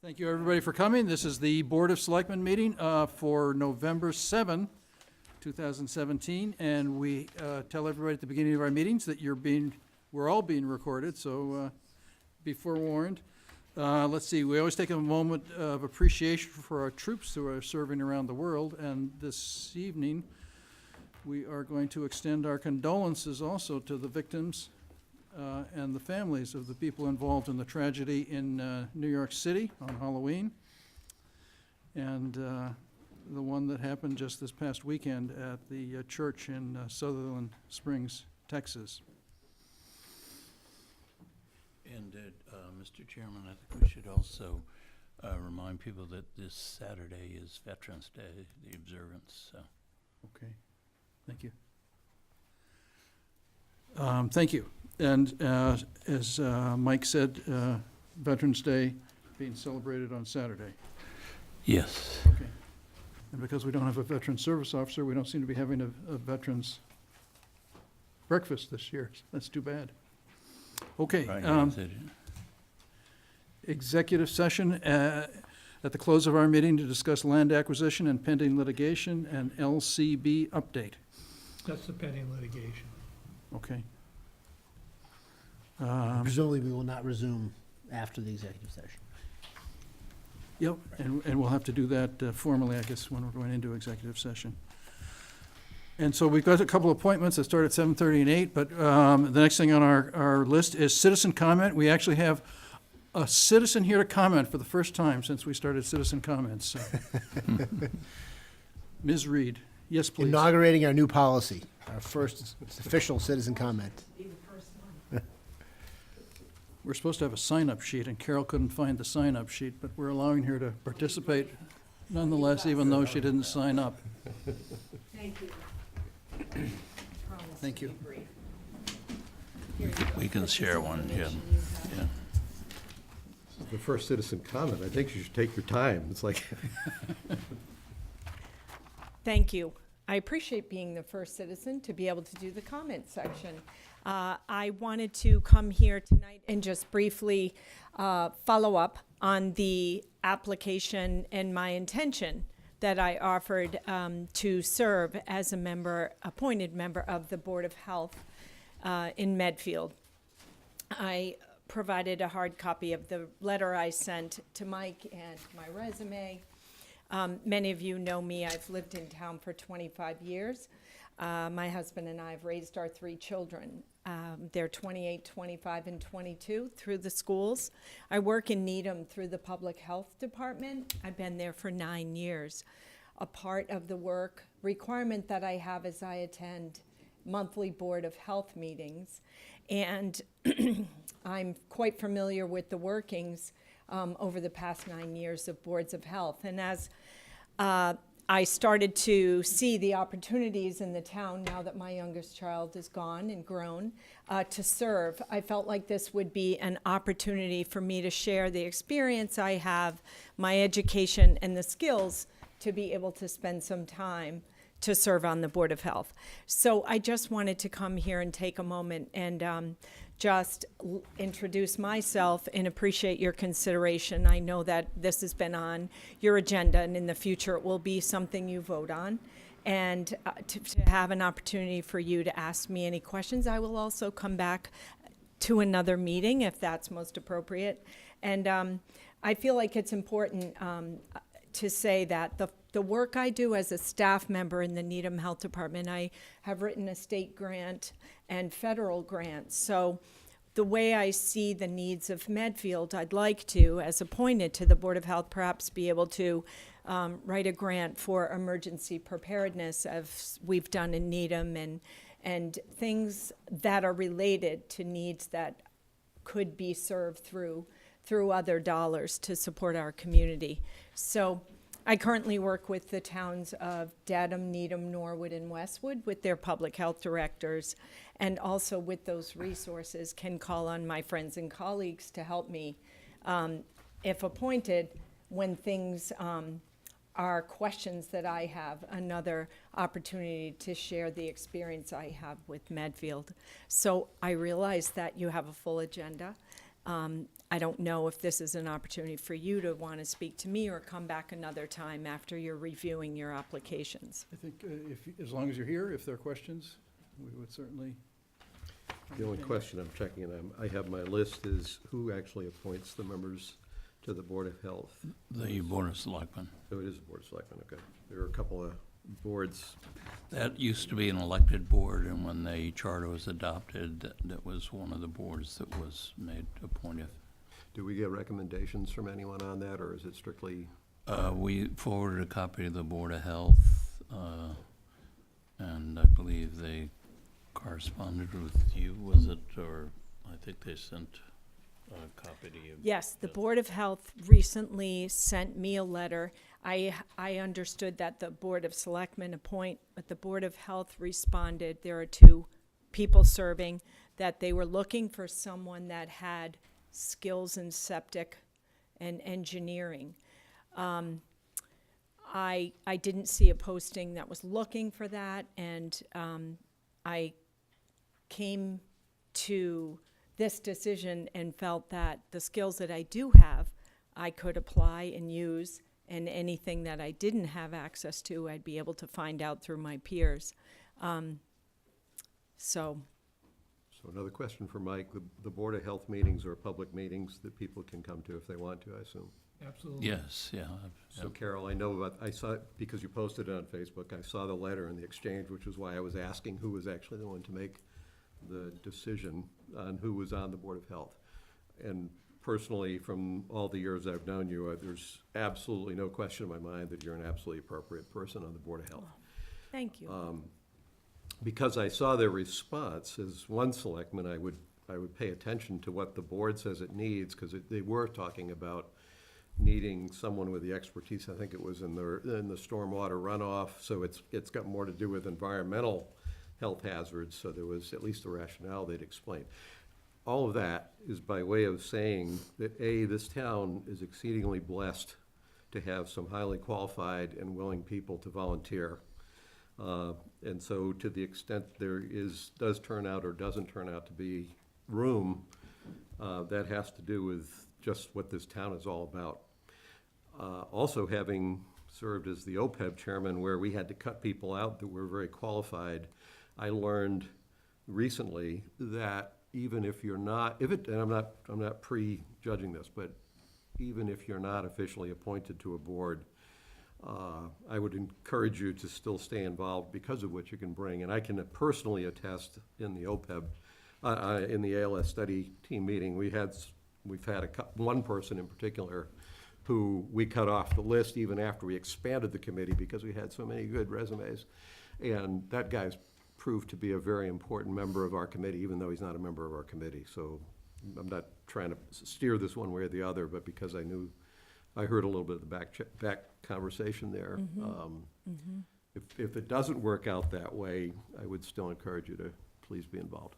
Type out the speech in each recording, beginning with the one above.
Thank you, everybody, for coming. This is the Board of Selectmen meeting for November 7, 2017, and we tell everybody at the beginning of our meetings that we're all being recorded, so be forewarned. Let's see, we always take a moment of appreciation for our troops who are serving around the world, and this evening we are going to extend our condolences also to the victims and the families of the people involved in the tragedy in New York City on Halloween, and the one that happened just this past weekend at the church in Sutherland Springs, Texas. And Mr. Chairman, I think we should also remind people that this Saturday is Veterans Day, the observance. So. Okay, thank you. Thank you. And as Mike said, Veterans Day being celebrated on Saturday. Yes. Okay. And because we don't have a veteran service officer, we don't seem to be having a veterans breakfast this year. That's too bad. Okay. Right, executive session at the close of our meeting to discuss land acquisition and pending litigation and LCB update. That's the pending litigation. Okay. Presumably, we will not resume after the executive session. Yep, and we'll have to do that formally, I guess, when we're going into executive session. And so we've got a couple appointments that start at 7:30 and 8, but the next thing on our list is citizen comment. We actually have a citizen here to comment for the first time since we started citizen comments. So. Ms. Reed, yes, please. Inaugurating our new policy, our first official citizen comment. We're supposed to have a sign-up sheet, and Carol couldn't find the sign-up sheet, but we're allowing her to participate nonetheless, even though she didn't sign up. Thank you. Thank you. we can share one, yeah. The first citizen comment, I think you should take your time. It's like. Thank you. I appreciate being the first citizen to be able to do the comment section. I wanted to come here tonight and just briefly follow up on the application and my intention that I offered to serve as a appointed member of the Board of Health in Medfield. I provided a hard copy of the letter I sent to Mike and my resume. Many of you know me. I've lived in town for 25 years. My husband and I have raised our 3 children. They're 28, 25, and 22 through the schools. I work in Needham through the public health department. I've been there for 9 years. A part of the work requirement that I have is I attend monthly Board of Health meetings, and I'm quite familiar with the workings over the past 9 years of boards of health. And as I started to see the opportunities in the town now that my youngest child is gone and grown to serve, I felt like this would be an opportunity for me to share the experience I have, my education, and the skills to be able to spend some time to serve on the Board of Health. So I just wanted to come here and take a moment and just introduce myself and appreciate your consideration. I know that this has been on your agenda, and in the future it will be something you vote on. And to have an opportunity for you to ask me any questions. I will also come back to another meeting if that's most appropriate. And I feel like it's important to say that the work I do as a staff member in the Needham Health Department, I have written a state grant and federal grants. So the way I see the needs of Medfield, I'd like to, as appointed to the Board of Health, perhaps be able to write a grant for emergency preparedness, as we've done in Needham, and things that are related to needs that could be served through other dollars to support our community. So I currently work with the towns of Dedham, Needham, Norwood, and Westwood with their public health directors, and also with those resources can call on my friends and colleagues to help me, if appointed, when things are questions that I have, another opportunity to share the experience I have with Medfield. So I realize that you have a full agenda, I don't know if this is an opportunity for you to want to speak to me or come back another time after you're reviewing your applications. I think as long as you're here, if there are questions, we would certainly. The only question I'm checking, and I have my list, is who actually appoints the members to the Board of Health? The Board of Selectmen. So it is the Board of Selectmen, okay. There are a couple of boards. That used to be an elected board, and when the charter was adopted, that was one of the boards that was made appointive. Do we get recommendations from anyone on that, or is it strictly? We forwarded a copy to the Board of Health, and I believe they corresponded with you, was it, or I think they sent a copy to you. Yes, the Board of Health recently sent me a letter. I understood that the Board of Selectmen appoint, but the Board of Health responded, there are 2 people serving, that they were looking for someone that had skills in septic and engineering. I didn't see a posting that was looking for that, and I came to this decision and felt that the skills that I do have, I could apply and use, and anything that I didn't have access to, I'd be able to find out through my peers. So, So another question for Mike. The Board of Health meetings are public meetings that people can come to if they want to, I assume. Absolutely. Yes, yeah. So Carol, I know about, I saw, because you posted it on Facebook, I saw the letter in the exchange, which is why I was asking who was actually the one to make the decision on who was on the Board of Health. And personally, from all the years I've known you, there's absolutely no question in my mind that you're an absolutely appropriate person on the Board of Health. thank you. Because I saw their response, as one selectman, I would pay attention to what the board says it needs, because they were talking about needing someone with the expertise, I think it was in the stormwater runoff, so it's got more to do with environmental health hazards, so there was at least a rationale they'd explained. All of that is by way of saying that, A, this town is exceedingly blessed to have some highly qualified and willing people to volunteer. And so to the extent there does turn out or doesn't turn out to be room, that has to do with just what this town is all about. Also, having served as the OPEB chairman, where we had to cut people out that were very qualified, I learned recently that even if you're not, and I'm not prejudging this, but even if you're not officially appointed to a board, I would encourage you to still stay involved because of what you can bring. And I can personally attest in the OPEB, in the ALS study team meeting, we've had one person in particular who we cut off the list even after we expanded the committee because we had so many good resumes. And that guy's proved to be a very important member of our committee, even though he's not a member of our committee. So I'm not trying to steer this one way or the other, but because I heard a little bit of the back conversation there. If it doesn't work out that way, I would still encourage you to please be involved.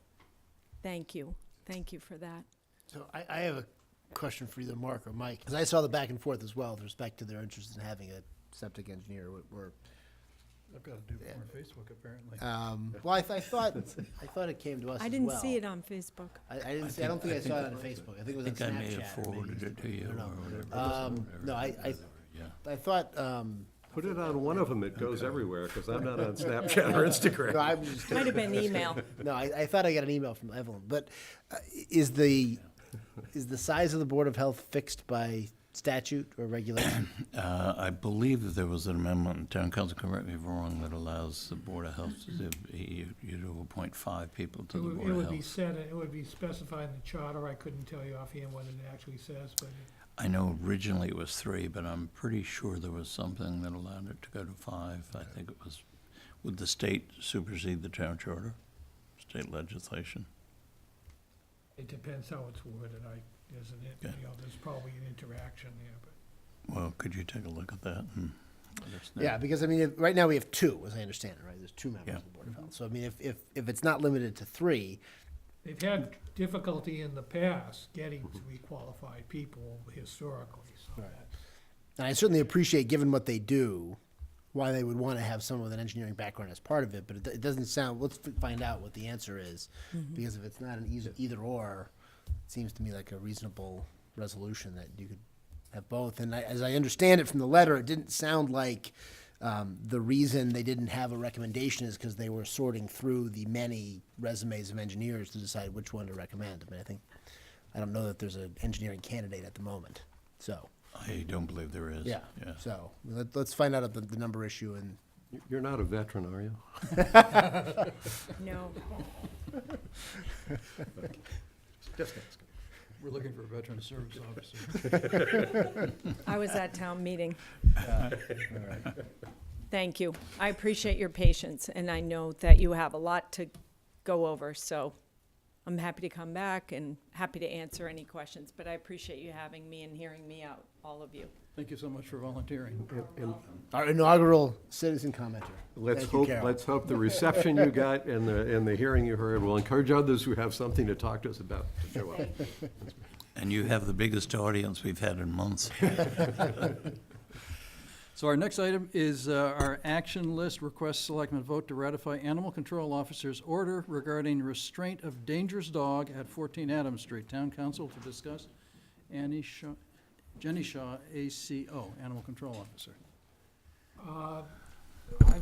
Thank you. Thank you for that. So I have a question for either Mark or Mike, because I saw the back and forth as well with respect to their interest in having a septic engineer. I've got to do it more Facebook, apparently. Well, I thought it came to us as well. I didn't see it on Facebook. I didn't see. I don't think I saw it on Facebook. I think it was on I think I may have Snapchat. or maybe forwarded it to you I don't or know. whatever. No, Yeah. I thought. Put it on one of them, it goes everywhere, because I'm not on Snapchat or Instagram. No, I'm just Might have been email. No, I thought I got an email from Evelyn, but is the size of the Board of Health fixed by statute or regulation? I believe that there was an amendment, and town council, correct me if I'm wrong, that allows the Board of Health you to appoint 5 people to the Board It of would be Health. said, it would be specified in the charter. I couldn't tell you offhand what it actually says, but I know originally it was 3, but I'm pretty sure there was something that allowed it to go to 5. I think it was, would the state supersede the town charter? State legislation? it depends how it's worded, isn't it? Okay. You know, there's probably an interaction there, but. Well, could you take a look at that and let us know? Yeah, because I mean, right now we have 2, as I understand it, right? There's 2 members Yeah. of the Board of Health. So I mean, if it's not limited to 3, They've had difficulty in the past getting 3 qualified people historically, so Right. that's. and I certainly appreciate, given what they do, why they would want to have someone with an engineering background as part of it. But it doesn't sound. Let's find out what the answer is, because if it's not an either or, seems to me like a reasonable resolution that you could have both. And as I understand it from the letter, it didn't sound like the reason they didn't have a recommendation is because they were sorting through the many resumes of engineers to decide which one to recommend. I mean, I don't know that there's an engineering candidate at the moment, so. I don't believe there is. Yeah, Yeah. so let's find out the number issue and. You're not a veteran, are you? No. Just asking. We're looking for a veteran service officer. I was at town meeting. Thank you. I appreciate your patience, and I know that you have a lot to go over, so I'm happy to come back and happy to answer any questions, but I appreciate you having me and hearing me out, all of you. Thank you so much for volunteering. And Our inaugural citizen commenter. let's Thank you, hope, Carol. let's hope the reception you got and the hearing you heard will encourage others who have something to talk to us about to show up. And you have the biggest audience we've had in months. So our next item is our action list, request selectmen vote to ratify animal control officer's order regarding restraint of dangerous dog at 14 Adams Street. Town council to discuss. Jenny Shaw, ACO, Animal Control Officer.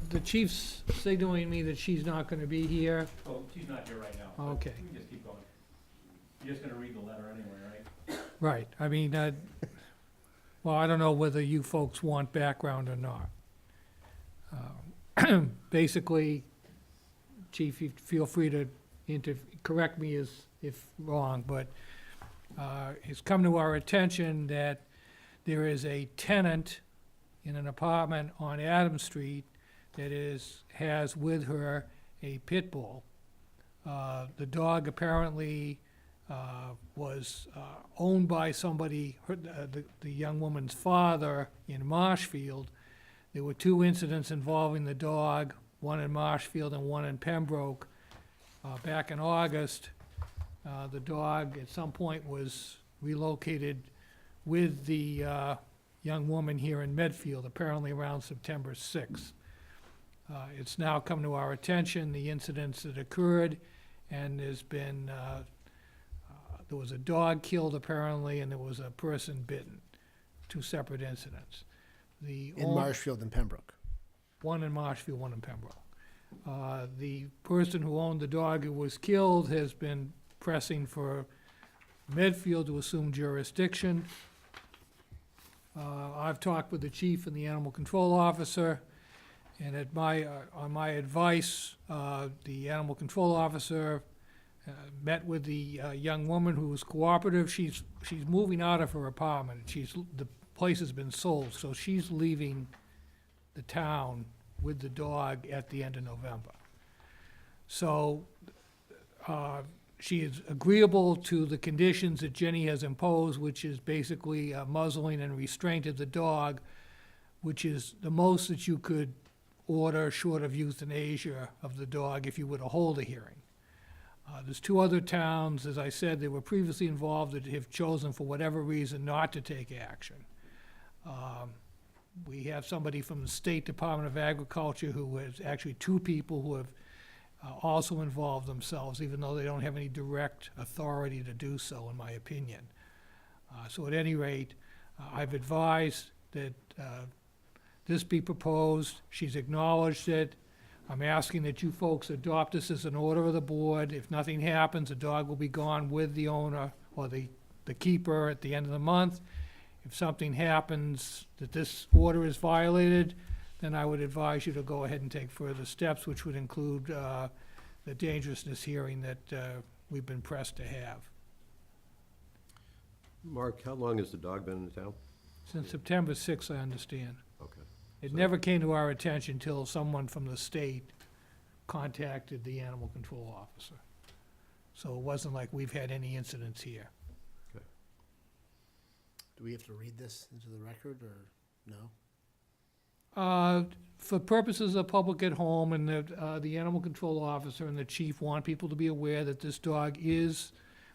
The chief's signaling me that she's not gonna be here. Oh, she's not here right now. but Okay. We can just keep going. You're just gonna read the letter anyway, right? Right, I mean, well, I don't know whether you folks want background or not. Basically, Chief, you feel free to correct me if wrong, but it's come to our attention that there is a tenant in an apartment on Adams Street that has with her a pit bull. The dog apparently was owned by somebody, the young woman's father in Marshfield. There were 2 incidents involving the dog, one in Marshfield and one in Pembroke. Back in August, the dog at some point was relocated with the young woman here in Medfield, apparently around September 6th. It's now come to our attention, the incidents that occurred, and there's been, there was a dog killed apparently, and there was a person bitten, 2 separate incidents. In Marshfield and Pembroke. One in Marshfield, one in Pembroke. The person who owned the dog who was killed has been pressing for Medfield to assume jurisdiction. I've talked with the chief and the animal control officer, and on my advice, the animal control officer met with the young woman who was cooperative. She's moving out of her apartment. The place has been sold, so she's leaving the town with the dog at the end of November. So she is agreeable to the conditions that Jenny has imposed, which is basically muzzling and restraint of the dog, which is the most that you could order short of euthanasia of the dog if you were to hold a hearing. There's 2 other towns, as I said, they were previously involved that have chosen for whatever reason not to take action. We have somebody from the State Department of Agriculture who has, actually 2 people who have also involved themselves, even though they don't have any direct authority to do so, in my opinion. So at any rate, I've advised that this be proposed. She's acknowledged it. I'm asking that you folks adopt this as an order of the board. If nothing happens, the dog will be gone with the owner or the keeper at the end of the month. If something happens that this order is violated, then I would advise you to go ahead and take further steps, which would include the dangerousness hearing that we've been pressed to have. Mark, how long has the dog been in town? Since September 6th, I understand. Okay. It So- never came to our attention till someone from the state contacted the animal control officer. So it wasn't like we've had any incidents here. Do we have to read this into the record, or no? For purposes of public at home, and the animal control officer and the chief want people to be aware that this dog is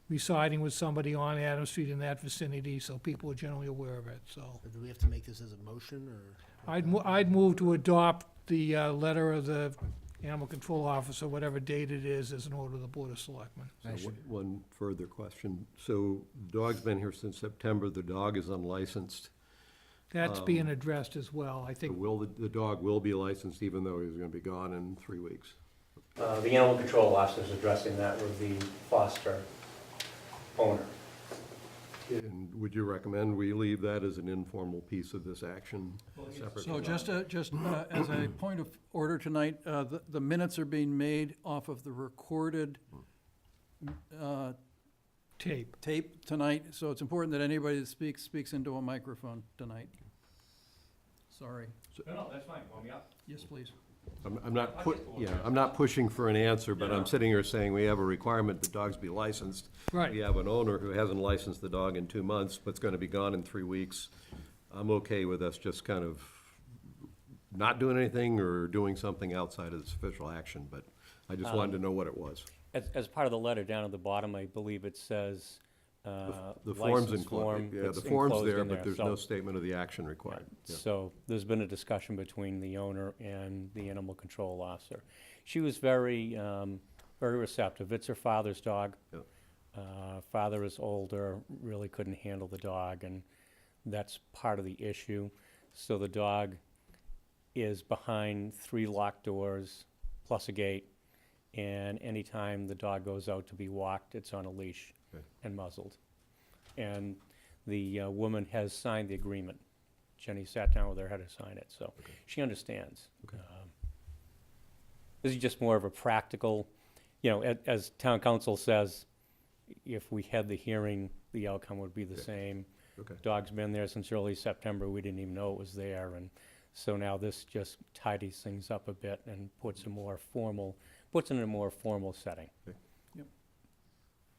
residing with somebody on Adams Street in that vicinity, so people are generally aware of it, so. Or do we have to make this as a motion, or? I'd move to adopt the letter of the animal control officer, whatever date it is an order of the Board of Selectmen. So one further question. So the dog's been here since September. The dog is unlicensed. That's being addressed as well, I So think. the dog will be licensed even though he's gonna be gone in 3 weeks? The animal control officer is addressing that with the foster owner. And would you recommend we leave that as an informal piece of this action? separate So from- just as a point of order tonight, the minutes are being made off of the recorded Tape. tape tonight, so it's important that anybody that speaks into a microphone tonight. Sorry. No, that's fine, want me up? Yes, please. I'm not pushing for an answer, but I'm sitting here saying we have a requirement that dogs be licensed. Right. We have an owner who hasn't licensed the dog in 2 months, but's gonna be gone in 3 weeks. I'm okay with us just kind of not doing anything or doing something outside of this official action, but I just wanted to know what it was. As part of the letter down at the bottom, I believe it says, The form's license form. included, yeah, it's the form's enclosed there, in but there's no so- statement of the action required. Yeah. So there's been a discussion between the owner and the animal control officer. She was very, very receptive. It's her father's dog. Yeah. Father is older, really couldn't handle the dog, and that's part of the issue. So the dog is behind 3 locked doors plus a gate, and anytime the dog goes out to be walked, it's on a leash Okay. and muzzled. And the woman has signed the agreement. Jenny sat down with her, had to sign it, so she understands. Okay. This is just more of a practical, as town council says, if we had the hearing, the outcome would be the same. Okay. Dog's been there since early September, we didn't even know it was there, and so now this just tidies things up a bit and puts it in a more formal setting.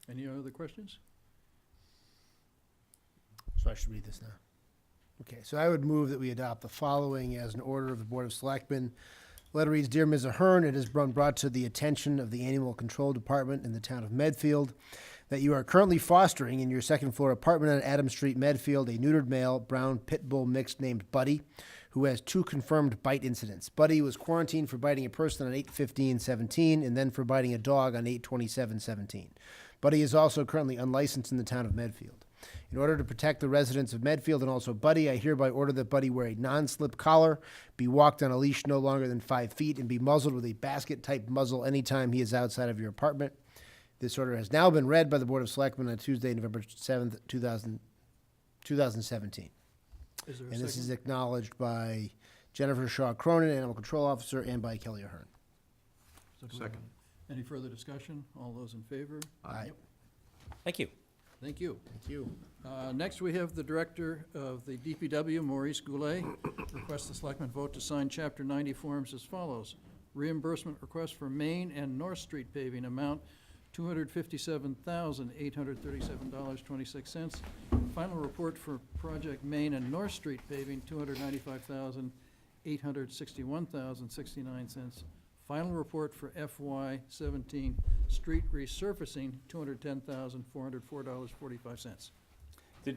Any other questions? So I should read this now. Okay, so I would move that we adopt the following as an order of the Board of Selectmen. Letter reads, Dear Ms. Ahern, it has been brought to the attention of the Animal Control Department in the town of Medfield that you are currently fostering in your second-floor apartment on Adams Street, Medfield, a neutered male brown pit bull mix named Buddy, who has 2 confirmed bite incidents. Buddy was quarantined for biting a person on 8/15/17 and then for biting a dog on 8/27/17. Buddy is also currently unlicensed in the town of Medfield. In order to protect the residents of Medfield and also Buddy, I hereby order that Buddy wear a non-slip collar, be walked on a leash no longer than 5 feet, and be muzzled with a basket-type muzzle anytime he is outside of your apartment. This order has now been read by the Board of Selectmen on Tuesday, November 7th, 2017. Is there a And this is second? acknowledged by Jennifer Shaw Cronin, Animal Control Officer, and by Kelly Ahern. So do we have Second. Any further discussion? All those in favor? Aye. Thank you. Thank you. Thank you. Next, we have the Director of the DPW, Maurice Goulet. Request the Selectmen vote to sign Chapter 90 forms as follows. Reimbursement request for Main and North Street paving, amount $257,837.26. Final report for Project Main and North Street paving, $295,861.69. Final report for FY 17 street resurfacing, $210,404.45.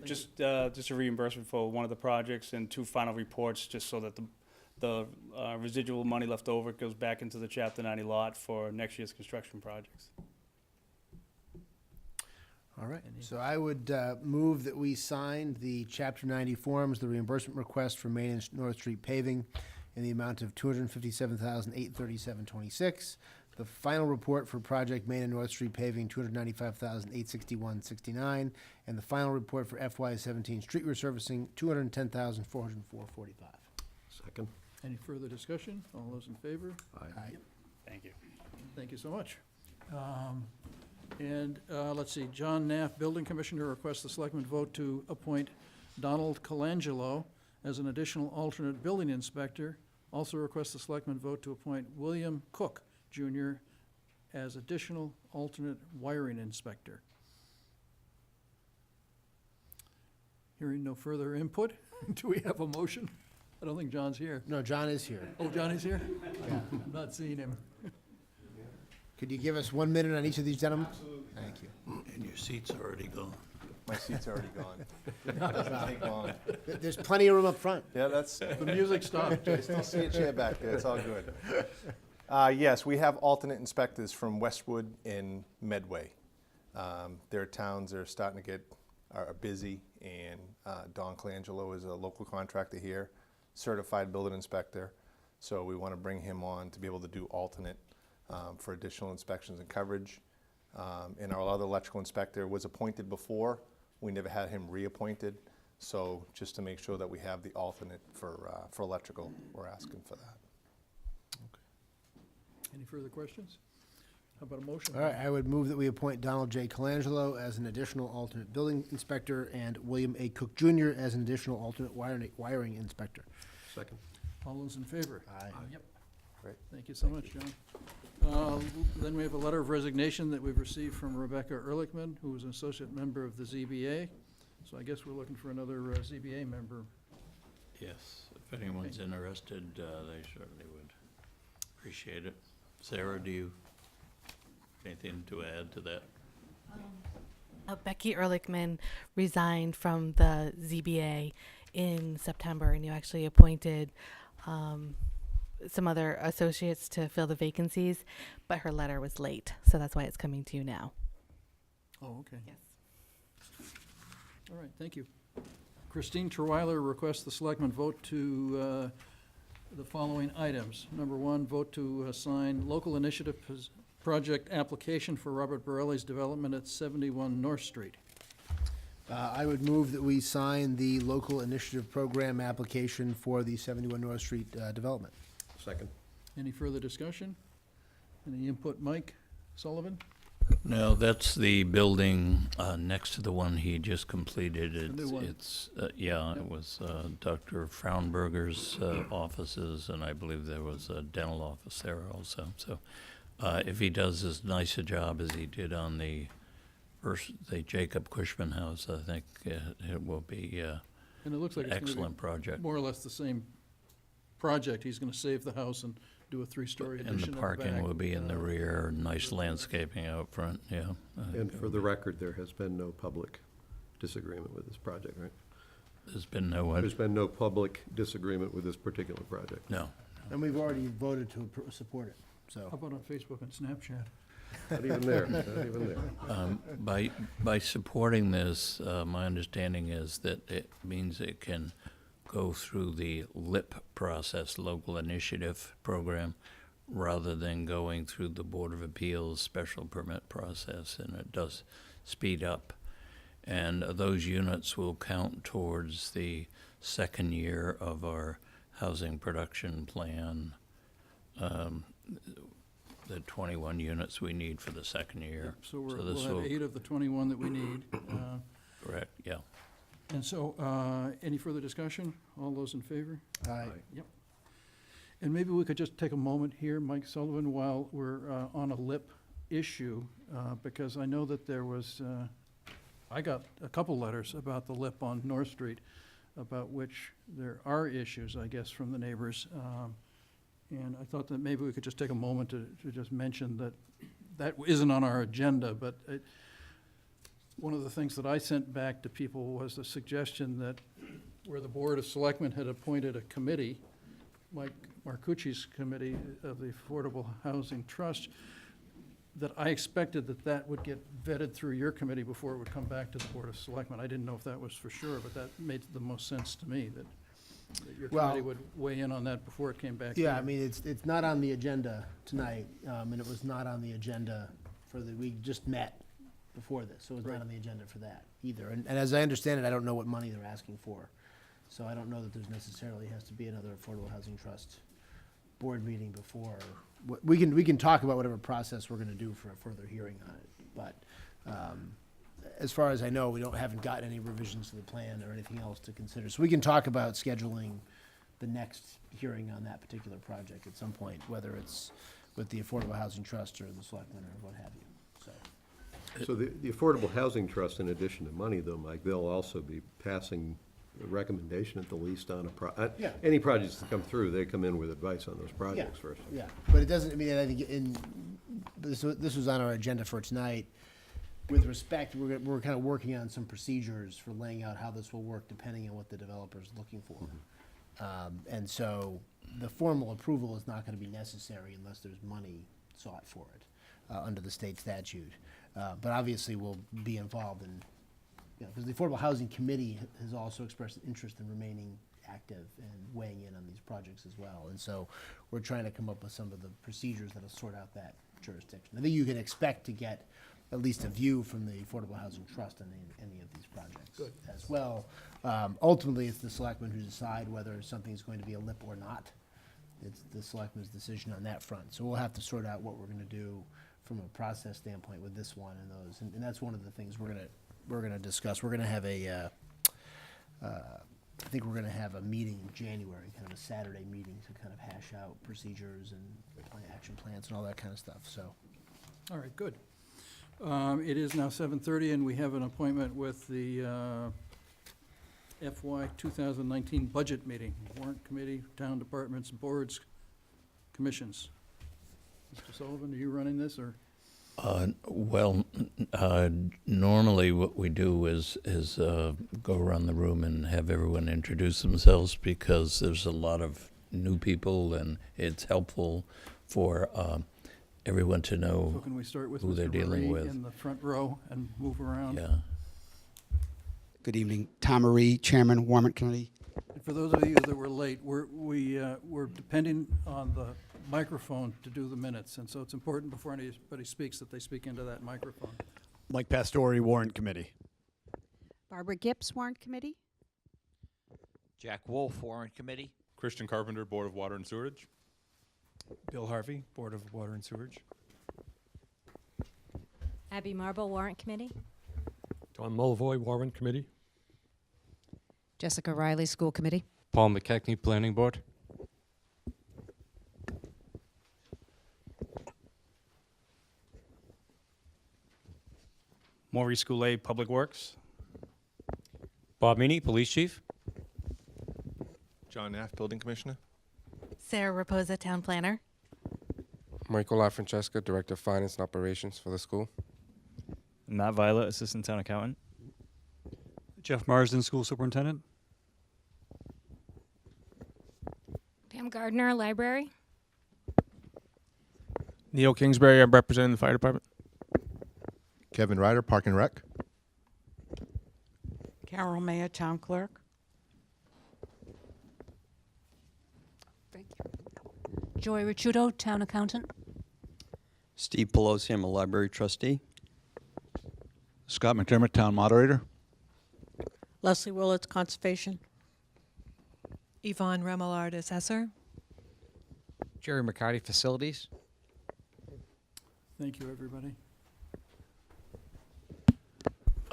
Just a reimbursement for one of the projects and 2 final reports, just so that the residual money left over goes back into the Chapter 90 lot for next year's construction projects. All right, so I would move that we sign the Chapter 90 forms, the reimbursement request for Main and North Street paving in the amount of $257,837.26. The final report for Project Main and North Street paving, $295,861.69. And the final report for FY 17 street resurfacing, $210,404.45. Second? Any further discussion? All those in favor? Aye. Thank you. Thank you so much. Let's see, John Knapp, Building Commissioner, requests the Selectmen vote to appoint Donald Colangelo as an additional alternate building inspector. Also requests the Selectmen vote to appoint William Cook, Jr. as additional alternate wiring inspector. Hearing no further input, do we have a motion? I don't think John's here. No, John is here. Oh, John is here? I'm not seeing him. Could you give us 1 minute on each of these gentlemen? Absolutely. Thank you. And your seat's already gone. My seat's already gone. Doesn't take long. There's plenty of room up front. Yeah, that's, The music stopped. I still see a chair back there, it's all good. Yes, we have alternate inspectors from Westwood and Medway. Their towns are starting to are busy, and Don Colangelo is a local contractor here, certified building inspector. So we want to bring him on to be able to do alternate for additional inspections and coverage. And our other electrical inspector was appointed before. We never had him reappointed. So just to make sure that we have the alternate for electrical, we're asking for that. Any further questions? How about a motion? All right, I would move that we appoint Donald J. Colangelo as an additional alternate building inspector and William A. Cook Jr. as an additional alternate wiring inspector. Second. All those in favor? Aye. Yep. Great. Thank you so much, John. Then we have a letter of resignation that we've received from Rebecca Ehrlichman, who is an associate member of the ZBA. So I guess we're looking for another ZBA member. Yes, if anyone's interested, they certainly would appreciate it. Sarah, do you, anything to add to that? Becky Ehrlichman resigned from the ZBA in September, and you actually appointed some other associates to fill the vacancies, but her letter was late, so that's why it's coming to you now. Oh, okay. Yes. All right, thank you. Christine Terweiler requests the selectmen vote to the following items. Number one, vote to assign local initiative project application for Robert Borelli's development at 71 North Street. I would move that we sign the local initiative program application for the 71 North Street development. Second. Any further discussion? Any input, Mike Sullivan? No, that's the building next to the one he just completed. The new one. Yeah, it was Dr. Fraunberger's offices, and I believe there was a dental office there also. So if he does as nice a job as he did on the Jacob Cushman house, I think it will be And it looks like an it's gonna excellent be project. more or less the same project. He's gonna save the house and do a three-story addition And at the the parking back. will be in the rear, nice landscaping out front, yeah. And for the record, there has been no public disagreement with this project, right? There's been no what? There's been no public disagreement with this particular project. No. And we've already voted to support it, so. How about on Facebook and Snapchat? Not even there, not even there. By supporting this, my understanding is that it means it can go through the LIP process, Local Initiative Program, rather than going through the Board of Appeals special permit process, and it does speed up. And those units will count towards the second year of our housing production plan, the 21 units we need for the second year. So this we'll have will- 8 of the 21 that we need. Correct, yeah. And so, any further discussion? All those in favor? Aye. Yep. And maybe we could just take a moment here, Mike Sullivan, while we're on a LIP issue, because I know that there was, I got a couple letters about the LIP on North Street, about which there are issues, I guess, from the neighbors. And I thought that maybe we could just take a moment to just mention that that isn't on our agenda, but one of the things that I sent back to people was a suggestion that where the Board of Selectmen had appointed a committee, Mike Marcucci's committee of the Affordable Housing Trust, that I expected that that would get vetted through your committee before it would come back to the Board of Selectmen. I didn't know if that was for sure, but that made the most sense to me, that your committee would weigh in on that before it came back. Yeah, here. I mean, it's not on the agenda tonight, and it was not on the agenda we just met before this, so it was not on the agenda for that either. And as I understand it, I don't know what money they're asking for. So I don't know that there's necessarily has to be another Affordable Housing Trust board meeting before. We can talk about whatever process we're gonna do for a further hearing on it. But as far as I know, we haven't gotten any revisions to the plan or anything else to consider. So we can talk about scheduling the next hearing on that particular project at some point, whether it's with the Affordable Housing Trust or the Selectmen or what have you, so. So the Affordable Housing Trust, in addition to money though, Mike, they'll also be passing a recommendation at the least on Yeah. any projects that come through, they come in with advice on those projects first. Yeah, but it doesn't, I mean, I think this was on our agenda for tonight. With respect, we're kind of working on some procedures for laying out how this will work depending on what the developer's looking for. And so the formal approval is not going to be necessary unless there's money sought for it under the state statute. But obviously, we'll be involved in, because the Affordable Housing Committee has also expressed interest in remaining active and weighing in on these projects as well. And so we're trying to come up with some of the procedures that'll sort out that jurisdiction. I think you can expect to get at least a view from the Affordable Housing Trust on any of these projects as well. Ultimately, it's the selectmen who decide whether something's going to be a LIP or not. It's the selectmen's decision on that front. So we'll have to sort out what we're gonna do from a process standpoint with this one and those. And that's one of the things we're gonna discuss. We're gonna have I think we're gonna have a meeting in January, kind of a Saturday meeting to kind of hash out procedures and action plans and all that kind of stuff, so. All right, good. It is now 7:30, and we have an appointment with the FY 2019 budget meeting, warrant committee, town departments, boards, commissions. Mr. Sullivan, are you running this, or? Normally what we do is go around the room and have everyone introduce themselves, because there's a lot of new people, and it's helpful for everyone to So know can we start with who they're Mr. dealing Marie with. in the front row and move around? Yeah. Good evening. Tom Marie, Chairman, Warrant Committee. And for those of you that were late, we're depending on the microphone to do the minutes, and so it's important before anybody speaks that they speak into that microphone. Mike Pastore, Warrant Committee. Barbara Gips, Warrant Committee. Jack Wolf, Warrant Committee. Christian Carpenter, Board of Water and Sewerage. Bill Harvey, Board of Water and Sewerage. Abby Marble, Warrant Committee. Don Mulvoy, Warrant Committee. Jessica Riley, School Committee. Paul McKechnie, Planning Board. Maurice Goulet, Public Works. Bob Meany, Police Chief. John Naff, Building Commissioner. Sarah Raposa, Town Planner. Michael LaFrancesca, Director of Finance and Operations for the school. Matt Violet, Assistant Town Accountant. Jeff Marsden, School Superintendent. Pam Gardner, Library. Neil Kingsbury, I'm representing the Fire Department. Kevin Ryder, Park and Rec. Carol Mayer, Town Clerk. Thank you. Joy Ricciuto, Town Accountant. Steve Pelosi, I'm a library trustee. Scott McDermott, Town Moderator. Leslie Willits, Conservation. Yvonne Remillard, Assessor. Jerry McCarty, Facilities. Thank you, everybody.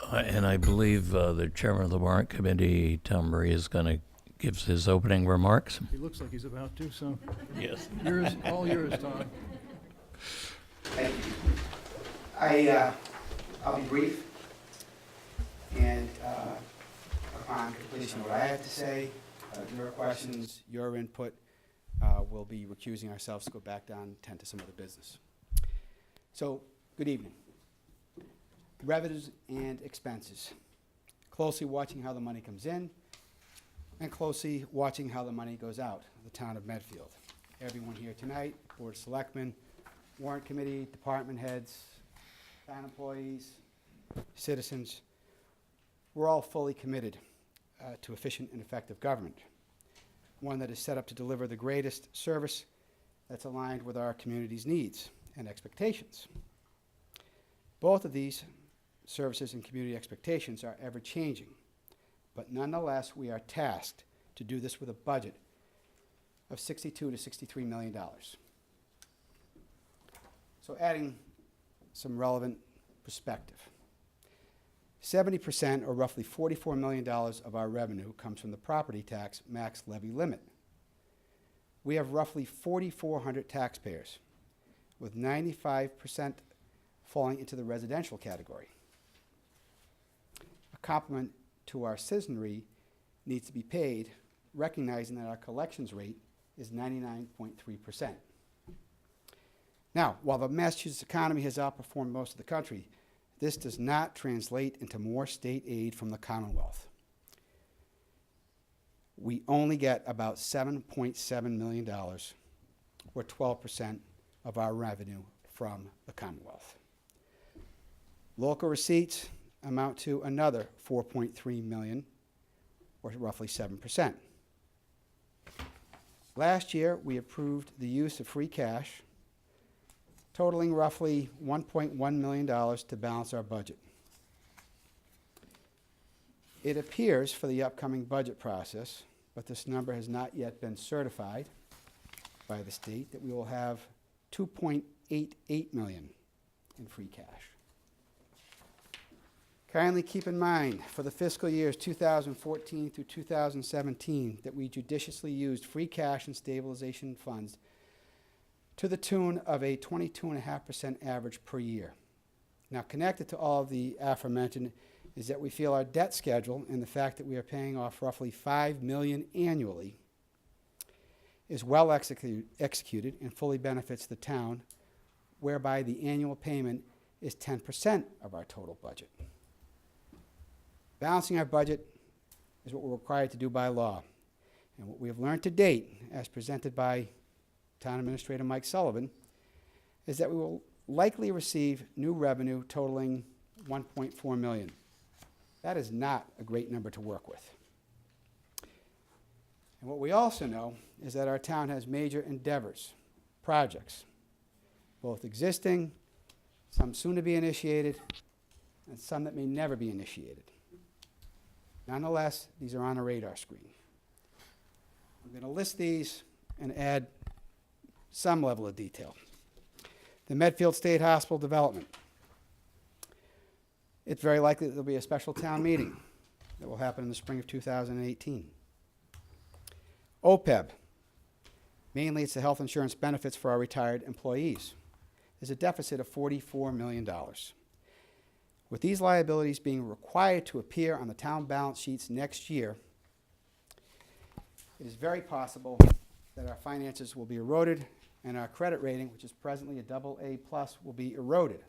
And I believe the chairman of the warrant committee, Tom Murray, is going to give his opening remarks. He looks like he's about to, so Yes. all yours, Tom. Thank you. I'll be brief, and upon completion of what I have to say, your questions, your input, we'll be recusing ourselves to go back down and tend to some other business. So, good evening. Revenues and expenses. Closely watching how the money comes in, and closely watching how the money goes out of the town of Medfield. Everyone here tonight, Board of Selectmen, Warrant Committee, department heads, town employees, citizens, we're all fully committed to efficient and effective government, one that is set up to deliver the greatest service that's aligned with our community's needs and expectations. Both of these services and community expectations are ever-changing, but nonetheless, we are tasked to do this with a budget of $62 to $63 million. So adding some relevant perspective. 70%, or roughly $44 million of our revenue, comes from the property tax max levy limit. We have roughly 4,400 taxpayers, with 95% falling into the residential category. A compliment to our citizenry needs to be paid, recognizing that our collections rate is 99.3%. Now, while the Massachusetts economy has outperformed most of the country, this does not translate into more state aid from the Commonwealth. we only get about $7.7 million, or 12% of our revenue from the Commonwealth. Local receipts amount to another $4.3 million, or roughly 7%. Last year, we approved the use of free cash totaling roughly $1.1 million to balance our budget. It appears for the upcoming budget process, but this number has not yet been certified by the state, that we will have $2.88 million in free cash. Kindly keep in mind, for the fiscal years 2014 through 2017, that we judiciously used free cash and stabilization funds to the tune of a 22.5% average per year. Now, connected to all of the aforementioned is that we feel our debt schedule and the fact that we are paying off roughly $5 million annually is well executed and fully benefits the town, whereby the annual payment is 10% of our total budget. Balancing our budget is what we're required to do by law. And what we have learned to date, as presented by Town Administrator Mike Sullivan, is that we will likely receive new revenue totaling $1.4 million. That is not a great number to work with. And what we also know is that our town has major endeavors, projects, both existing, some soon to be initiated, and some that may never be initiated. Nonetheless, these are on a radar screen. I'm going to list these and add some level of detail. The Medfield State Hospital development. It's very likely that there'll be a special town meeting that will happen in the spring of 2018. OPEB. Mainly it's the health insurance benefits for our retired employees. There's a deficit of $44 million. With these liabilities being required to appear on the town balance sheets next year, it is very possible that our finances will be eroded and our credit rating, which is presently a AA+, will be eroded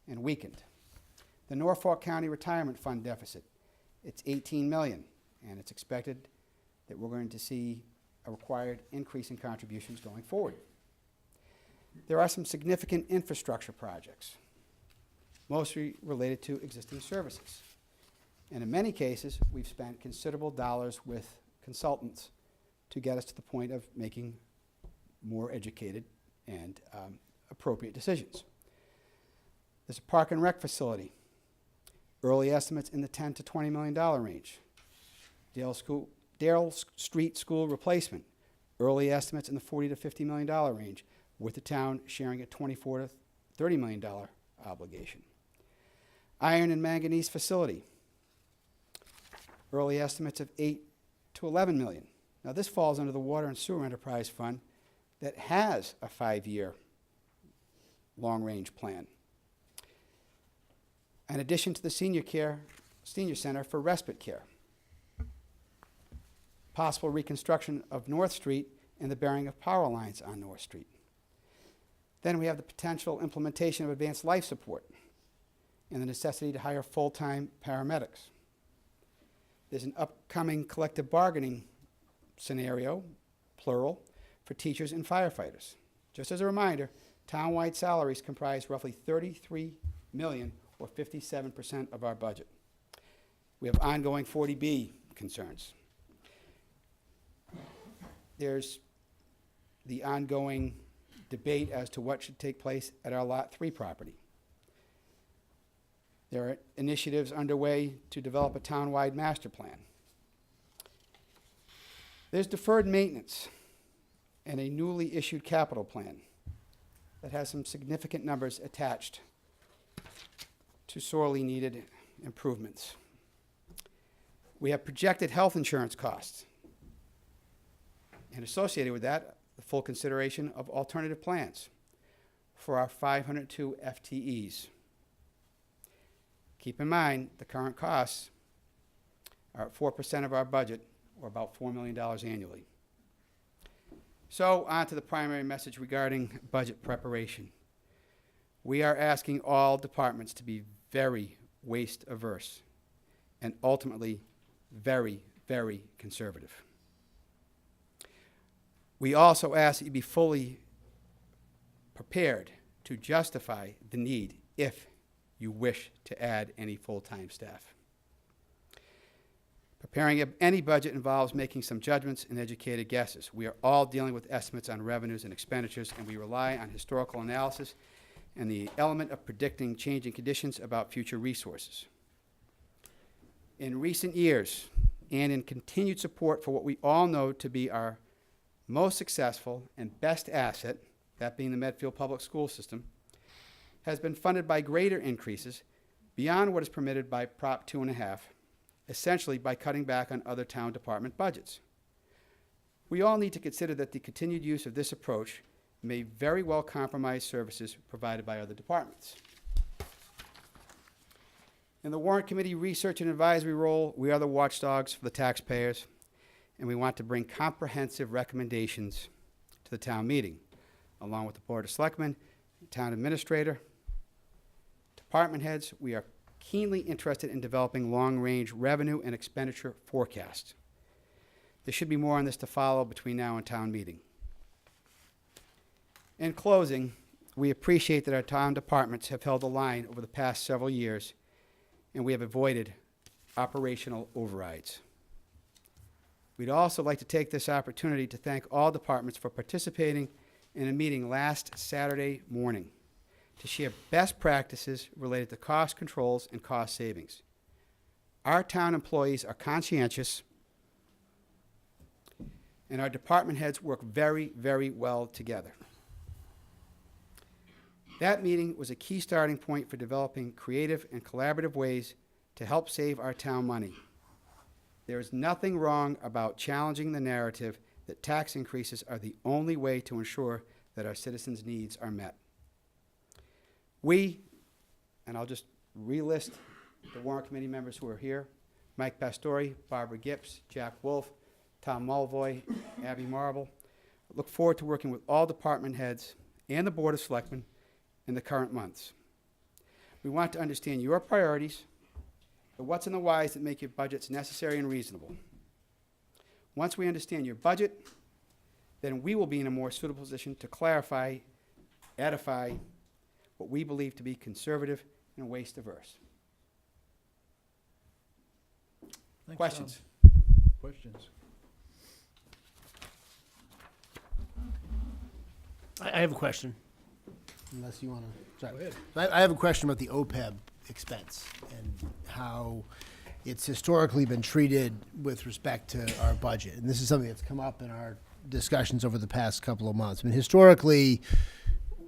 and weakened. The Norfolk County Retirement Fund deficit, it's $18 million, and it's expected that we're going to see a required increase in contributions going forward. There are some significant infrastructure projects, mostly related to existing services. And in many cases, we've spent considerable dollars with consultants to get us to the point of making more educated and appropriate decisions. There's a park and rec facility. Early estimates in the $10 to $20 million range. Dale Street School replacement. Early estimates in the $40 to $50 million range, with the town sharing a $24 to $30 million obligation. Iron and manganese facility. Early estimates of $8 to $11 million. Now this falls under the Water and Sewer Enterprise Fund that has a 5-year long-range plan. In addition to the senior center for respite care. Possible reconstruction of North Street and the burying of power lines on North Street. Then we have the potential implementation of advanced life support and the necessity to hire full-time paramedics. There's an upcoming collective bargaining scenario, plural, for teachers and firefighters. Just as a reminder, town-wide salaries comprise roughly $33 million, or 57% of our budget. We have ongoing 40B concerns. There's the ongoing debate as to what should take place at our Lot 3 property. There are initiatives underway to develop a town-wide master plan. There's deferred maintenance and a newly issued capital plan that has some significant numbers attached to sorely needed improvements. We have projected health insurance costs, and associated with that, the full consideration of alternative plans for our 502 FTEs. Keep in mind, the current costs are at 4% of our budget, or about $4 million annually. So, on to the primary message regarding budget preparation. We are asking all departments to be very waste averse and ultimately very very conservative. We also ask that you be fully prepared to justify the need if you wish to add any full-time staff. Preparing any budget involves making some judgments and educated guesses. We are all dealing with estimates on revenues and expenditures, and we rely on historical analysis and the element of predicting changing conditions about future resources. In recent years, and in continued support for what we all know to be our most successful and best asset, that being the Medfield Public School System, has been funded by greater increases beyond what is permitted by Prop 2.5, essentially by cutting back on other town department budgets. We all need to consider that the continued use of this approach may very well compromise services provided by other departments. In the Warrant Committee research and advisory role, we are the watchdogs for the taxpayers, and we want to bring comprehensive recommendations to the town meeting, along with the Board of Selectmen, the town administrator, department heads. We are keenly interested in developing long-range revenue and expenditure forecasts. There should be more on this to follow between now and town meeting. In closing, we appreciate that our town departments have held the line over the past several years, and we have avoided operational overrides. We'd also like to take this opportunity to thank all departments for participating in a meeting last Saturday morning to share best practices related to cost controls and cost savings. Our town employees are conscientious, and our department heads work very, very well together. That meeting was a key starting point for developing creative and collaborative ways to help save our town money. There is nothing wrong about challenging the narrative that tax increases are the only way to ensure that our citizens' needs are met. We, and I'll just relist the Warrant Committee members who are here: Mike Pastore, Barbara Gips, Jack Wolf, Tom Mulvoy, Abby Marble. Look forward to working with all department heads and the Board of Selectmen in the current months. We want to understand your priorities, the what's and the whys that make your budgets necessary and reasonable. Once we understand your budget, then we will be in a more suitable position to clarify, edify what we believe to be conservative and waste averse. Thanks, Questions? Tom. Questions? I have a question, unless you want to. Go ahead. I have a question about the OPEB expense and how it's historically been treated with respect to our budget. And this is something that's come up in our discussions over the past couple of months. I mean, historically,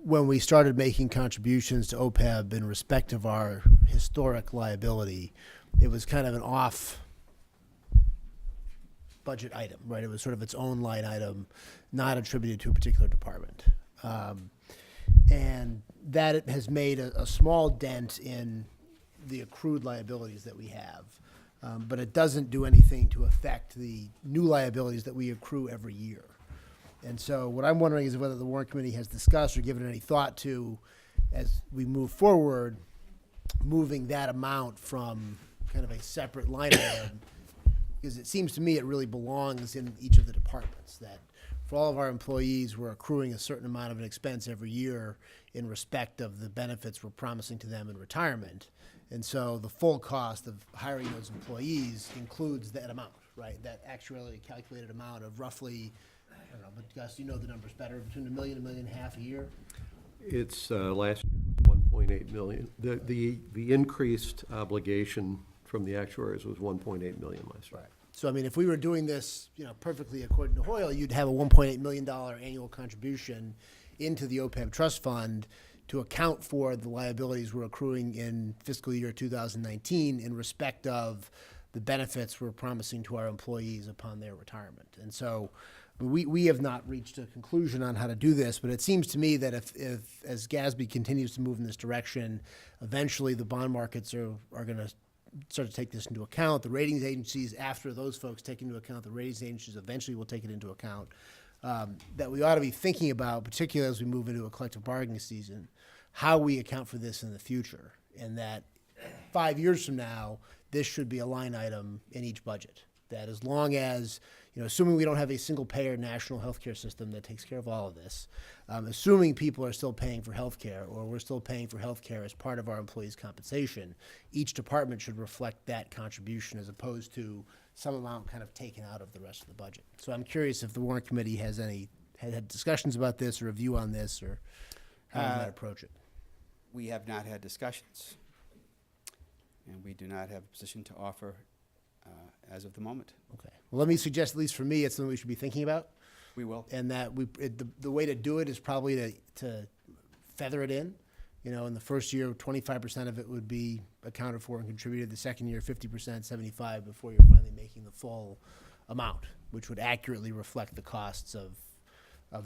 when we started making contributions to OPEB in respect of our historic liability, it was kind of an off budget item, right? It was sort of its own line item, not attributed to a particular department. And that it has made a small dent in the accrued liabilities that we have. But it doesn't do anything to affect the new liabilities that we accrue every year. And so what I'm wondering is whether the Warrant Committee has discussed or given any thought to, as we move forward, moving that amount from kind of a separate line item, because it seems to me it really belongs in each of the departments, that for all of our employees, we're accruing a certain amount of an expense every year in respect of the benefits we're promising to them in retirement. And so the full cost of hiring those employees includes that amount, right? That actuarially calculated amount of roughly, I don't know, but Gus, you know the numbers better, between $1 million and $1.5 million a year? It's last year was 1.8 million. The increased obligation from the actuaries was 1.8 million last year. Right. So, I mean, if we were doing this, perfectly according to Hoyle, you'd have a $1.8 million annual contribution into the OPEB trust fund to account for the liabilities we're accruing in fiscal year 2019 in respect of the benefits we're promising to our employees upon their retirement. And so we have not reached a conclusion on how to do this, but it seems to me that if as GASB continues to move in this direction, eventually the bond markets are going to start to take this into account. The ratings agencies, after those folks take into account, the ratings agencies eventually will take it into account. That we ought to be thinking about, particularly as we move into a collective bargaining season, how we account for this in the future, and that 5 years from now, this should be a line item in each budget. that as long as, assuming we don't have a single payer national healthcare system that takes care of all of this, assuming people are still paying for healthcare or we're still paying for healthcare as part of our employees' compensation, each department should reflect that contribution as opposed to some amount kind of taken out of the rest of the budget. So I'm curious if the warrant committee has had discussions about this or a view on this or how we might approach it. We have not had discussions, and we do not have a position to offer as of the moment. Okay. Well, let me suggest, at least for me, it's something we should be thinking about. We will. And that the way to do it is probably to feather it in. In the first year, 25% of it would be accounted for and contributed. The second year, 50%, 75%, before you're finally making the full amount, which would accurately reflect the costs of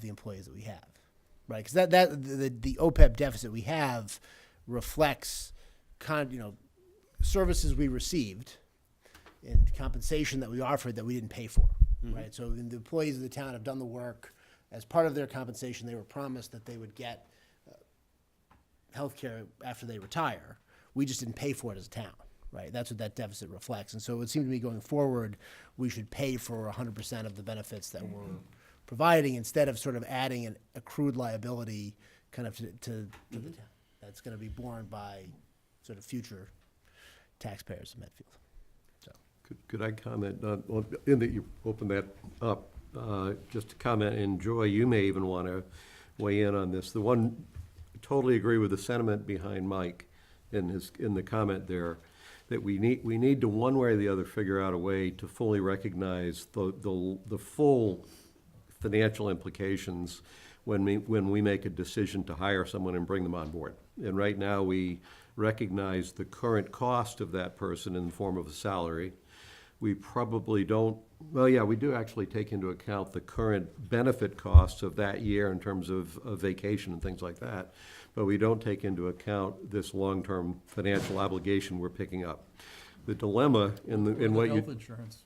the employees that we have, right? Because the OPEB deficit we have reflects services we received and compensation that we offered that we didn't pay for, right? So the employees of the town have done the work. As part of their compensation, they were promised that they would get health care after they retire. We just didn't pay for it as a town, right? That's what that deficit reflects. And so it would seem to me going forward, we should pay for 100% of the benefits that we're providing instead of sort of adding an accrued liability kind of to the town. That's going to be borne by sort of future taxpayers in Medfield. So. Could I comment, in that you opened that up, just to comment, and Joy, you may even want to weigh in on this. Totally agree with the sentiment behind Mike in the comment there, that we need to one way or the other figure out a way to fully recognize the full financial implications when we make a decision to hire someone and bring them on board. And right now we recognize the current cost of that person in the form of a salary. We probably don't, we do actually take into account the current benefit costs of that year in terms of vacation and things like that, but we don't take into account this long-term financial obligation we're picking up. The dilemma in what you... Health insurance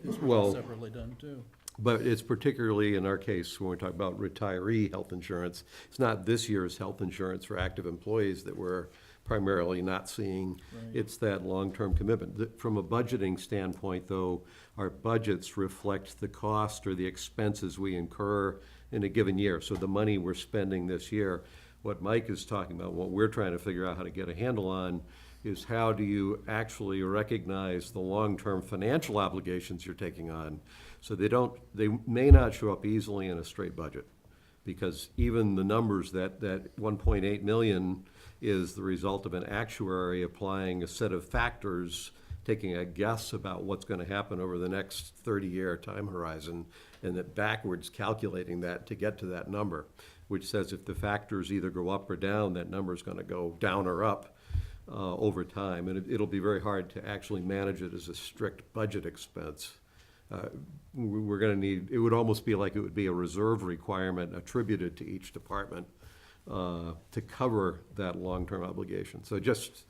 is well, separately done too. But it's particularly in our case, when we're talking about retiree health insurance, it's not this year's health insurance for active employees that we're primarily not seeing. Right. It's that long-term commitment. From a budgeting standpoint, though, our budgets reflect the cost or the expenses we incur in a given year. So the money we're spending this year, what Mike is talking about, what we're trying to figure out how to get a handle on, is how do you actually recognize the long-term financial obligations you're taking on, so they may not show up easily in a straight budget, because even the numbers that 1.8 million is the result of an actuary applying a set of factors, taking a guess about what's going to happen over the next 30-year time horizon, and that backwards calculating that to get to that number, which says if the factors either go up or down, that number is going to go down or up over time, and it'll be very hard to actually manage it as a strict budget expense. We're going to need, it would almost be like it would be a reserve requirement attributed to each department to cover that long-term obligation. So just,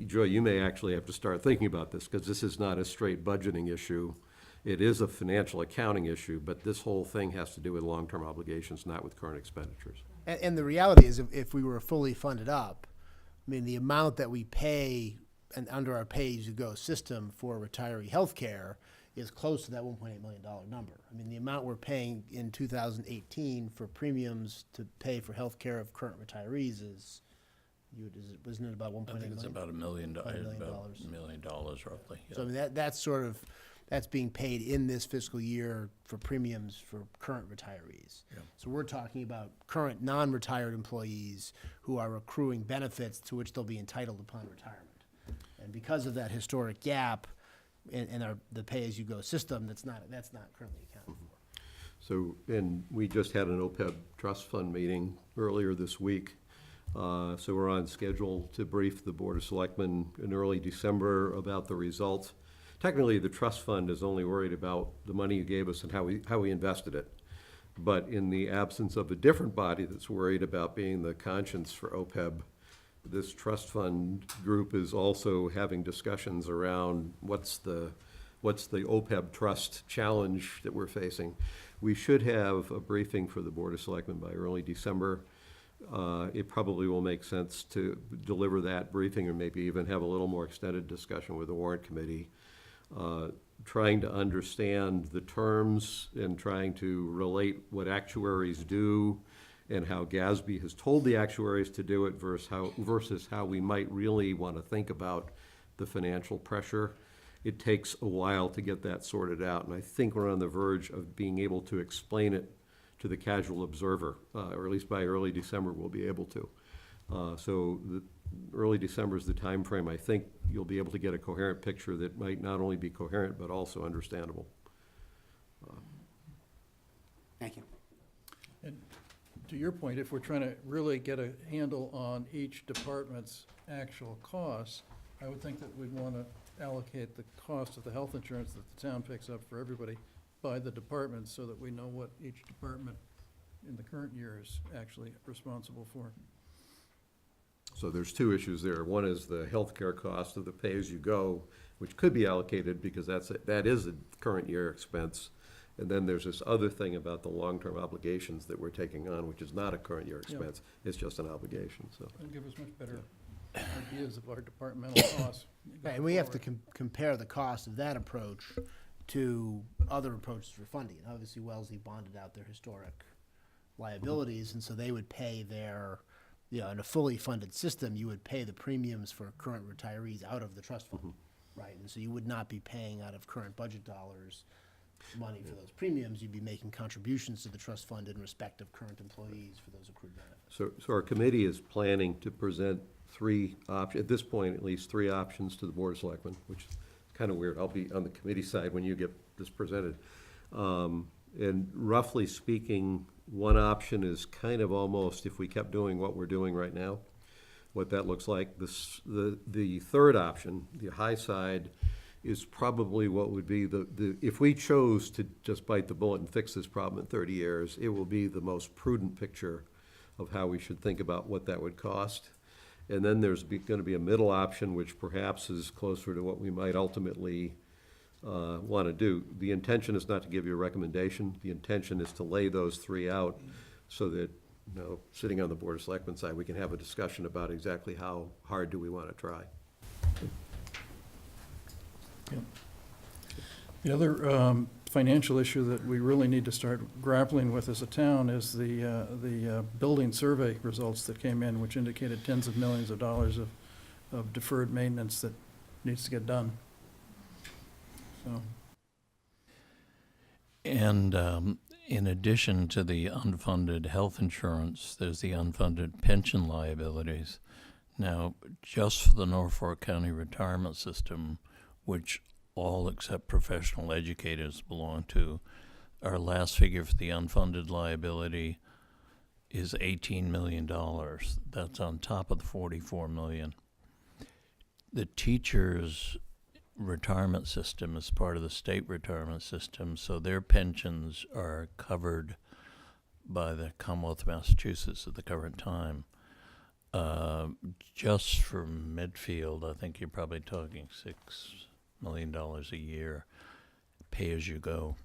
Joy, you may actually have to start thinking about this, because this is not a straight budgeting issue. It is a financial accounting issue, but this whole thing has to do with long-term obligations, not with current expenditures. And the reality is, if we were fully funded up, I mean, the amount that we pay and under our pay-as-you-go system for retiree health care is close to that $1.8 million number. I mean, the amount we're paying in 2018 for premiums to pay for health care of current retirees wasn't it about 1.8 million? I think it's about $1 million, About $1 million. about $1 million roughly. So I mean, that's being paid in this fiscal year for premiums for current retirees. Yeah. So we're talking about current non-retired employees who are accruing benefits to which they'll be entitled upon retirement. And because of that historic gap in the pay-as-you-go system, that's not currently accounted for. So, and we just had an OPEB trust fund meeting earlier this week. So we're on schedule to brief the Board of Selectmen in early December about the results. Technically, the trust fund is only worried about the money you gave us and how we invested it. But in the absence of a different body that's worried about being the conscience for OPEB, this trust fund group is also having discussions around what's the OPEB trust challenge that we're facing. We should have a briefing for the Board of Selectmen by early December. It probably will make sense to deliver that briefing, or maybe even have a little more extended discussion with the warrant committee. trying to understand the terms and trying to relate what actuaries do and how GASB has told the actuaries to do it versus how we might really want to think about the financial pressure. It takes a while to get that sorted out, and I think we're on the verge of being able to explain it to the casual observer, or at least by early December we'll be able to. So early December is the time frame. I think you'll be able to get a coherent picture that might not only be coherent but also understandable. Thank you. And to your point, if we're trying to really get a handle on each department's actual costs, I would think that we'd want to allocate the cost of the health insurance that the town picks up for everybody by the department so that we know what each department in the current year is actually responsible for. So there's two issues there. One is the healthcare cost of the pay-as-you-go, which could be allocated because that is a current year expense. And then there's this other thing about the long-term obligations that we're taking on, which is not a current year expense. It's just an obligation, so. It'll give us much better ideas of our departmental costs. Right, and we have to compare the cost of that approach to other approaches for funding. Obviously, Wellesley bonded out their historic liabilities, and so they would pay their, in a fully funded system, you would pay the premiums for current retirees out of the trust fund, right? And so you would not be paying out of current budget dollars money for those premiums. You'd be making contributions to the trust fund in respect of current employees for those accrued benefits. So our committee is planning to present at this point, at least three options to the Board of Selectmen, which is kind of weird. I'll be on the committee side when you get this presented. And roughly speaking, one option is kind of almost, if we kept doing what we're doing right now, what that looks like. The third option, the high side, is probably what would be if we chose to just bite the bullet and fix this problem in 30 years, it will be the most prudent picture of how we should think about what that would cost. And then there's going to be a middle option, which perhaps is closer to what we might ultimately want to do. The intention is not to give you a recommendation. The intention is to lay those three out so that, sitting on the Board of Selectmen side, we can have a discussion about exactly how hard do we want to try. Yep. The other financial issue that we really need to start grappling with as a town is the building survey results that came in, which indicated tens of millions of dollars of deferred maintenance that needs to get done. So. And in addition to the unfunded health insurance, there's the unfunded pension liabilities. Now, just for the Norfolk County retirement system, which all except professional educators belong to, our last figure for the unfunded liability is $18 million. That's on top of the $44 million. The teachers' retirement system is part of the state retirement system, so their pensions are covered by the Commonwealth of Massachusetts at the current time. Just for Medfield, I think you're probably talking $6 million a year, pay as you go.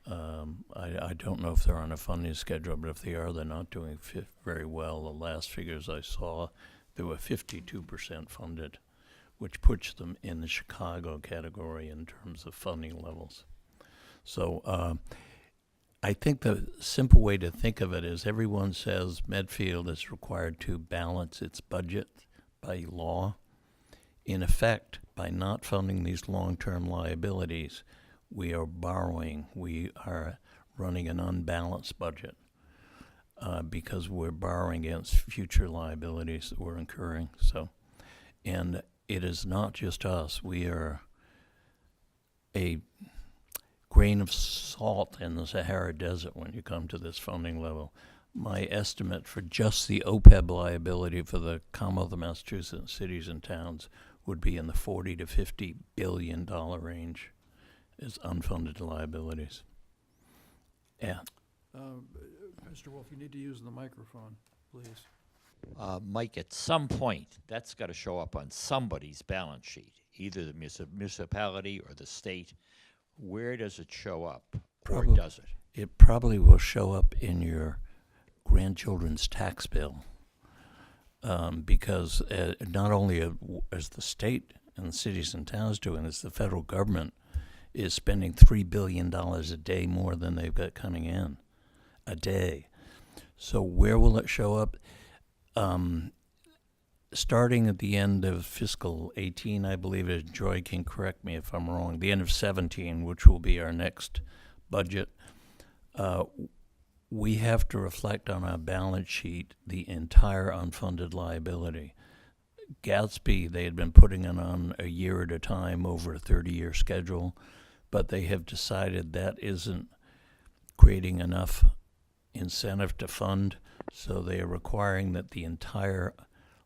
I don't know if they're on a funding schedule, but if they are, they're not doing very well. The last figures I saw, they were 52% funded, which puts them in the Chicago category in terms of funding levels. So I think the simple way to think of it is everyone says Medfield is required to balance its budget by law. In effect, by not funding these long-term liabilities, we are borrowing. We are running an unbalanced budget because we're borrowing against future liabilities that we're incurring. So, and it is not just us. We are a grain of salt in the Sahara Desert when you come to this funding level. My estimate for just the OPEB liability for the Commonwealth of Massachusetts cities and towns would be in the $40 to $50 billion range as unfunded liabilities. Yeah. Mr. Wolf, you need to use the microphone, please. Mike, at some point, that's got to show up on somebody's balance sheet, either the municipality or the state. Where does it show up, or does it? It probably will show up in your grandchildren's tax bill. Because not only is the state and the cities and towns doing this, the federal government is spending $3 billion a day more than they've got coming in a day. So where will it show up? Starting at the end of fiscal 18, I believe, as Joy can correct me if I'm wrong, the end of 17, which will be our next budget, we have to reflect on our balance sheet the entire unfunded liability. Gatsby, they had been putting it on a year at a time over a 30-year schedule, but they have decided that isn't creating enough incentive to fund, so they are requiring that the entire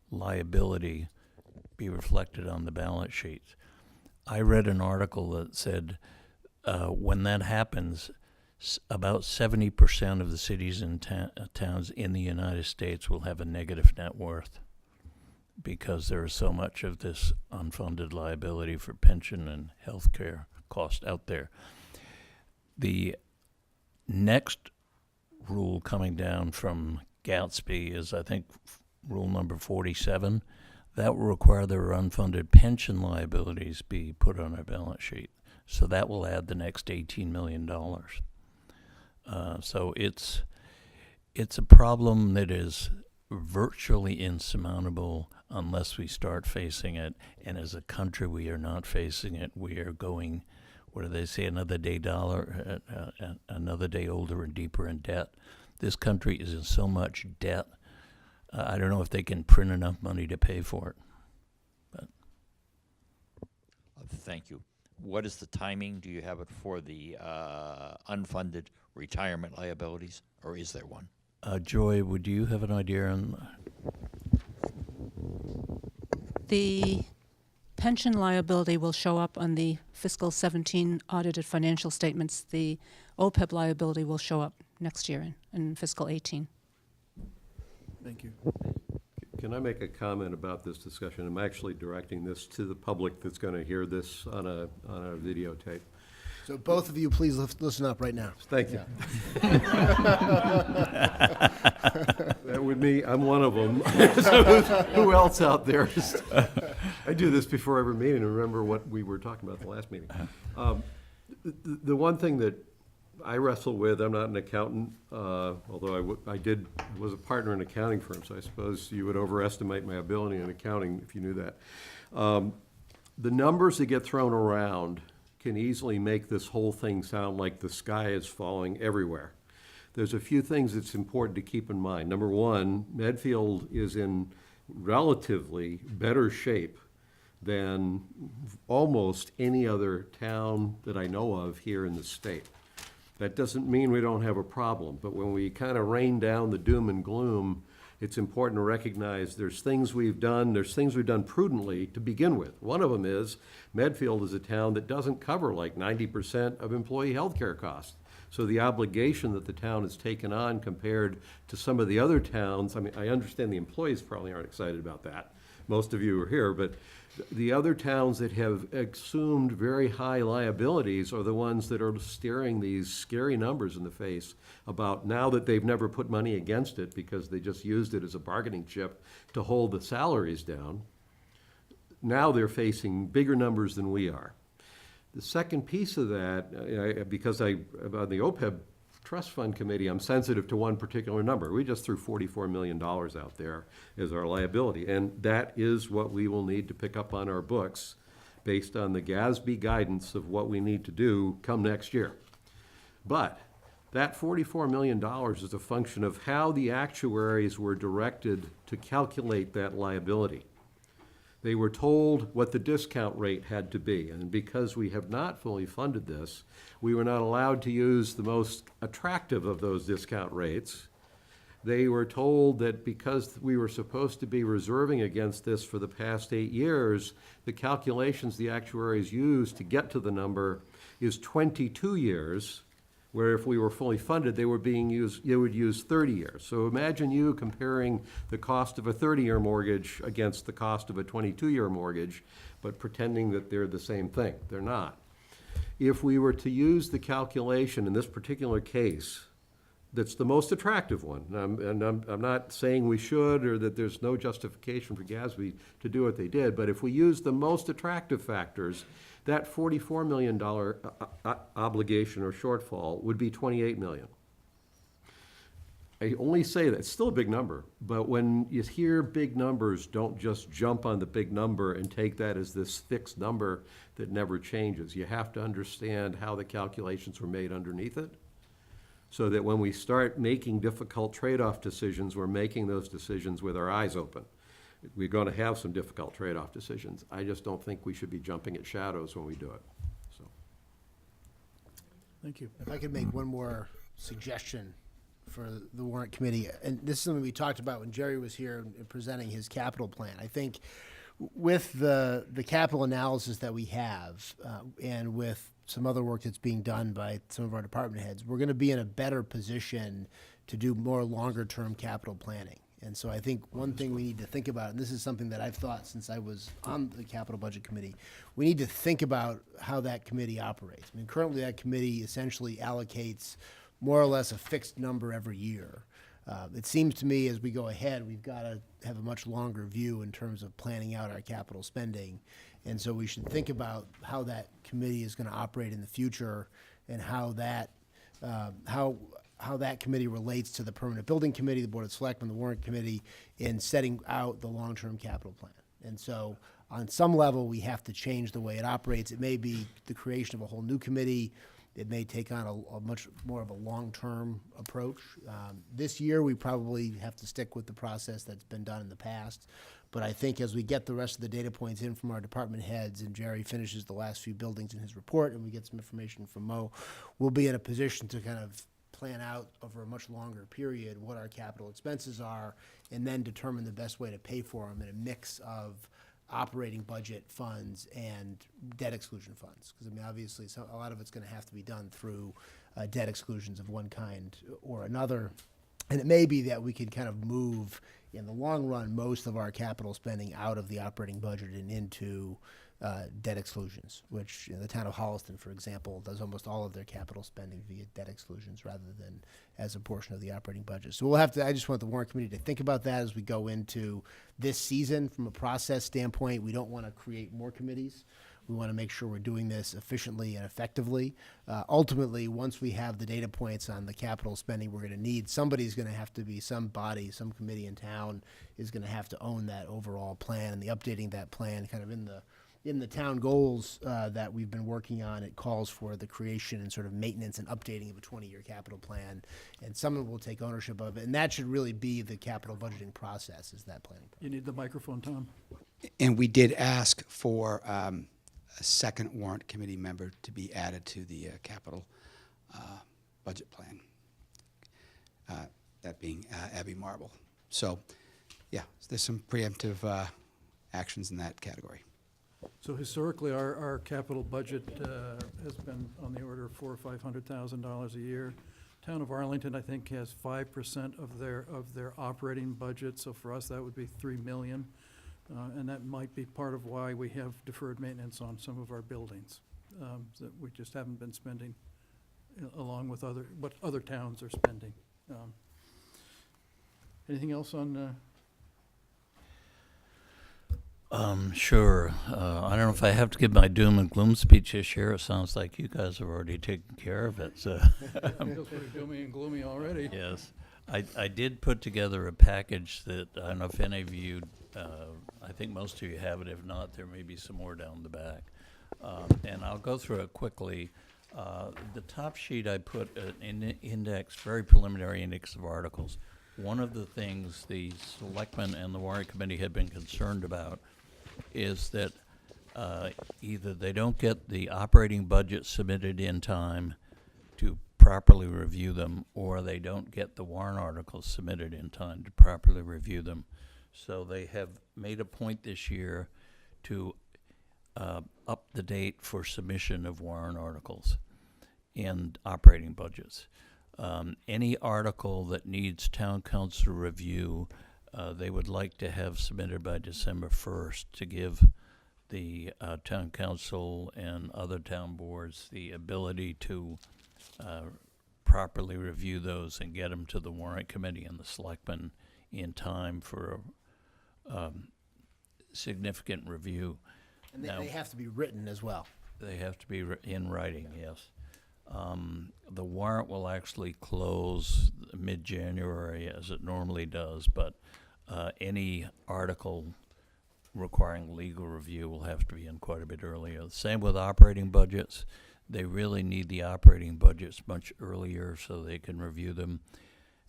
liability be reflected on the balance sheet. I read an article that said when that happens, about 70% of the cities and towns in the United States will have a negative net worth because there is so much of this unfunded liability for pension and health care cost out there. The next rule coming down from Gatsby is, I think, rule number 47. That will require their unfunded pension liabilities be put on our balance sheet. So that will add the next $18 million. So it's a problem that is virtually insurmountable unless we start facing it. And as a country, we are not facing it. We are going, what do they say, another day older and deeper in debt. This country is in so much debt. I don't know if they can print enough money to pay for it. But Thank you. What is the timing? Do you have it for the unfunded retirement liabilities, or is there one? Joy, would you have an idea on? The pension liability will show up on the fiscal 17 audited financial statements. The OPEB liability will show up next year in fiscal 18. Thank you. Can I make a comment about this discussion? I'm actually directing this to the public that's going to hear this on a videotape. So both of you, please listen up right now. Thank you. That would me, I'm one of them. So who else out there? I do this before every meeting and remember what we were talking about at the last meeting. The one thing that I wrestle with, I'm not an accountant, although I was a partner in an accounting firm, so I suppose you would overestimate my ability in accounting if you knew that. The numbers that get thrown around can easily make this whole thing sound like the sky is falling everywhere. There's a few things that's important to keep in mind. Number one, Medfield is in relatively better shape than almost any other town that I know of here in the state. That doesn't mean we don't have a problem, but when we kind of rain down the doom and gloom, it's important to recognize there's things we've done prudently to begin with. One of them is Medfield is a town that doesn't cover like 90% of employee health care costs. So the obligation that the town has taken on compared to some of the other towns, I mean, I understand the employees probably aren't excited about that. Most of you are here, but the other towns that have assumed very high liabilities are the ones that are staring these scary numbers in the face about now that they've never put money against it because they just used it as a bargaining chip to hold the salaries down. Now they're facing bigger numbers than we are. The second piece of that, because on the OPEB Trust Fund Committee, I'm sensitive to one particular number. We just threw $44 million out there as our liability, and that is what we will need to pick up on our books based on the GASB guidance of what we need to do come next year. But that $44 million is a function of how the actuaries were directed to calculate that liability. They were told what the discount rate had to be, and because we have not fully funded this, we were not allowed to use the most attractive of those discount rates. They were told that because we were supposed to be reserving against this for the past 8 years, the calculations the actuaries used to get to the number is 22 years, where if we were fully funded, they would use 30 years. So imagine you comparing the cost of a 30-year mortgage against the cost of a 22-year mortgage, but pretending that they're the same thing. They're not. If we were to use the calculation in this particular case that's the most attractive one. And I'm not saying we should, or that there's no justification for GASB to do what they did, but if we use the most attractive factors, that $44 million obligation or shortfall would be $28 million. I only say that, it's still a big number, but when you hear big numbers, don't just jump on the big number and take that as this fixed number that never changes. You have to understand how the calculations were made underneath it, so that when we start making difficult trade-off decisions, we're making those decisions with our eyes open. We're going to have some difficult trade-off decisions. I just don't think we should be jumping at shadows when we do it, so. Thank you. If I could make one more suggestion for the warrant committee, and this is something we talked about when Jerry was here and presenting his capital plan. I think with the capital analysis that we have, and with some other work that's being done by some of our department heads, we're going to be in a better position to do more longer-term capital planning. And so I think one thing we need to think about, and this is something that I've thought since I was on the capital budget committee, we need to think about how that committee operates. I mean, currently that committee essentially allocates more or less a fixed number every year. It seems to me as we go ahead, we've got to have a much longer view in terms of planning out our capital spending. And so we should think about how that committee is going to operate in the future, and how that committee relates to the Permanent Building Committee, the Board of Selectmen, the Warrant Committee, in setting out the long-term capital plan. And so on some level, we have to change the way it operates. It may be the creation of a whole new committee. It may take on a much more of a long-term approach. This year, we probably have to stick with the process that's been done in the past. But I think as we get the rest of the data points in from our department heads, and Jerry finishes the last few buildings in his report, and we get some information from Mo, we'll be in a position to kind of plan out over a much longer period what our capital expenses are, and then determine the best way to pay for them in a mix of operating budget funds and debt exclusion funds. Because, I mean, obviously, a lot of it's going to have to be done through debt exclusions of one kind or another. And it may be that we can kind of move, in the long run, most of our capital spending out of the operating budget and into debt exclusions, which the town of Holliston, for example, does almost all of their capital spending via debt exclusions rather than as a portion of the operating budget. So we'll have to, I just want the warrant committee to think about that as we go into this season. From a process standpoint, we don't want to create more committees. We want to make sure we're doing this efficiently and effectively. Ultimately, once we have the data points on the capital spending we're going to need, somebody's going to have to be, some body, some committee in town is going to have to own that overall plan, and the updating that plan kind of in the town goals that we've been working on. It calls for the creation and sort of maintenance and updating of a 20-year capital plan, and someone will take ownership of it, and that should really be the capital budgeting process, is that planning process. You need the microphone, Tom. And we did ask for a second warrant committee member to be added to the capital budget plan, that being Abby Marble. So, yeah, there's some preemptive actions in that category. So historically, our capital budget has been on the order of $400,000 or $500,000 a year. Town of Arlington, I think, has 5% of their operating budget, so for us, that would be $3 million. And that might be part of why we have deferred maintenance on some of our buildings, that we just haven't been spending along with what other towns are spending. Anything else on? Sure. I don't know if I have to give my doom and gloom speech this year. It sounds like you guys have already taken care of it. So It feels pretty doomy and gloomy already. Yes. I did put together a package that, I don't know if any of you, I think most of you have it. If not, there may be some more down the back. And I'll go through it quickly. The top sheet, I put an index, very preliminary index of articles. One of the things the Selectmen and the Warrant Committee had been concerned about is that either they don't get the operating budget submitted in time to properly review them, or they don't get the warrant articles submitted in time to properly review them. So they have made a point this year to up the date for submission of warrant articles and operating budgets. Any article that needs town council review, they would like to have submitted by December 1st to give the town council and other town boards the ability to properly review those and get them to the warrant committee and the selectmen in time for a significant review. And Now- they have to be written as well. They have to be in writing, yes. The warrant will actually close mid-January as it normally does, but any article requiring legal review will have to be in quite a bit earlier. Same with operating budgets. They really need the operating budgets much earlier so they can review them.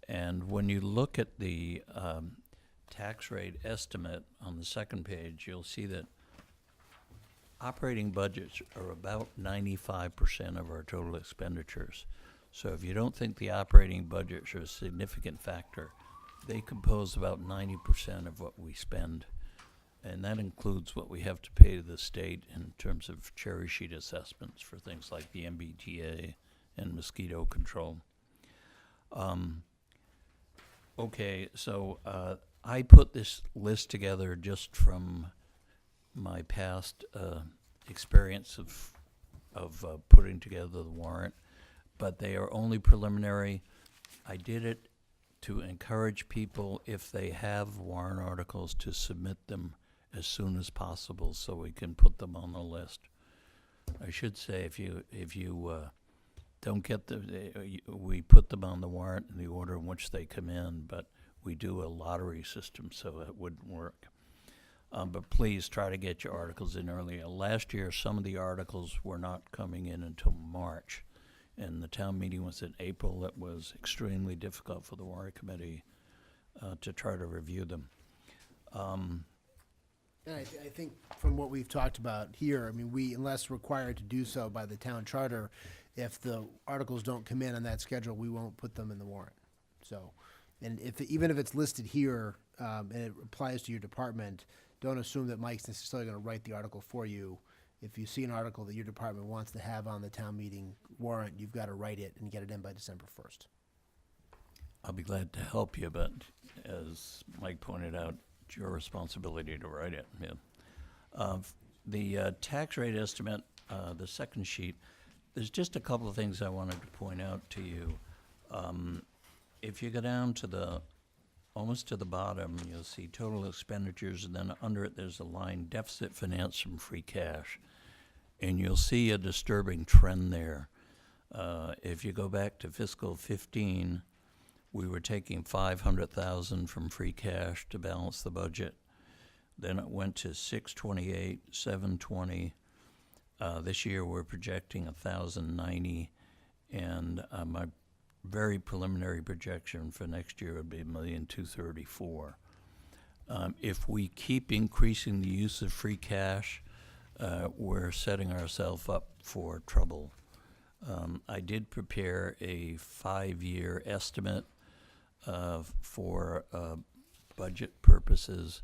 And when you look at the tax rate estimate on the second page, you'll see that operating budgets are about 95% of our total expenditures. So if you don't think the operating budgets are a significant factor, they compose about 90% of what we spend. And that includes what we have to pay to the state in terms of cherry sheet assessments for things like the MBTA and mosquito control. Okay, so I put this list together just from my past experience of putting together the warrant, but they are only preliminary. I did it to encourage people, if they have warrant articles, to submit them as soon as possible so we can put them on the list. I should say, if you don't get we put them on the warrant in the order in which they come in, but we do a lottery system, so it wouldn't work. But please try to get your articles in earlier. Last year, some of the articles were not coming in until March, and the town meeting was in April. It was extremely difficult for the warrant committee to try to review them. And I think from what we've talked about here, I mean, unless required to do so by the town charter, if the articles don't come in on that schedule, we won't put them in the warrant. So, and even if it's listed here, and it applies to your department, don't assume that Mike's necessarily gonna write the article for you. If you see an article that your department wants to have on the town meeting warrant, you've gotta write it and get it in by December 1st. I'll be glad to help you, but as Mike pointed out, it's your responsibility to write it. Yeah. The tax rate estimate, the second sheet, there's just a couple of things I wanted to point out to you. If you go down to almost to the bottom, you'll see total expenditures, and then under it there's a line deficit finance from free cash. And you'll see a disturbing trend there. If you go back to fiscal 15, we were taking $500,000 from free cash to balance the budget. Then it went to 628, 720. This year we're projecting 1,090, and my very preliminary projection for next year would be $1,234,000. If we keep increasing the use of free cash, we're setting ourselves up for trouble. I did prepare a 5-year estimate for budget purposes,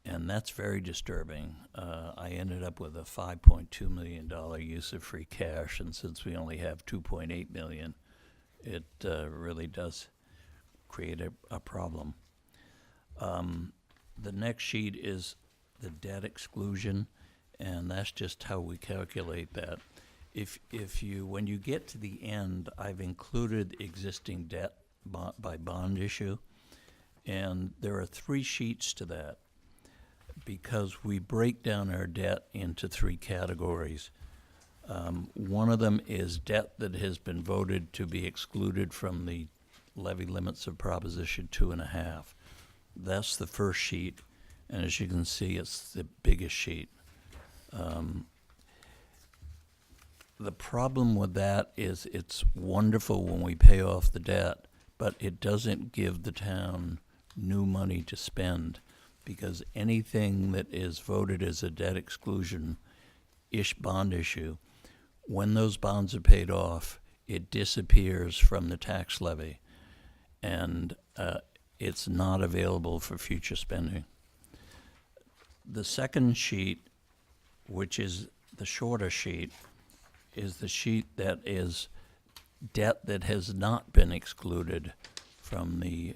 and that's very disturbing. I ended up with a $5.2 million use of free cash, and since we only have $2.8 million, it really does create a problem. The next sheet is the debt exclusion, and that's just how we calculate that. When you get to the end, I've included existing debt by bond issue, and there are 3 sheets to that because we break down our debt into 3 categories. One of them is debt that has been voted to be excluded from the levy limits of Proposition 2.5. That's the first sheet, and as you can see, it's the biggest sheet. The problem with that is it's wonderful when we pay off the debt, but it doesn't give the town new money to spend, because anything that is voted as a debt exclusion bond issue, when those bonds are paid off, it disappears from the tax levy, and it's not available for future spending. The second sheet, which is the shorter sheet, is the sheet that is debt that has not been excluded from the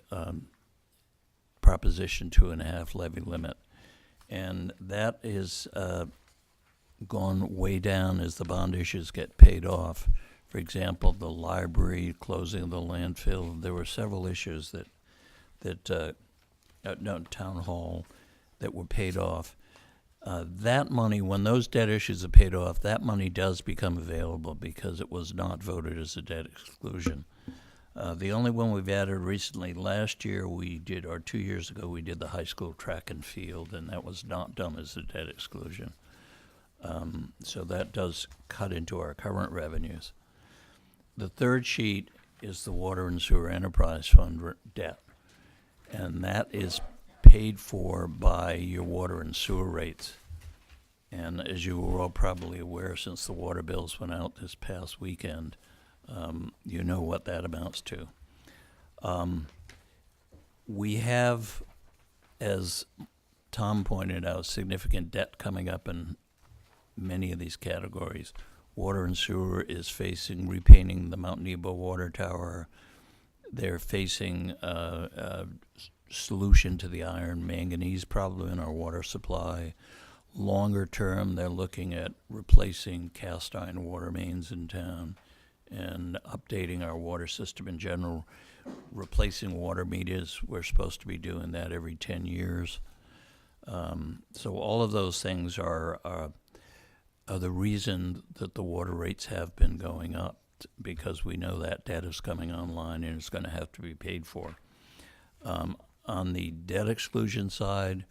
Proposition 2.5 levy limit. And that is gone way down as the bond issues get paid off For example, the library, closing of the landfill, there were several issues town hall, that were paid off. That money, when those debt issues are paid off, that money does become available because it was not voted as a debt exclusion. The only one we've added recently, last year or 2 years ago, we did the high school track and field, and that was not done as a debt exclusion. So that does cut into our current revenues. The third sheet is the Water and Sewer Enterprise Fund debt, and that is paid for by your water and sewer rates. And as you were all probably aware, since the water bills went out this past weekend, you know what that amounts to. We have, as Tom pointed out, significant debt coming up in many of these categories. Water and sewer is facing repainting the Mount Nebo water tower. They're facing a solution to the iron manganese problem in our water supply. Longer term, they're looking at replacing cast iron water mains in town and updating our water system in general, replacing water meters. We're supposed to be doing that every 10 years. So all of those things are the reason that the water rates have been going up, because we know that debt is coming online and it's going to have to be paid for. On the debt exclusion side,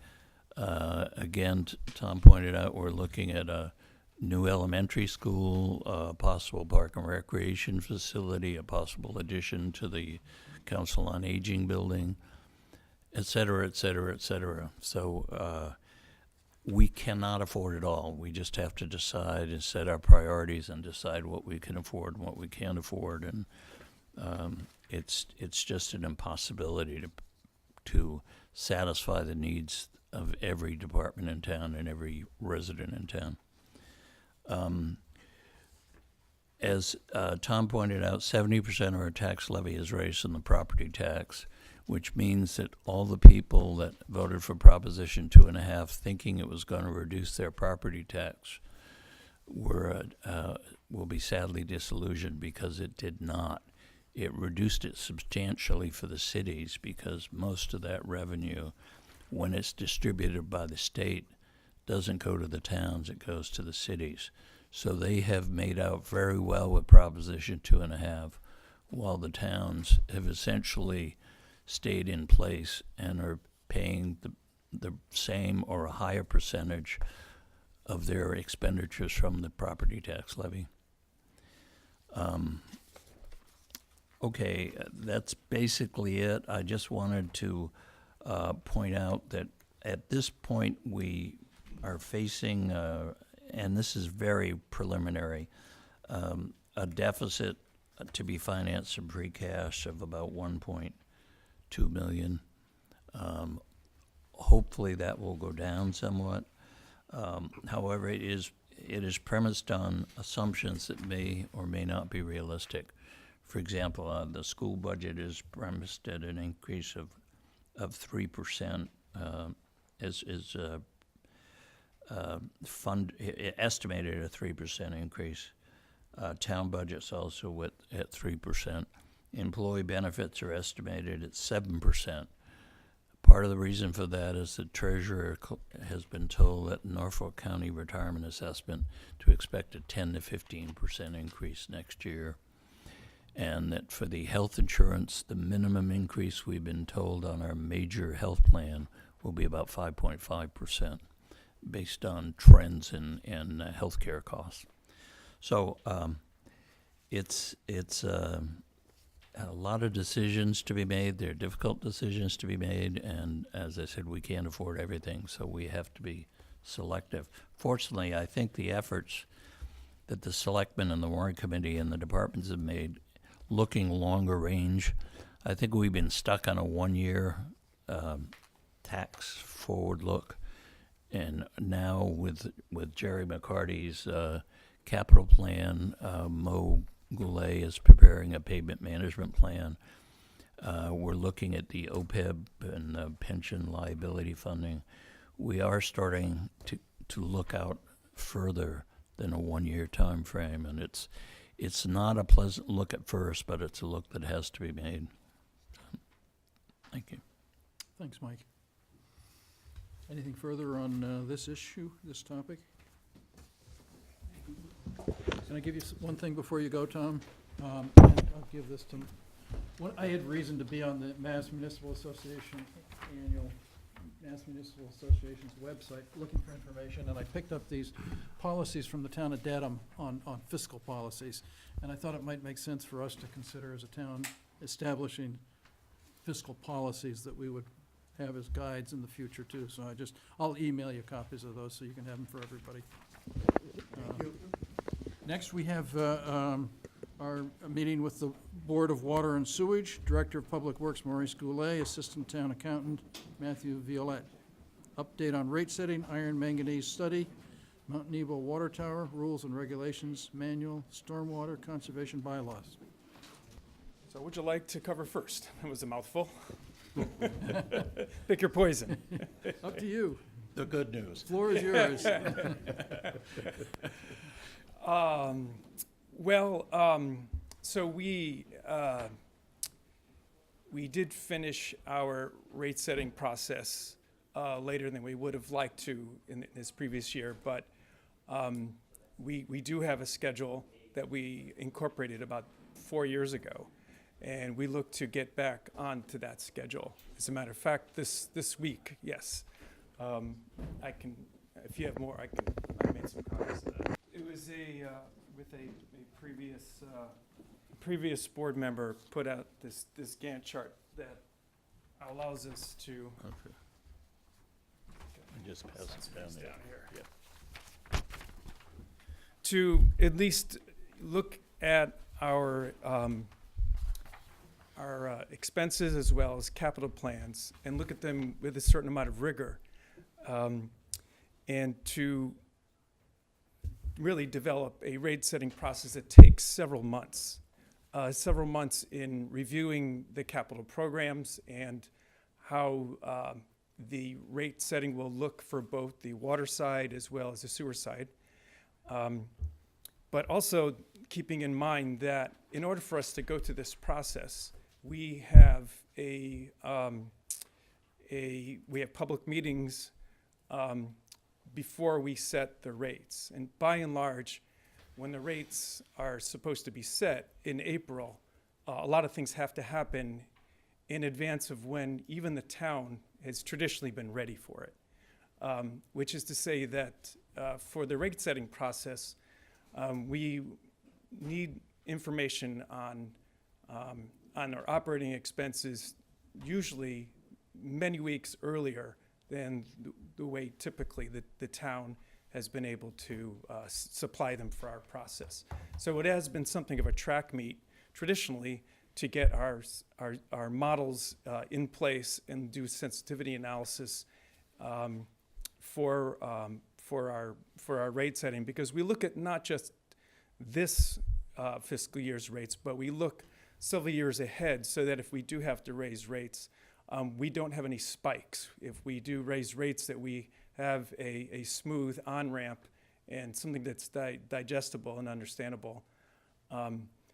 again, Tom pointed out, we're looking at a new elementary school, a possible park and recreation facility, a possible addition to the Council on Aging building, et cetera, et cetera, et cetera. So we cannot afford it all. We just have to decide and set our priorities and decide what we can afford and what we can't afford. And it's just an impossibility to satisfy the needs of every department in town and every resident in town. As Tom pointed out, 70% of our tax levy is raised in the property tax, which means that all the people that voted for Proposition 2.5, thinking it was going to reduce their property tax, will be sadly disillusioned, because it did not. It reduced it substantially for the cities, because most of that revenue, when it's distributed by the state, doesn't go to the towns, it goes to the cities. So they have made out very well with Proposition 2.5, while the towns have essentially stayed in place and are paying the same or a higher percentage of their expenditures from the property tax levy. Okay, that's basically it. I just wanted to point out that at this point we are facing, and this is very preliminary, a deficit to be financed in free cash of about 1.2 million. Hopefully that will go down somewhat. However, it is premised on assumptions that may or may not be realistic. For example, the school budget is premised at an increase of 3%, estimated at a 3% increase. Town budget's also at 3%. Employee benefits are estimated at 7%. Part of the reason for that is the treasurer has been told at Norfolk County Retirement Assessment to expect a 10 to 15% increase next year. And that for the health insurance, the minimum increase we've been told on our major health plan will be about 5.5%, based on trends in healthcare costs. So it's a lot of decisions to be made. They're difficult decisions to be made, and as I said, we can't afford everything, so we have to be selective. Fortunately, I think the efforts that the Selectmen and the Warrant Committee and the departments have made, looking longer range, I think we've been stuck on a one-year tax forward look, and now with Jerry McCarty's capital plan, Mo Goulet is preparing a pavement management plan. We're looking at the OPEB and pension liability funding. We are starting to look out further than a one-year time frame, and It's not a pleasant look at first, but it's a look that has to be made. Thank you. Thanks, Mike. Anything further on this issue, this topic? Can I give you one thing before you go, Tom? And I'll give this to, I had reason to be on the Mass Municipal Association annual Mass Municipal Association's website looking for information, and I picked up these policies from the town of Dedham on fiscal policies. And I thought it might make sense for us to consider as a town establishing fiscal policies that we would have as guides in the future too. So I'll email you copies of those so you can have them for everybody. Next, we have our meeting with the Board of Water and Sewage, Director of Public Works Maurice Goulet, Assistant Town Accountant Matthew Violette. Update on rate setting, iron manganese study, Mount Nebo Water Tower, rules and regulations, manual, stormwater conservation bylaws. So what would you like to cover first? That was a mouthful. Pick your poison. Up to you. The good news. Floor is yours. So we did finish our rate setting process later than we would have liked to in this previous year, but we do have a schedule that we incorporated about 4 years ago, and we look to get back onto that schedule. As a matter of fact, this week, yes, I can, if you have more, I made some copies of that. It was with a previous board member put out this Gantt chart that allows us to. Okay. I just pass it down there. Here. Yeah. To at least look at our expenses as well as capital plans and look at them with a certain amount of rigor, and to really develop a rate setting process that takes several months in reviewing the capital programs and how the rate setting will look for both the water side as well as the sewer side. But also keeping in mind that in order for us to go through this process, we have we have public meetings before we set the rates. And by and large, when the rates are supposed to be set in April, a lot of things have to happen in advance of when even the town has traditionally been ready for it. Which is to say that for the rate setting process, we need information on our operating expenses usually many weeks earlier than the way typically the town has been able to supply them for our process. So it has been something of a track meet traditionally to get our models in place and do sensitivity analysis for our rate setting, because we look at not just this fiscal year's rates, but we look several years ahead so that if we do have to raise rates, we don't have any spikes. If we do raise rates, that we have a smooth on-ramp and something that's digestible and understandable.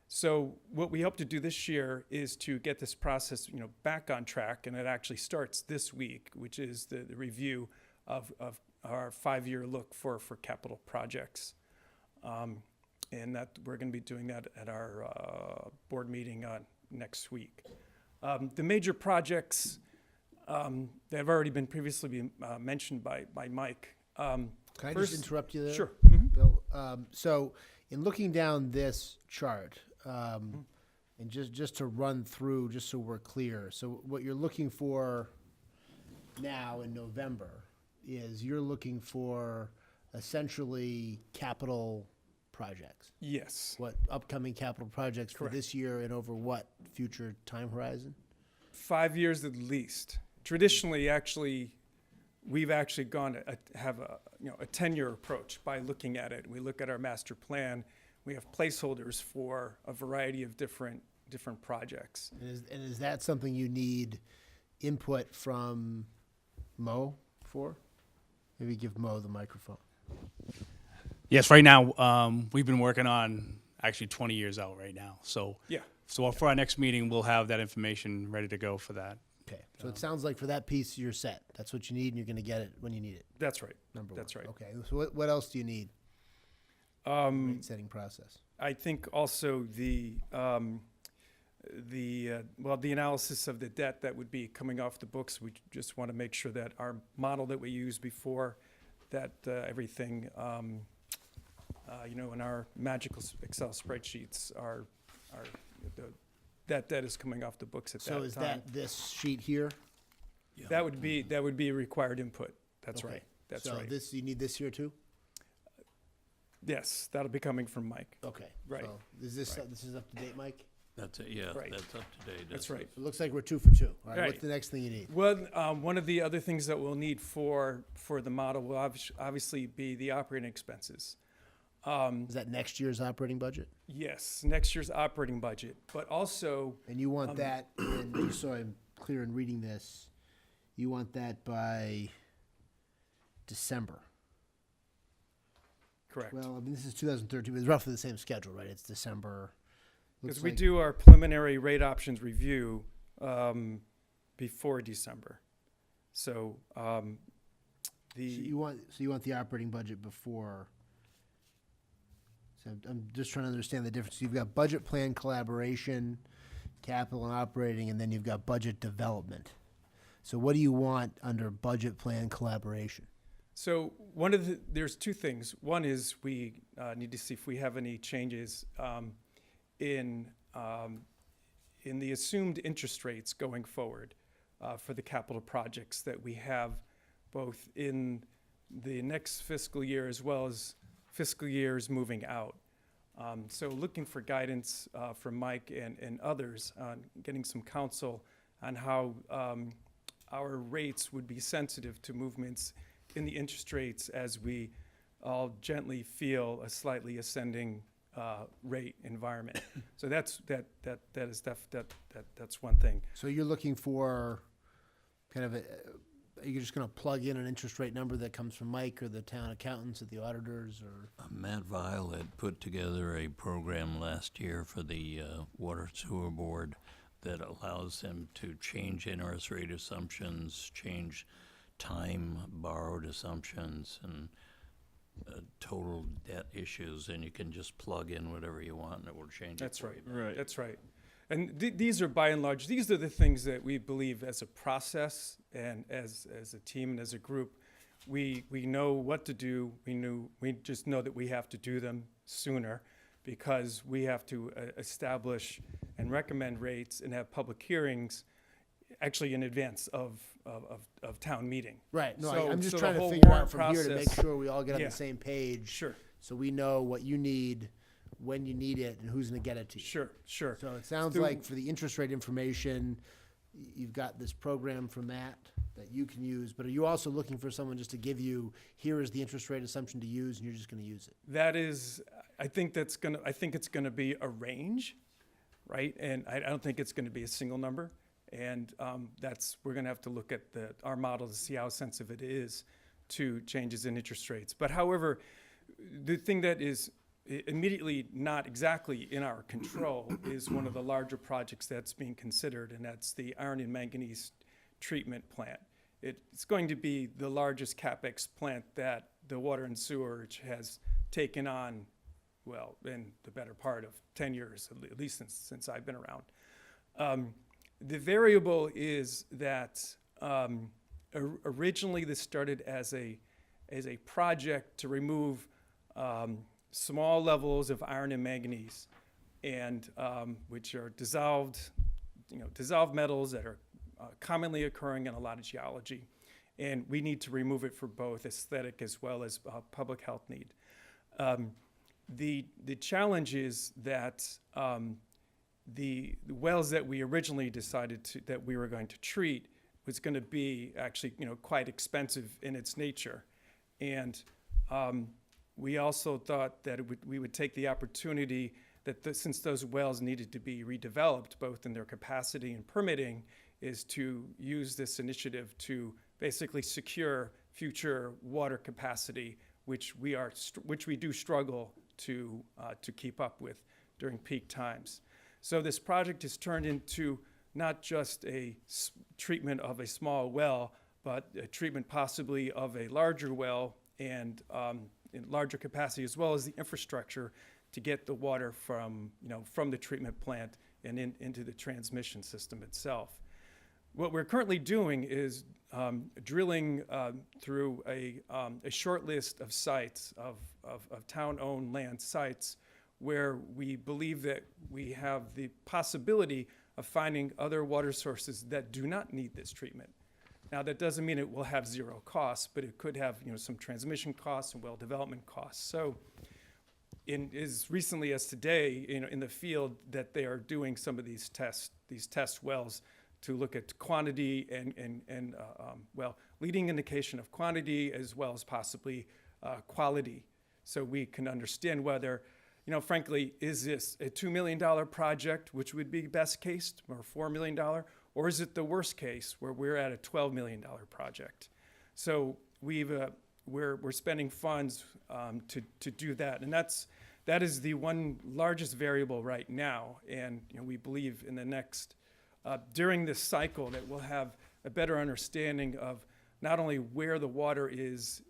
So what we hope to do this year is to get this process, back on track, and it actually starts this week, which is the review of our 5-year look for capital projects. And that we're going to be doing that at our board meeting next week. The major projects that have already been previously mentioned by Mike. Can I just interrupt you there? Sure. Bill? So in looking down this chart, and just to run through, just so we're clear, so what you're looking for now in November is you're looking for essentially capital projects. Yes. What upcoming capital projects for this year and over what future time horizon? 5 years at least. Traditionally, actually, we've actually gone to have a 10-year approach by looking at it. We look at our master plan. We have placeholders for a variety of different projects. And is that something you need input from Mo for? Maybe give Mo the microphone. Yes, right now we've been working on actually 20 years out right now. So, Yeah. so for our next meeting, we'll have that information ready to go for that. Okay, so it sounds like for that piece, you're set. That's what you need, and you're gonna get it when you need it. That's right. Number one. That's right. Okay, so what else do you need? Rate setting process. I think also the analysis of the debt that would be coming off the books, we just want to make sure that our model that we used before, that everything, in our magical Excel spreadsheets that debt is coming off the books at that time. So is that this sheet here? That would be required input. That's Okay. right. That's So right. this, you need this here too? Yes, that'll be coming from Mike. Okay. Right. So is this, Right. this is up to date, Mike? That's it, yeah, Right. that's up to date. That's right. It looks like we're 2 for 2. All right, Right. what's the next thing you need? Well, one of the other things that we'll need for the model will obviously be the operating expenses. Is that next year's operating budget? Yes, next year's operating budget, but also, And you want that, and just so I'm clear in reading this, you want that by December? correct. Well, I mean, this is 2013, but it's roughly the same schedule, right? It's December. Because Looks we like- do our preliminary rate options review before December. So So you want the operating budget before. So I'm just trying to understand the difference. You've got budget plan collaboration, capital and operating, and then you've got budget development. So what do you want under budget plan collaboration? So there's two things. One is we need to see if we have any changes in the assumed interest rates going forward for the capital projects that we have both in the next fiscal year as well as fiscal years moving out. So looking for guidance from Mike and others on getting some counsel on how our rates would be sensitive to movements in the interest rates as we all gently feel a slightly ascending rate environment. So that's one thing. So you're looking for kind of are you just going to plug in an interest rate number that comes from Mike or the town accountants or the auditors or? Matt Violet put together a program last year for the Water Sewer Board that allows them to change interest rate assumptions, change time borrowed assumptions, and total debt issues, and you can just plug in whatever you want and it will change it. That's for right. you. Right. That's right. And these are by and large, these are the things that we believe as a process and as a team and as a group, we know what to do. We just know that we have to do them sooner because we have to establish and recommend rates and have public hearings actually in advance of town meeting. Right. No, So- I'm just so the trying to whole figure warrant out from here to make process- sure we all get on Yeah. the same page. Sure, So we know what you need, when you need it, and who's going to get it to you. sure. So it sounds Through- like for the interest rate information, you've got this program from Matt that you can use, but are you also looking for someone just to give you, here is the interest rate assumption to use, and you're just going to use it? That is, I think it's gonna be a range, right? And I don't think it's gonna be a single number. And we're gonna have to look at our model to see how sensitive it is to changes in interest rates. But however, the thing that is immediately not exactly in our control is one of the larger projects that's being considered, and that's the iron and manganese treatment plant. It's going to be the largest CapEx plant that the water and sewerage has taken on, well, in the better part of 10 years, at least since I've been around. The variable is that originally this started as a project to remove small levels of iron and manganese, and which are dissolved metals that are commonly occurring in a lot of geology, and we need to remove it for both aesthetic as well as public health need. The challenge is that the wells that we originally decided that we were going to treat was going to be actually quite expensive in its nature, and we also thought that we would take the opportunity that since those wells needed to be redeveloped, both in their capacity and permitting, is to use this initiative to basically secure future water capacity, which we do struggle to keep up with during peak times. So this project has turned into not just a treatment of a small well, but a treatment possibly of a larger well and in larger capacity, as well as the infrastructure to get the water from the treatment plant and into the transmission system itself. What we're currently doing is drilling through a short list of sites, of town-owned land sites, where we believe that we have the possibility of finding other water sources that do not need this treatment. Now, that doesn't mean it will have zero costs, but it could have some transmission costs and well development costs. So as recently as today, in the field, that they are doing some of these test wells to look at quantity and leading indication of quantity as well as possibly quality, so we can understand whether, frankly, is this a $2 million project, which would be best case, or $4 million, or is it the worst case where we're at a $12 million project? So we're spending funds to do that, and that is the one largest variable right now. And we believe in the next during this cycle that we'll have a better understanding of not only where the water is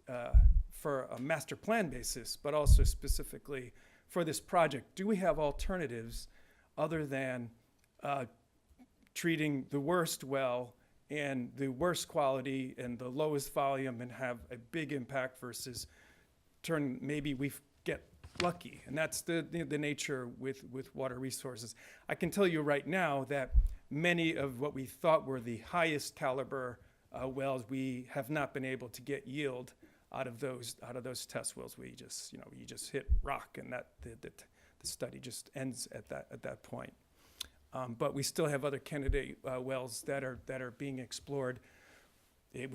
for a master plan basis, but also specifically for this project. Do we have alternatives other than treating the worst well and the worst quality and the lowest volume and have a big impact versus maybe we get lucky? And that's the nature with water resources. I can tell you right now that many of what we thought were the highest caliber wells, we have not been able to get yield out of those test wells. We just you just hit rock, and that the study just ends at that point. But we still have other candidate wells that are being explored. That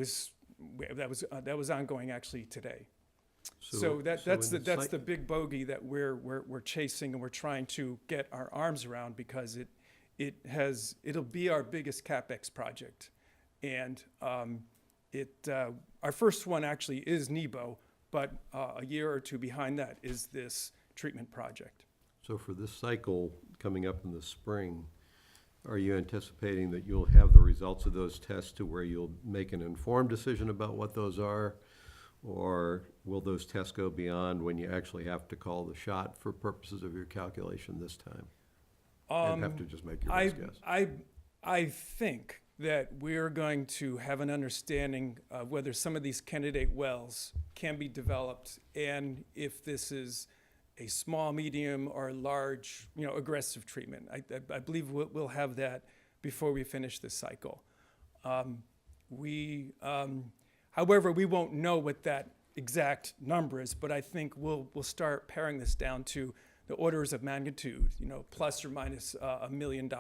was ongoing actually today. So that's the big bogey that we're chasing, and we're trying to get our arms around, because it'll be our biggest CapEx project. And our first one actually is Nebo, but a year or two behind that is this treatment project. So for this cycle coming up in the spring, are you anticipating that you'll have the results of those tests to where you'll make an informed decision about what those are? Or will those tests go beyond when you actually have to call the shot for purposes of your calculation this time? And have to just make your best guess. I think that we're going to have an understanding of whether some of these candidate wells can be developed, and if this is a small, medium, or large, aggressive treatment. I believe we'll have that before we finish this cycle. However, we won't know what that exact number is, but I think we'll start paring this down to the orders of magnitude, plus or minus $1 million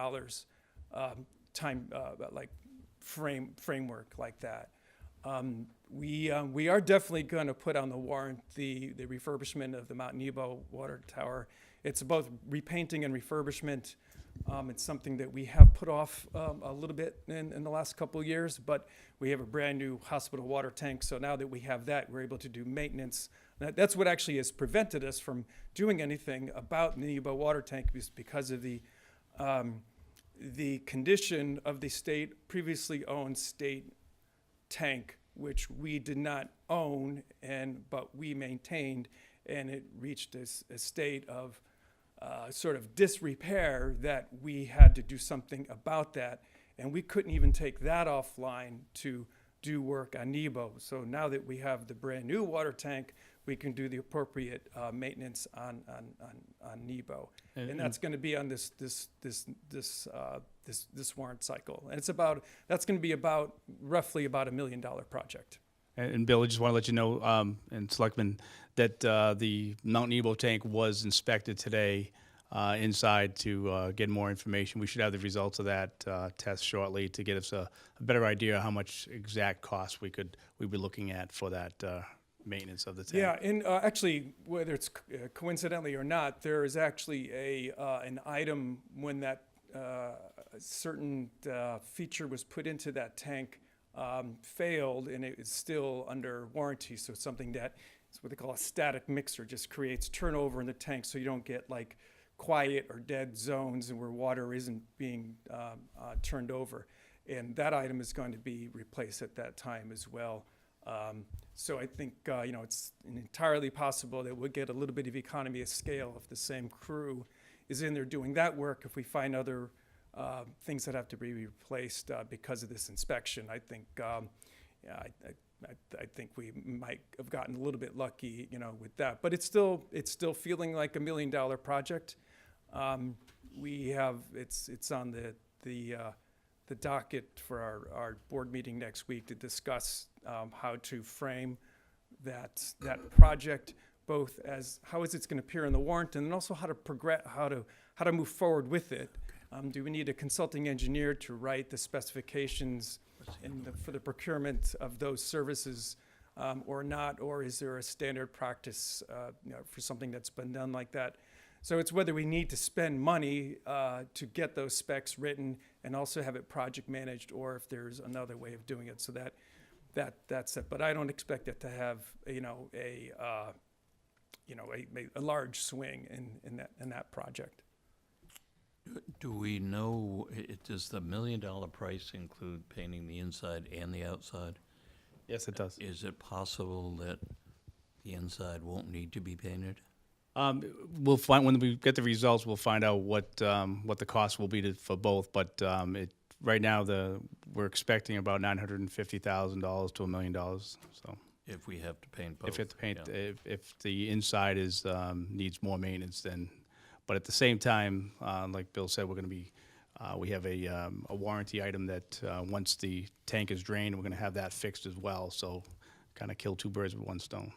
framework like that. We are definitely going to put on the warrant the refurbishment of the Mount Nebo water tower. It's both repainting and refurbishment. It's something that we have put off a little bit in the last couple of years, but we have a brand new hospital water tank. So now that we have that, we're able to do maintenance. That's what actually has prevented us from doing anything about the Nebo water tank, is because of the condition of the previously owned state tank, which we did not own, but we maintained, and it reached a state of sort of disrepair that we had to do something about that, and we couldn't even take that offline to do work on Nebo. So now that we have the brand new water tank, we can do the appropriate maintenance on Nebo, and that's going to be on this warrant cycle, and that's going to be roughly about $1 million project. And Bill, I just want to let you know, and Selectmen, that the Mount Nebo tank was inspected today inside to get more information. We should have the results of that test shortly to get us a better idea of how much exact cost we'd be looking at for that maintenance of the tank. Yeah, and actually, whether it's coincidentally or not, there is actually an item when that certain feature was put into that tank failed, and it is still under warranty. So it's something that is what they call a static mixer, just creates turnover in the tank, so you don't get like quiet or dead zones and where water isn't being turned over. And that item is going to be replaced at that time as well. So I think, it's entirely possible that we'll get a little bit of economy of scale if the same crew is in there doing that work. If we find other things that have to be replaced because of this inspection, I think, I think we might have gotten a little bit lucky, with that. But it's still feeling like $1 million project. It's on the docket for our board meeting next week to discuss how to frame that project, both as how is it going to appear in the warrant, and then also how to progress, how to move forward with it. Do we need a consulting engineer to write the specifications for the procurement of those services, or not, or is there a standard practice for something that's been done like that? So it's whether we need to spend money to get those specs written and also have it project managed, or if there's another way of doing it. So that's it. But I don't expect it to have a large swing in that project. Do we know, does the $1 million price include painting the inside and the outside? Yes, it does. Is it possible that the inside won't need to be painted? We'll find, when we get the results, we'll find out what the cost will be for both. But right now, we're expecting about $950,000 to $1 million. So If we have to paint both? if you have to paint, yeah. if the inside needs more maintenance, then. But at the same time, like Bill said, we're going to be. We have a warranty item that once the tank is drained, we're going to have that fixed as well. So, kind of kill two birds with one stone.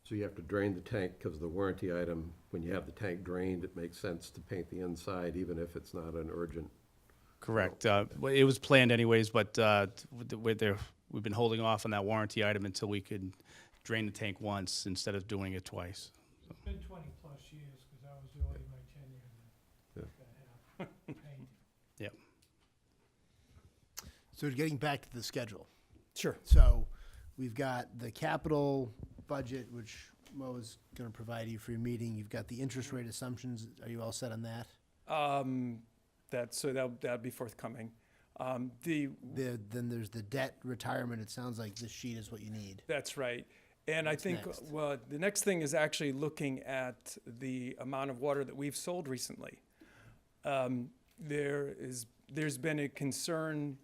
So you have to drain the tank because of the warranty item. When you have the tank drained, it makes sense to paint the inside, even if it's not an urgent. Correct. Well, it was planned anyways, but we've been holding off on that warranty item until we could drain the tank once instead of doing it twice. It's been 20+ years, because that was really my tenure. Yeah. Paint. Yep. So getting back to the schedule. Sure. So we've got the capital budget, which Mo is going to provide you for your meeting. You've got the interest rate assumptions. Are you all set on that? That'll be forthcoming. Then there's the debt retirement. It sounds like this sheet is what you need. That's right. And What's I think, next? well, the next thing is actually looking at the amount of water that we've sold recently. There's been a concern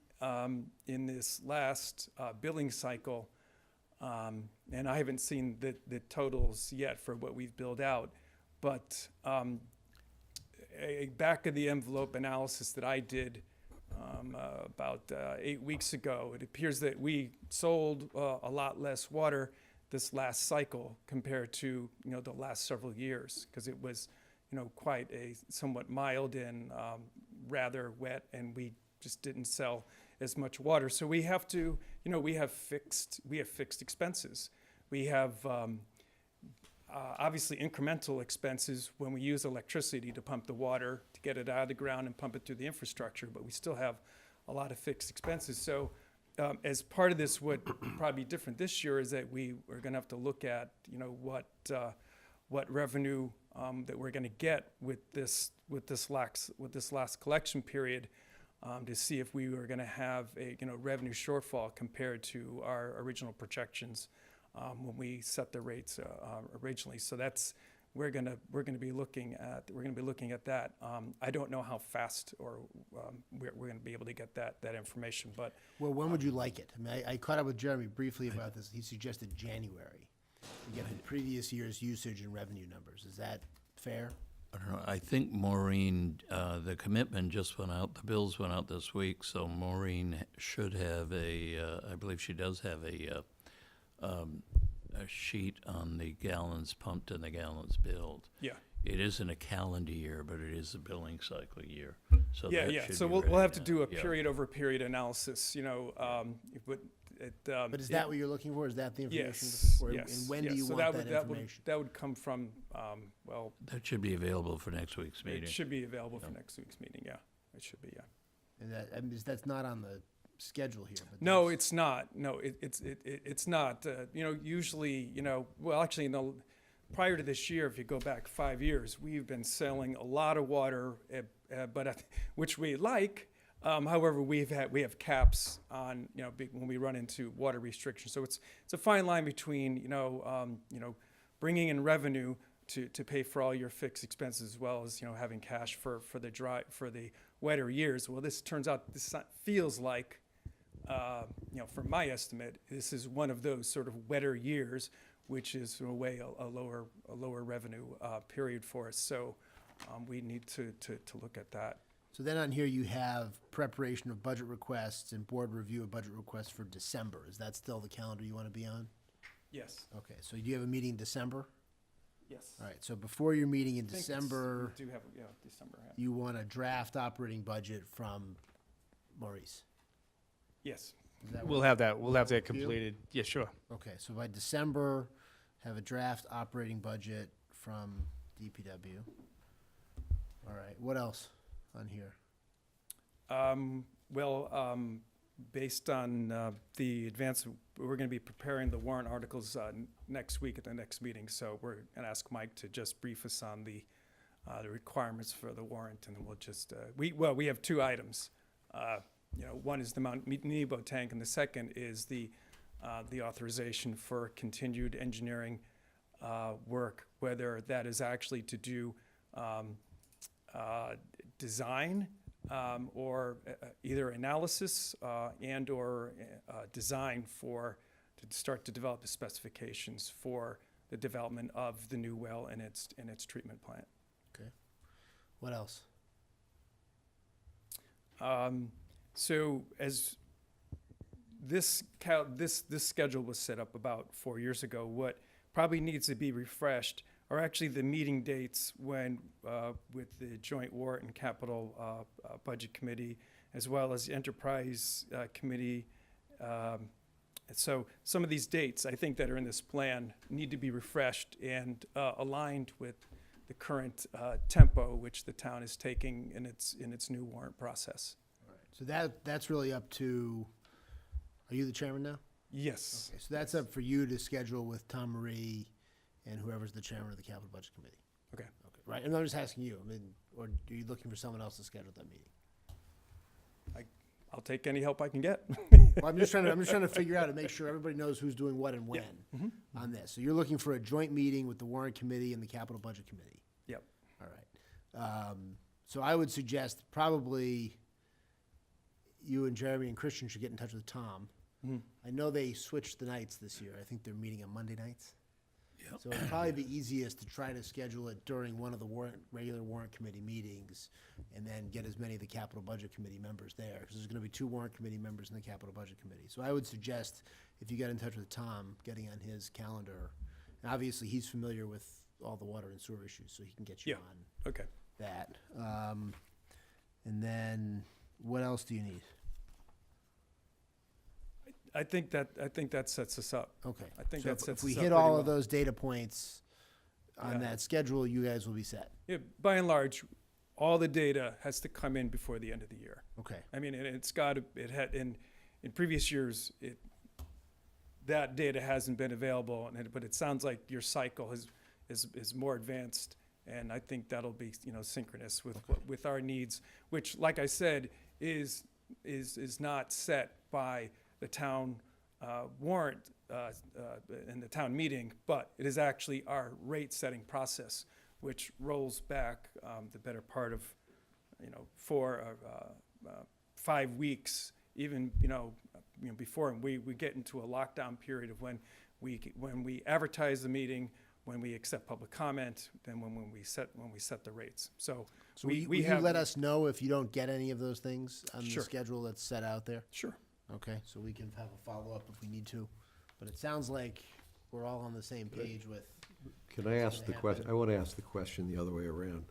in this last billing cycle, and I haven't seen the totals yet for what we've billed out, but a back of the envelope analysis that I did about 8 weeks ago, it appears that we sold a lot less water this last cycle compared to the last several years, because it was quite a somewhat mild and rather wet, and we just didn't sell as much water. So we have to we have fixed expenses. We have obviously incremental expenses when we use electricity to pump the water, to get it out of the ground and pump it through the infrastructure, but we still have a lot of fixed expenses. So as part of this, what probably be different this year is that we are going to have to look at what revenue that we're going to get with this last collection period, to see if we were going to have a revenue shortfall compared to our original projections when we set the rates originally. So that's we're going to be looking at that. I don't know how fast or we're going to be able to get that information, but Well, when would you like it? I mean, I caught up with Jeremy briefly about this. He suggested January to get the previous year's usage and revenue numbers. Is that fair? I don't know. I think Maureen, the commitment just went out, the bills went out this week, so Maureen should have I believe she does have a sheet on the gallons pumped and the gallons billed. yeah. It isn't a calendar year, but it is a billing cycle year. So Yeah, that yeah. should So be we'll ready have to now. do a Yeah. period over period analysis. But is that what you're looking for? Is that the information Yes. you're looking for? Yes. And when yes. do you So want would, that information? That would come from That should be available for next week's meeting. it should be available for next week's meeting. Yeah, it should be. Yeah. And that's not on the schedule here. But No, that's- it's not. No, it's not. Usually, well, actually, prior to this year, if you go back 5 years, we've been selling a lot of water, which we like. However, we have caps on, when we run into water restrictions. So it's a fine line between, bringing in revenue to pay for all your fixed expenses, as well as, having cash for the wetter years. Well, this turns out, this feels like, from my estimate, this is one of those sort of wetter years, which is in a way a lower revenue period for us. So we need to look at that. So then on here you have preparation of budget requests and board review of budget requests for December. Is that still the calendar you want to be on? Yes. Okay, so do you have a meeting in December? Yes. All right, so before your meeting in I think December, we do have, December. Yeah. you want a draft operating budget from Maurice? Yes. Is that We'll what- have that, we'll have that for you? completed. Yeah, sure. Okay, so by December, have a draft operating budget from DPW. All right, what else on here? Based on the advance, we're going to be preparing the warrant articles next week at the next meeting. So we're going to ask Mike to just brief us on the requirements for the warrant, and then we'll just we have two items. One is the Mount Nebo tank, and the second is the authorization for continued engineering work, whether that is actually to do design or either analysis and or design to start to develop the specifications for the development of the new well and its treatment plant. Okay. What else? So as this schedule was set up about 4 years ago, what probably needs to be refreshed are actually the meeting dates when, with the Joint Warrant and Capital Budget Committee, as well as the Enterprise Committee. So some of these dates, I think, that are in this plan need to be refreshed and aligned with the current tempo which the town is taking in its new warrant process. So that's really up to, are you the chairman now? Yes. Okay, so that's up for you to schedule with Tom Marie and whoever's the chairman of the Capital Budget Committee. Okay. Okay, right, and I'm just asking you, or are you looking for someone else to schedule that meeting? I'll take any help I can get. Well, I'm just trying to figure out and make sure everybody knows who's doing what and when on this. So you're looking for a joint meeting with the Warrant Committee and the Capital Budget Committee? Yep. All right. So I would suggest probably you and Jeremy and Christian should get in touch with Tom. I know they switched the nights this year. I think they're meeting on Monday nights. Yep. So it'd probably be easiest to try to schedule it during one of the regular warrant committee meetings and then get as many of the Capital Budget Committee members there, because there's going to be 2 warrant committee members in the Capital Budget Committee. So I would suggest, if you get in touch with Tom, getting on his calendar. And obviously, he's familiar with all the water and sewer issues, so he can get you on Okay. that. And then, what else do you need? I think that sets us up. Okay. I think So that sets if we us up hit pretty all of well. those data points on Yeah. that schedule, you guys will be set. Yeah, by and large, all the data has to come in before the end of the year. Okay. I mean, and it had in previous years, that data hasn't been available, but it sounds like your cycle is more advanced, and I think that'll be synchronous with our needs, which, like I said, is not set by the town warrant and the town meeting, but it is actually our rate setting process, which rolls back the better part of 5 weeks, even before, and we get into a lockdown period of when we advertise the meeting, when we accept public comment, then when we set the rates. So will you let us know if you don't get any of those things on Sure. the schedule that's set out there? Sure. Okay, so we can have a follow-up if we need to. But it sounds like we're all on the same page with. Can I ask the question? I want to ask the question the other way around.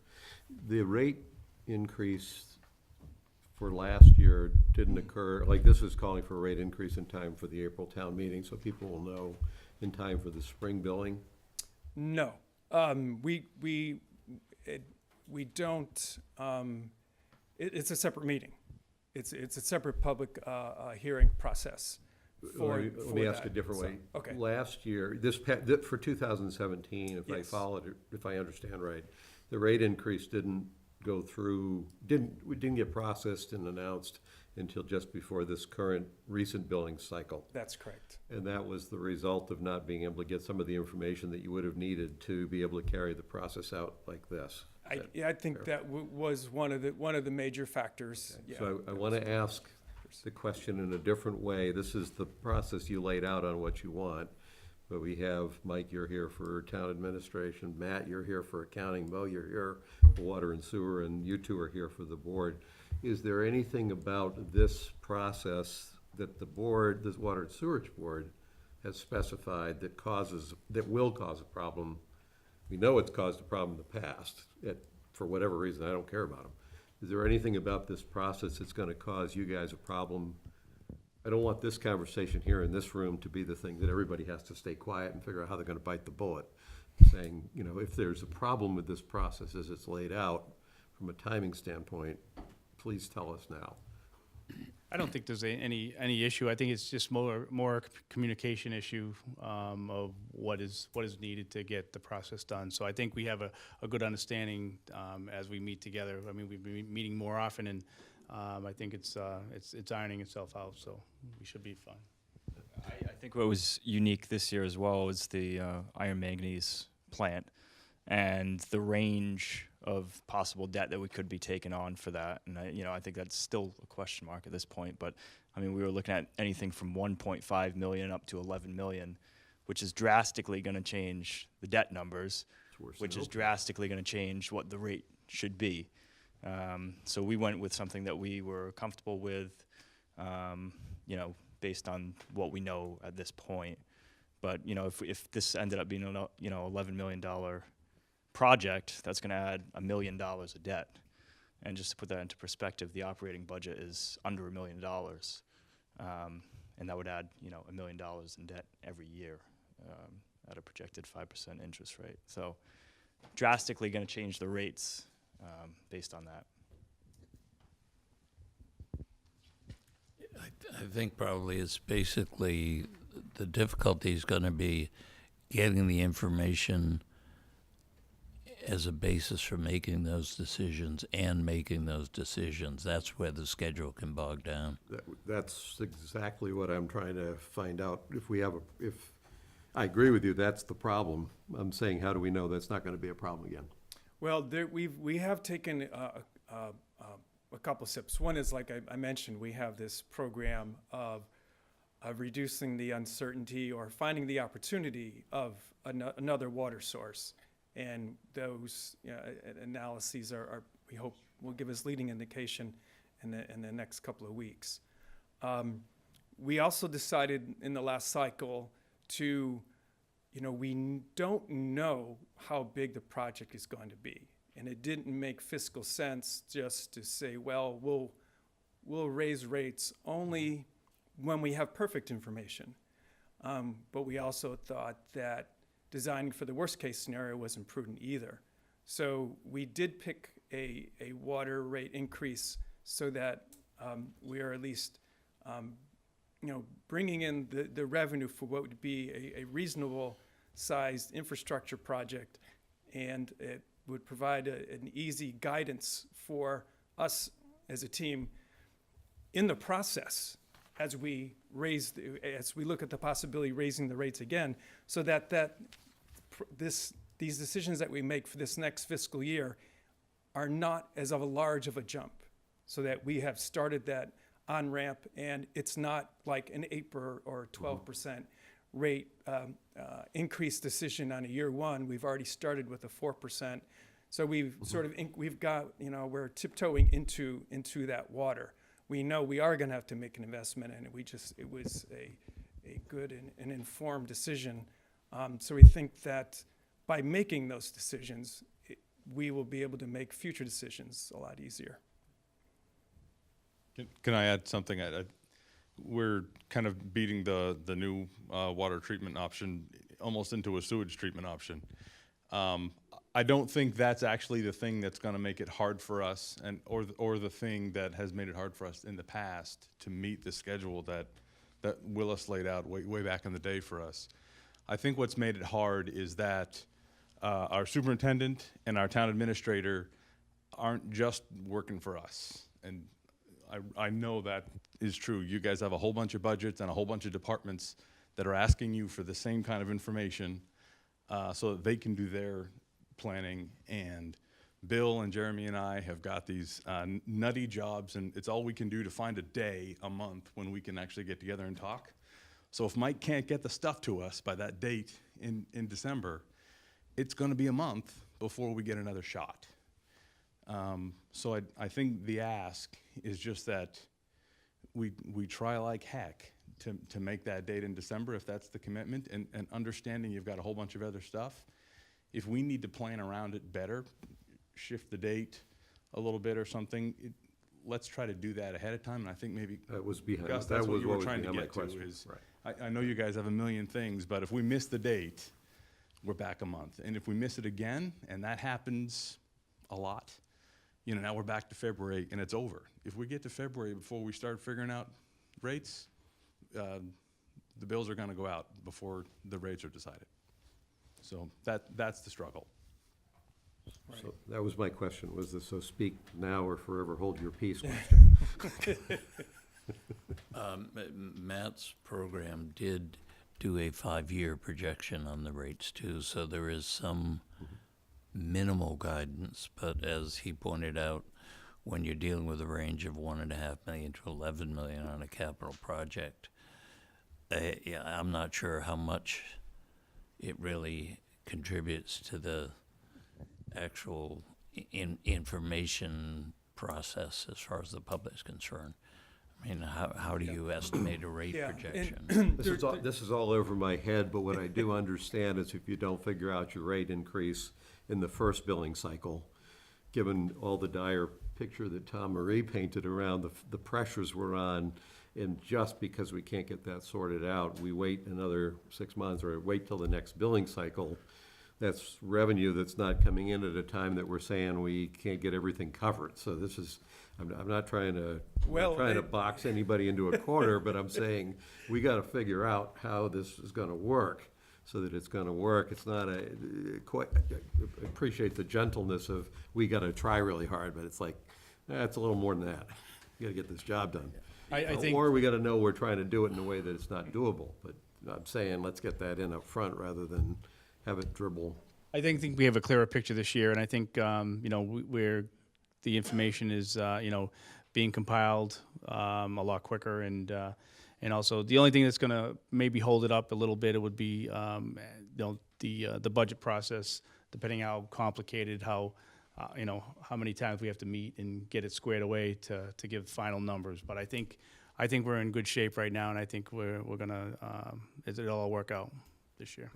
The rate increase for last year didn't occur, like this is calling for a rate increase in time for the April town meeting, so people will know in time for the spring billing? No, we don't. It's a separate meeting. It's a separate public hearing process Let me ask a different way. Okay. Last year, for 2017, if I Yes. followed it, if I understand right, the rate increase didn't go through, didn't get processed and announced until just before this current recent billing cycle. That's correct. And that was the result of not being able to get some of the information that you would have needed to be able to carry the process out like this. I think that was one of the major factors. Yeah. So I want to ask the question in a different way. This is the process you laid out on what you want, but we have, Mike, you're here for town administration, Matt, you're here for accounting, Mo, you're here for water and sewer, and you two are here for the board. Is there anything about this process that the board, this water and sewerage board, has specified that will cause a problem? We know it's caused a problem in the past, for whatever reason, I don't care about them. Is there anything about this process that's gonna cause you guys a problem? I don't want this conversation here in this room to be the thing that everybody has to stay quiet and figure out how they're gonna bite the bullet. Saying, if there's a problem with this process as it's laid out, from a timing standpoint, please tell us now. I don't think there's any issue. I think it's just more communication issue of what is needed to get the process done. So I think we have a good understanding as we meet together. I mean, we've been meeting more often, and I think it's ironing itself out. So we should be fine. I think what was unique this year as well was the iron manganese plant and the range of possible debt that we could be taking on for that. And I think that's still a question mark at this point. But I mean, we were looking at anything from 1.5 million up to 11 million, which is drastically going to change the debt numbers, which is drastically going to change what the rate should be. So we went with something that we were comfortable with, based on what we know at this point. But if this ended up being $11 million project, that's going to add $1 million of debt. And just to put that into perspective, the operating budget is under $1 million. And that would add, $1 million in debt every year at a projected 5% interest rate. So drastically going to change the rates based on that. I think probably it's basically the difficulty is going to be getting the information as a basis for making those decisions and making those decisions. That's where the schedule can bog down. That's exactly what I'm trying to find out. If I agree with you, that's the problem. I'm saying, how do we know that's not going to be a problem again? Well, we have taken a couple steps. One is, like I mentioned, we have this program of reducing the uncertainty or finding the opportunity of another water source. And those analyses we hope, will give us leading indication in the next couple of weeks. We also decided in the last cycle to, we don't know how big the project is going to be. And it didn't make fiscal sense just to say, well, we'll raise rates only when we have perfect information. But we also thought that designing for the worst case scenario wasn't prudent either. So we did pick a water rate increase so that we are at least bringing in the revenue for what would be a reasonable sized infrastructure project, and it would provide an easy guidance for us as a team in the process as we look at the possibility of raising the rates again, so that these decisions that we make for this next fiscal year are not as large of a jump, so that we have started that on-ramp and it's not like an 8 or 12% rate increase decision on a year one. We've already started with a 4%. So we've we're tiptoeing into that water. We know we are going to have to make an investment, and it was a good and informed decision. So we think that by making those decisions, we will be able to make future decisions a lot easier. Can I add something? We're kind of beating the new water treatment option almost into a sewage treatment option. I don't think that's actually the thing that's going to make it hard for us, or the thing that has made it hard for us in the past to meet the schedule that that Willis laid out way back in the day for us. I think what's made it hard is that our superintendent and our town administrator aren't just working for us. And I know that is true. You guys have a whole bunch of budgets and a whole bunch of departments that are asking you for the same kind of information so that they can do their planning. And Bill and Jeremy and I have got these nutty jobs, and it's all we can do to find a day a month when we can actually get together and talk. So if Mike can't get the stuff to us by that date in December, it's going to be a month before we get another shot. So I think the ask is just that we try like heck to make that date in December, if that's the commitment, and understanding you've got a whole bunch of other stuff. If we need to plan around it better, shift the date a little bit or something, let's try to do that ahead of time. And I think maybe That was behind, Gus, that that's what was you what were was trying to behind my get to question. is, Right. I know you guys have a million things, but if we miss the date, we're back a month. And if we miss it again, and that happens a lot, you know, now we're back to February and it's over. If we get to February before we start figuring out rates, the bills are gonna go out before the rates are decided. So that's the struggle. So that was my question, was the so speak now or forever hold your peace question. Matt's program did do a 5-year projection on the rates too, so there is some minimal guidance, but as he pointed out, when you're dealing with a range of $1.5 million to $11 million on a capital project, yeah, I'm not sure how much it really contributes to the actual information process as far as the public is concerned. I mean, how do you estimate a rate projection? This is all over my head, but what I do understand is if you don't figure out your rate increase in the first billing cycle, given all the dire picture that Tom Marie painted around the pressures we're on, and just because we can't get that sorted out, we wait another 6 months or wait till the next billing cycle. That's revenue that's not coming in at a time that we're saying we can't get everything covered. So this is, I'm not trying to box anybody into a corner, but I'm saying we got to figure out how this is going to work so that it's going to work. It's not I appreciate the gentleness of we got to try really hard, but it's like, it's a little more than that. You got to get this job done. I think, Or we got to know we're trying to do it in a way that it's not doable. But I'm saying let's get that in up front rather than have it dribble. I think we have a clearer picture this year, and I think you know, where the information is you know, being compiled a lot quicker, and also the only thing that's going to maybe hold it up a little bit, it would be you know, the budget process, depending how complicated, how you know, how many times we have to meet and get it squared away to give final numbers. But I think we're in good shape right now, and I think we're gonna it'll all work out this year.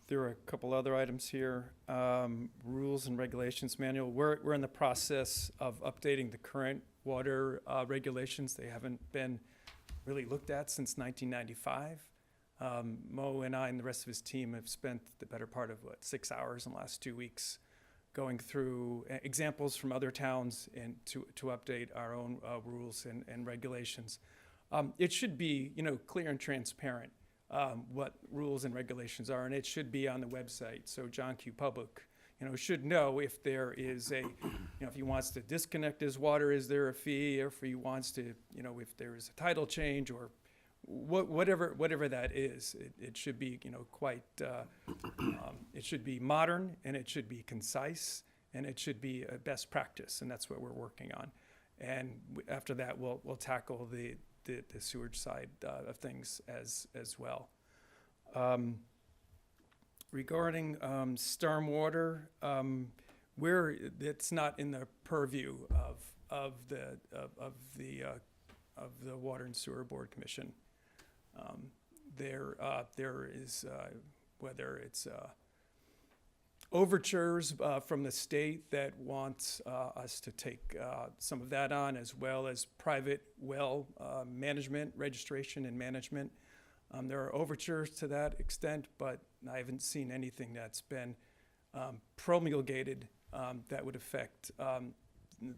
There are a couple other items here. Rules and regulations manual. We're in the process of updating the current water regulations. They haven't been really looked at since 1995. Mo and I and the rest of his team have spent the better part of 6 hours in the last 2 weeks going through examples from other towns and to update our own rules and regulations. It should be, you know, clear and transparent. What rules and regulations are, and it should be on the website. So John Q. Public, you know, should know if there is a, you know, if he wants to disconnect his water, is there a fee? Or if he wants to, you know, if there is a title change or whatever that is, it should be, you know, quite, it should be modern, and it should be concise, and it should be a best practice, and that's what we're working on. And after that, we'll tackle the sewage side of things as well. Regarding stormwater, it's not in the purview of the Water and Sewer Board Commission. There is whether it's overtures from the state that wants us to take some of that on, as well as private well management, registration and management. There are overtures to that extent, but I haven't seen anything that's been promulgated that would affect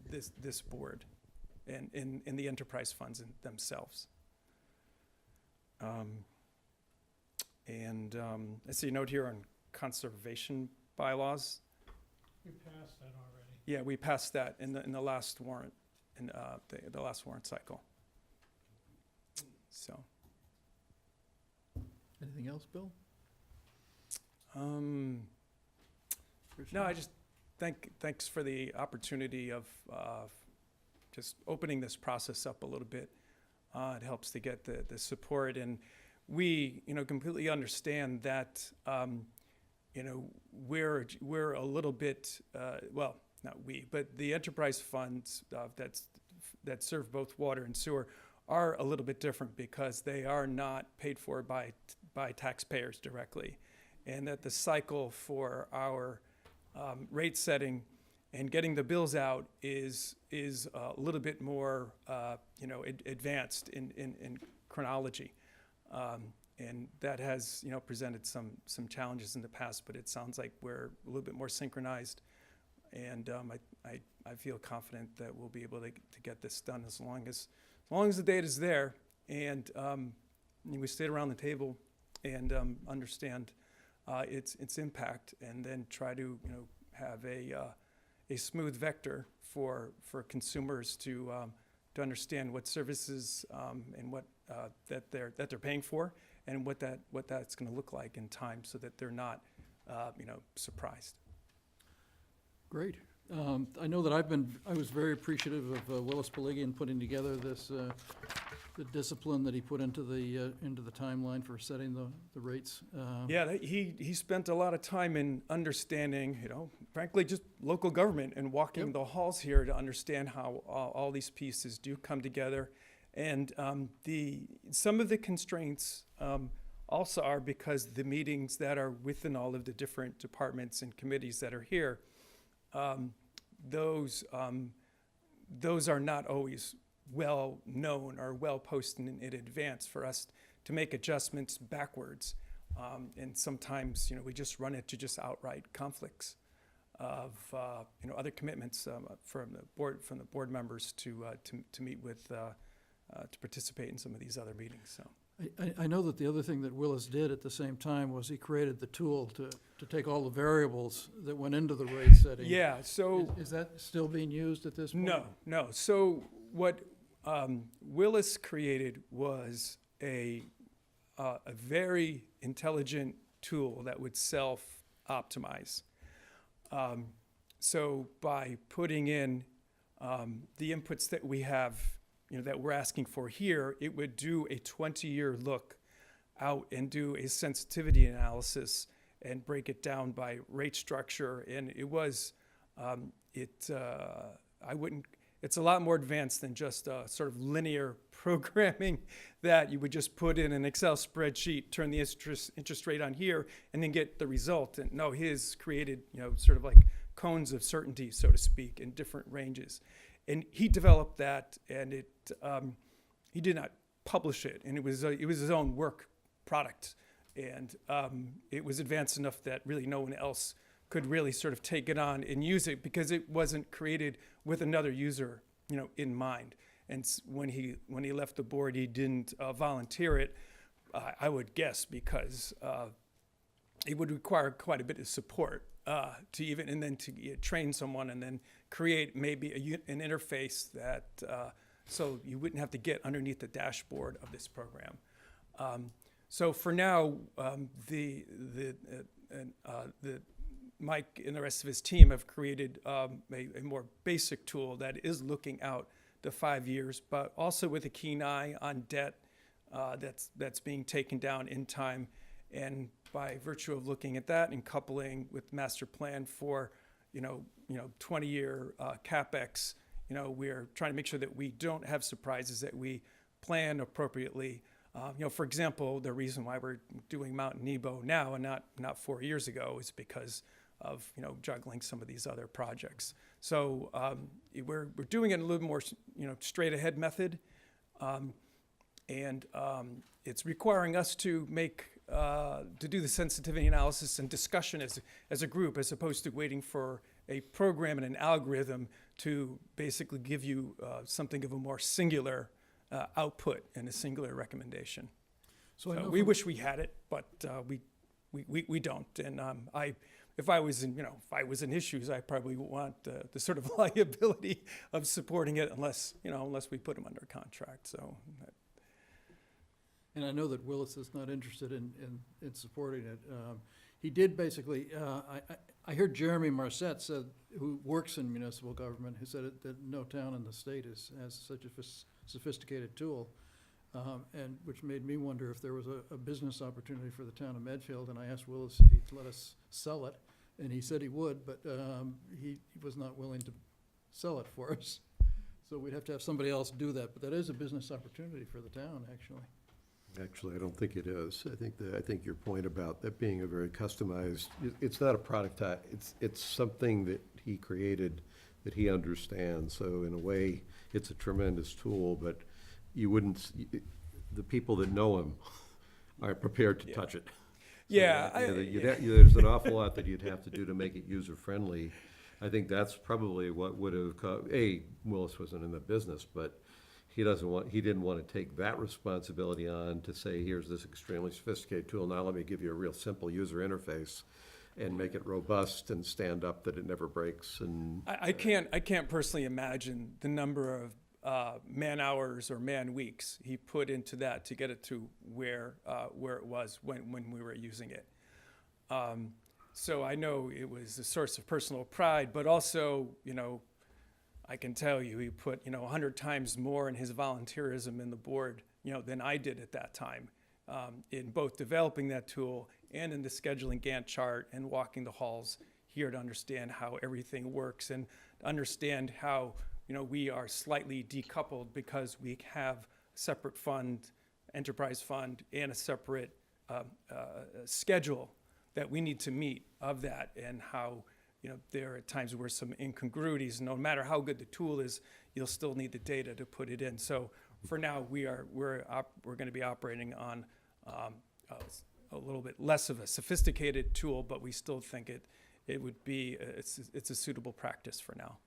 this board. and in the enterprise funds themselves. I see a note here on conservation bylaws. We passed that already. Yeah, we passed that in the last warrant, in the last warrant cycle. So. Anything else, Bill? No, I just thanks for the opportunity of just opening this process up a little bit. It helps to get the support, and we, completely understand that, we're a little bit, well, not we, but the enterprise funds that serve both water and sewer are a little bit different because they are not paid for by taxpayers directly, and that the cycle for our rate setting and getting the bills out is a little bit more advanced in chronology, and that has presented some challenges in the past. But it sounds like we're a little bit more synchronized, and I feel confident that we'll be able to get this done as long as the data is there, and we stayed around the table and understand its impact, and then try to have a smooth vector for consumers to understand what services and what that they're paying for, and what that's going to look like in time, so that they're not surprised. Great. I know that I was very appreciative of Willis Peligian putting together this, the discipline that he put into the timeline for setting the rates. Yeah, he spent a lot of time in understanding, frankly, just local government, and walking the halls here to understand how all these pieces do come together. And some of the constraints also are because the meetings that are within all of the different departments and committees that are here, those are not always well known or well posted in advance for us to make adjustments backwards, and sometimes we just run into just outright conflicts of other commitments from the board members to meet with to participate in some of these other meetings. So. I know that the other thing that Willis did at the same time was he created the tool to take all the variables that went into the rate setting. Yeah, so... Is that still being used at this point? No. So what Willis created was a very intelligent tool that would self-optimize. So by putting in the inputs that we have, that we're asking for here, it would do a 20-year look out and do a sensitivity analysis and break it down by rate structure. And it was, it's a lot more advanced than just sort of linear programming that you would just put in an Excel spreadsheet, turn the interest rate on here, and then get the result. And no, his created, sort of like cones of certainty, so to speak, in different ranges. And he developed that, and he did not publish it, and it was his own work product, and it was advanced enough that really no one else could really sort of take it on and use it, because it wasn't created with another user, in mind. And when he left the board, he didn't volunteer it. I would guess because it would require quite a bit of support to train someone and then create maybe an interface that so you wouldn't have to get underneath the dashboard of this program. So for now, Mike and the rest of his team have created a more basic tool that is looking out the 5 years, but also with a keen eye on debt that's being taken down in time. And by virtue of looking at that and coupling with master plan for 20-year capex, we're trying to make sure that we don't have surprises, that we plan appropriately. For example, the reason why we're doing Mount Nebo now and not 4 years ago is because of juggling some of these other projects. So we're doing it in a little more straight ahead method, and it's requiring us to make to do the sensitivity analysis and discussion as a group, as opposed to waiting for a program and an algorithm to basically give you something of a more singular output and a singular recommendation. So I know we from- wish we had it, but we don't. And if I was in issues, I probably want the sort of liability of supporting it unless we put them under contract. So. And I know that Willis is not interested in supporting it. He did basically, I heard Jeremy Marset said, who works in municipal government, who said that no town in the state has such a sophisticated tool. And which made me wonder if there was a business opportunity for the town of Medfield. And I asked Willis if he'd let us sell it, and he said he would, but he was not willing to sell it for us. So we'd have to have somebody else do that. But that is a business opportunity for the town, actually. Actually, I don't think it is. I think your point about that being a very customized, it's not a product, it's something that he created that he understands. So in a way, it's a tremendous tool, but you wouldn't, the people that know him aren't prepared to touch it. Yeah. There's an awful lot that you'd have to do to make it user-friendly. I think that's probably what would have, Willis wasn't in the business, but he didn't want to take that responsibility on to say, here's this extremely sophisticated tool, now let me give you a real simple user interface and make it robust and stand up that it never breaks. And I can't personally imagine the number of man hours or man weeks he put into that to get it to where it was when we were using it. So I know it was a source of personal pride, but also, I can tell you he put, 100 times more in his volunteerism in the board, than I did at that time, in both developing that tool and in the scheduling Gantt chart and walking the halls here to understand how everything works and understand how, we are slightly decoupled because we have a separate fund, enterprise fund, and a separate schedule that we need to meet of that, and how there are times where some incongruities. No matter how good the tool is, you'll still need the data to put it in. So for now, we're going to be operating on a little bit less of a sophisticated tool, but we still think it would be it's a suitable practice for now.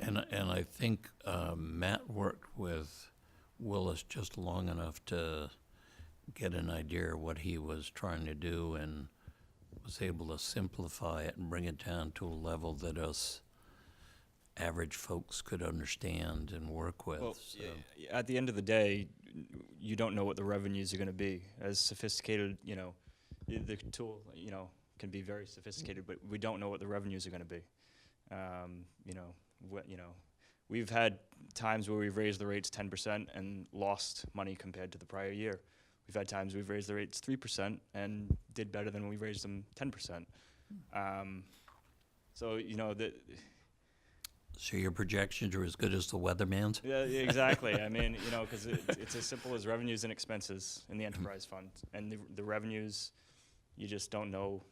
And I think Matt worked with Willis just long enough to get an idea of what he was trying to do, and was able to simplify it and bring it down to a level that us average folks could understand and work with. Well, so. at the end of the day, you don't know what the revenues are going to be. As sophisticated, the tool, can be very sophisticated, but we don't know what the revenues are going to be. We've had times where we've raised the rates 10% and lost money compared to the prior year. We've had times we've raised the rates 3% and did better than we raised them 10%. So So your projections are as good as the weatherman's? Yeah, exactly. I mean, because it's as simple as revenues and expenses in the enterprise fund, and the revenues, you just don't know,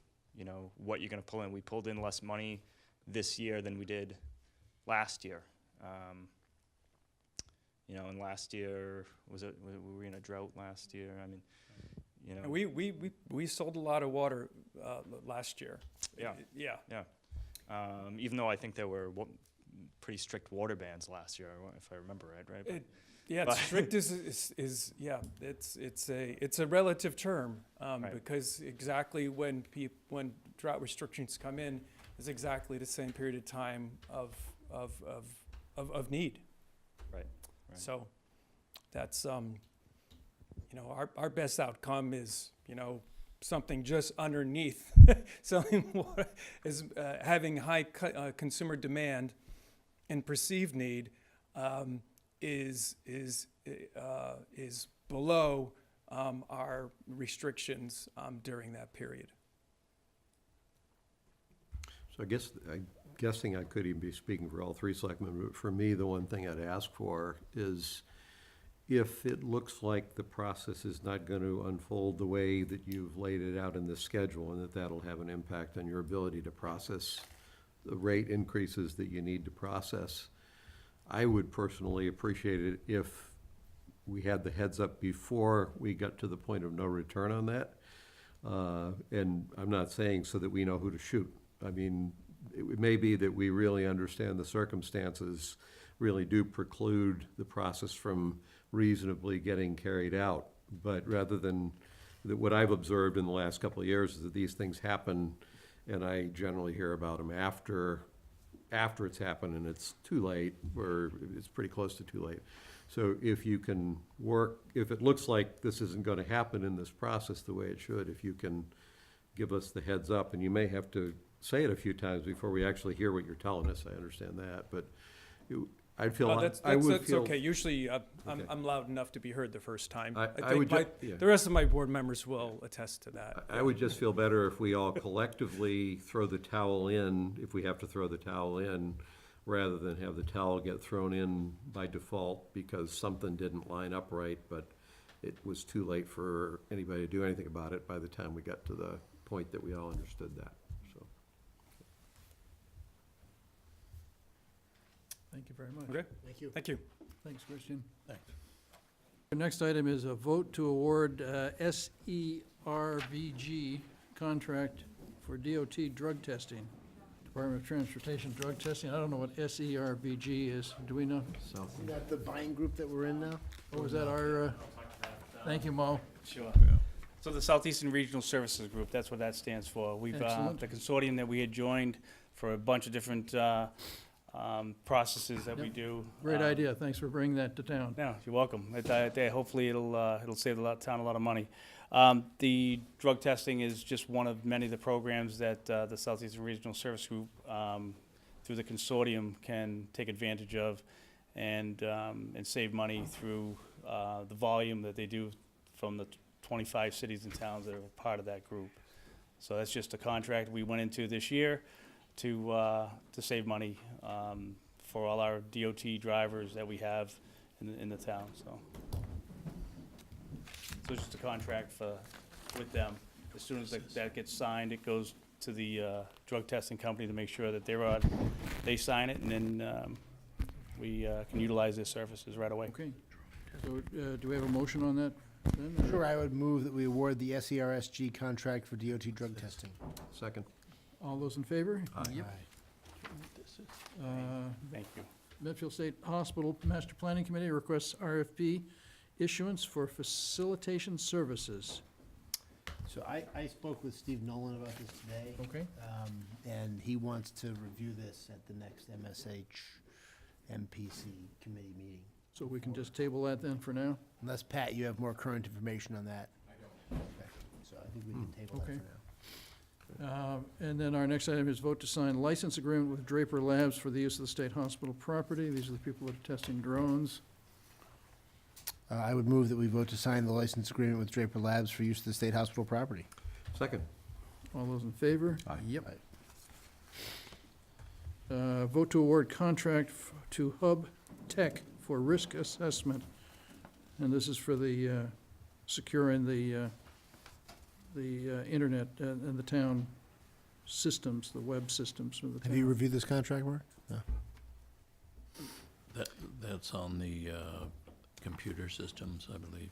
what you're going to pull in. We pulled in less money this year than we did last year. And last year were we in a drought last year? I mean, We sold a lot of water last year. Yeah. Yeah. Even though I think there were pretty strict water bans last year, if I remember right? Strict is it's a relative term, Right. because exactly when drought restrictions come in is exactly the same period of time of need. Right. So that's our best outcome is something just underneath selling water is having high consumer demand and perceived need is below our restrictions during that period. So I'm guessing I could even be speaking for all three selectmen, but for me, the one thing I'd ask for is, if it looks like the process is not going to unfold the way that you've laid it out in the schedule, and that'll have an impact on your ability to process the rate increases that you need to process, I would personally appreciate it if we had the heads up before we got to the point of no return on that. And I'm not saying so that we know who to shoot. I mean, it may be that we really understand the circumstances really do preclude the process from reasonably getting carried out. But rather than, what I've observed in the last couple of years is that these things happen, and I generally hear about them after it's happened and it's too late, or it's pretty close to too late. So if you can work, if it looks like this isn't gonna happen in this process the way it should, if you can give us the heads up, and you may have to say it a few times before we actually hear what you're telling us, I understand that, but I'd feel, That's feel. okay. Usually, Okay. I'm loud enough to be heard the first time. I think would yeah. the rest of my board members will attest to that. I would just feel better if we all collectively throw the towel in, if we have to throw the towel in, rather than have the towel get thrown in by default because something didn't line up right, but it was too late for anybody to do anything about it by the time we got to the point that we all understood that, so. Thank you very much. Okay. Thank you. Thank you. Thanks, Christian. Thanks. The next item is a vote to award SERVG contract for DOT drug testing. Department of Transportation drug testing. I don't know what SERVG is. Do we know? Isn't that the buying group that we're in now? Or was that our, thank you, Mo. Sure. So the Southeastern Regional Services Group, that's what that stands for. We've, Excellent. the consortium that we had joined for a bunch of different processes that we do. Great idea. Thanks for bringing that to town. Yeah, you're welcome. Hopefully it'll save the town a lot of money. The drug testing is just one of many of the programs that the Southeastern Regional Service Group, through the consortium, can take advantage of and save money through the volume that they do from the 25 cities and towns that are part of that group. So that's just a contract we went into this year to save money for all our DOT drivers that we have in the town, so. So it's just a contract with them. As soon as that gets signed, it goes to the drug testing company to make sure that they sign it, and then we can utilize their services right away. Okay. So, do we have a motion on that then? or- Sure, I would move that we award the SERSG contract for DOT drug testing. Second. All those in favor? Yep. Thank you. Medfield State Hospital Master Planning Committee requests RFP issuance for facilitation services. So I spoke with Steve Nolan about this today. Okay. And he wants to review this at the next MSH MPC committee meeting. So we can just table that then for now? Unless, Pat, you have more current information on that. I don't. Okay, so I think we can table that Okay. for now. And then our next item is vote to sign license agreement with Draper Labs for the use of the state hospital property. These are the people that are testing drones. I would move that we vote to sign the license agreement with Draper Labs for use of the state hospital property. Second. All those in favor? Yep. Vote to award contract to Hub Tech for risk assessment. And this is for the securing the internet and the town systems, the web systems for the town. Have you reviewed this contract, Mark? No. That's on the computer systems, I believe.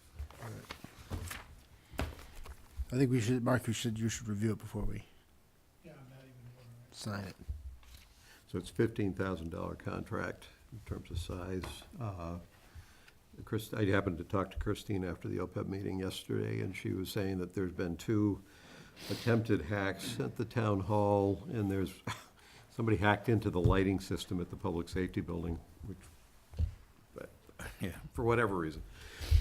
I think we should, Mark, you should review it before we sign it. So it's $15,000 contract in terms of size. I happened to talk to Christine after the OPEB meeting yesterday, and she was saying that there's been 2 attempted hacks at the town hall, and there's, somebody hacked into the lighting system at the public safety building, which, Yeah. for whatever reason.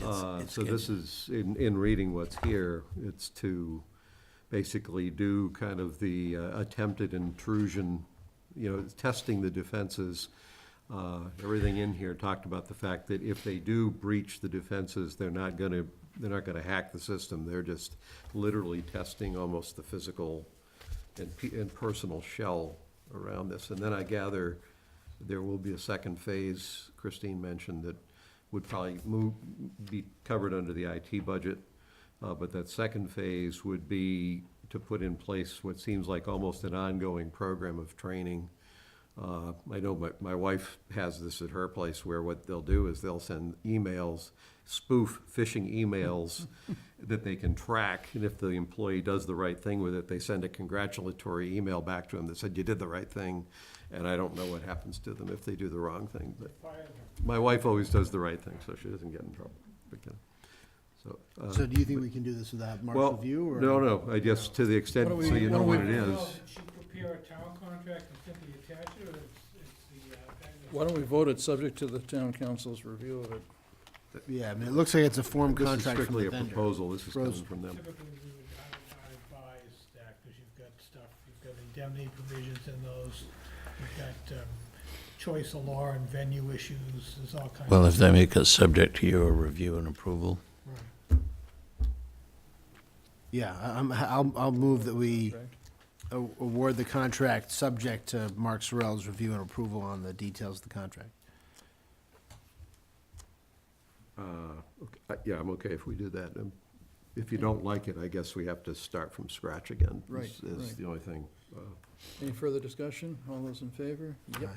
It's So this is, in reading what's here, it's to basically do kind of the attempted intrusion, testing the defenses. Everything in here talked about the fact that if they do breach the defenses, they're not gonna hack the system. They're just literally testing almost the physical and personal shell around this. And then I gather there will be a second phase, Christine mentioned, that would probably be covered under the IT budget. But that second phase would be to put in place what seems like almost an ongoing program of training I know my wife has this at her place where what they'll do is they'll send emails, spoof phishing emails that they can track. And if the employee does the right thing with it, they send a congratulatory email back to them that said, you did the right thing. And I don't know what happens to them if they do the wrong thing. But my wife always does the right thing, so she doesn't get in trouble. So do you think we can do this without Mark's Well, review? Or? no, I guess to the extent, Why don't so we- you know why what don't it we- is. Did she prepare a town contract and simply attach it, or it's the Why don't we vote it subject to the town council's review of it? Yeah, I mean, it looks like it's a form This is contract from strictly the a vendor. proposal, this is Rose- coming from them. Typically, I would not advise that, because you've got stuff, you've got indemnity provisions in those, you've got choice of law and venue issues, there's all kinds of. Well, if they make us subject to your review and approval, Right. Yeah, I'll move that we award the contract subject to Mark Sorrell's review and approval on the details of the contract. Yeah, I'm okay if we do that. If you don't like it, I guess we have to start from scratch again. Right, Is right. the only thing. Any further discussion? All those in favor? Yep.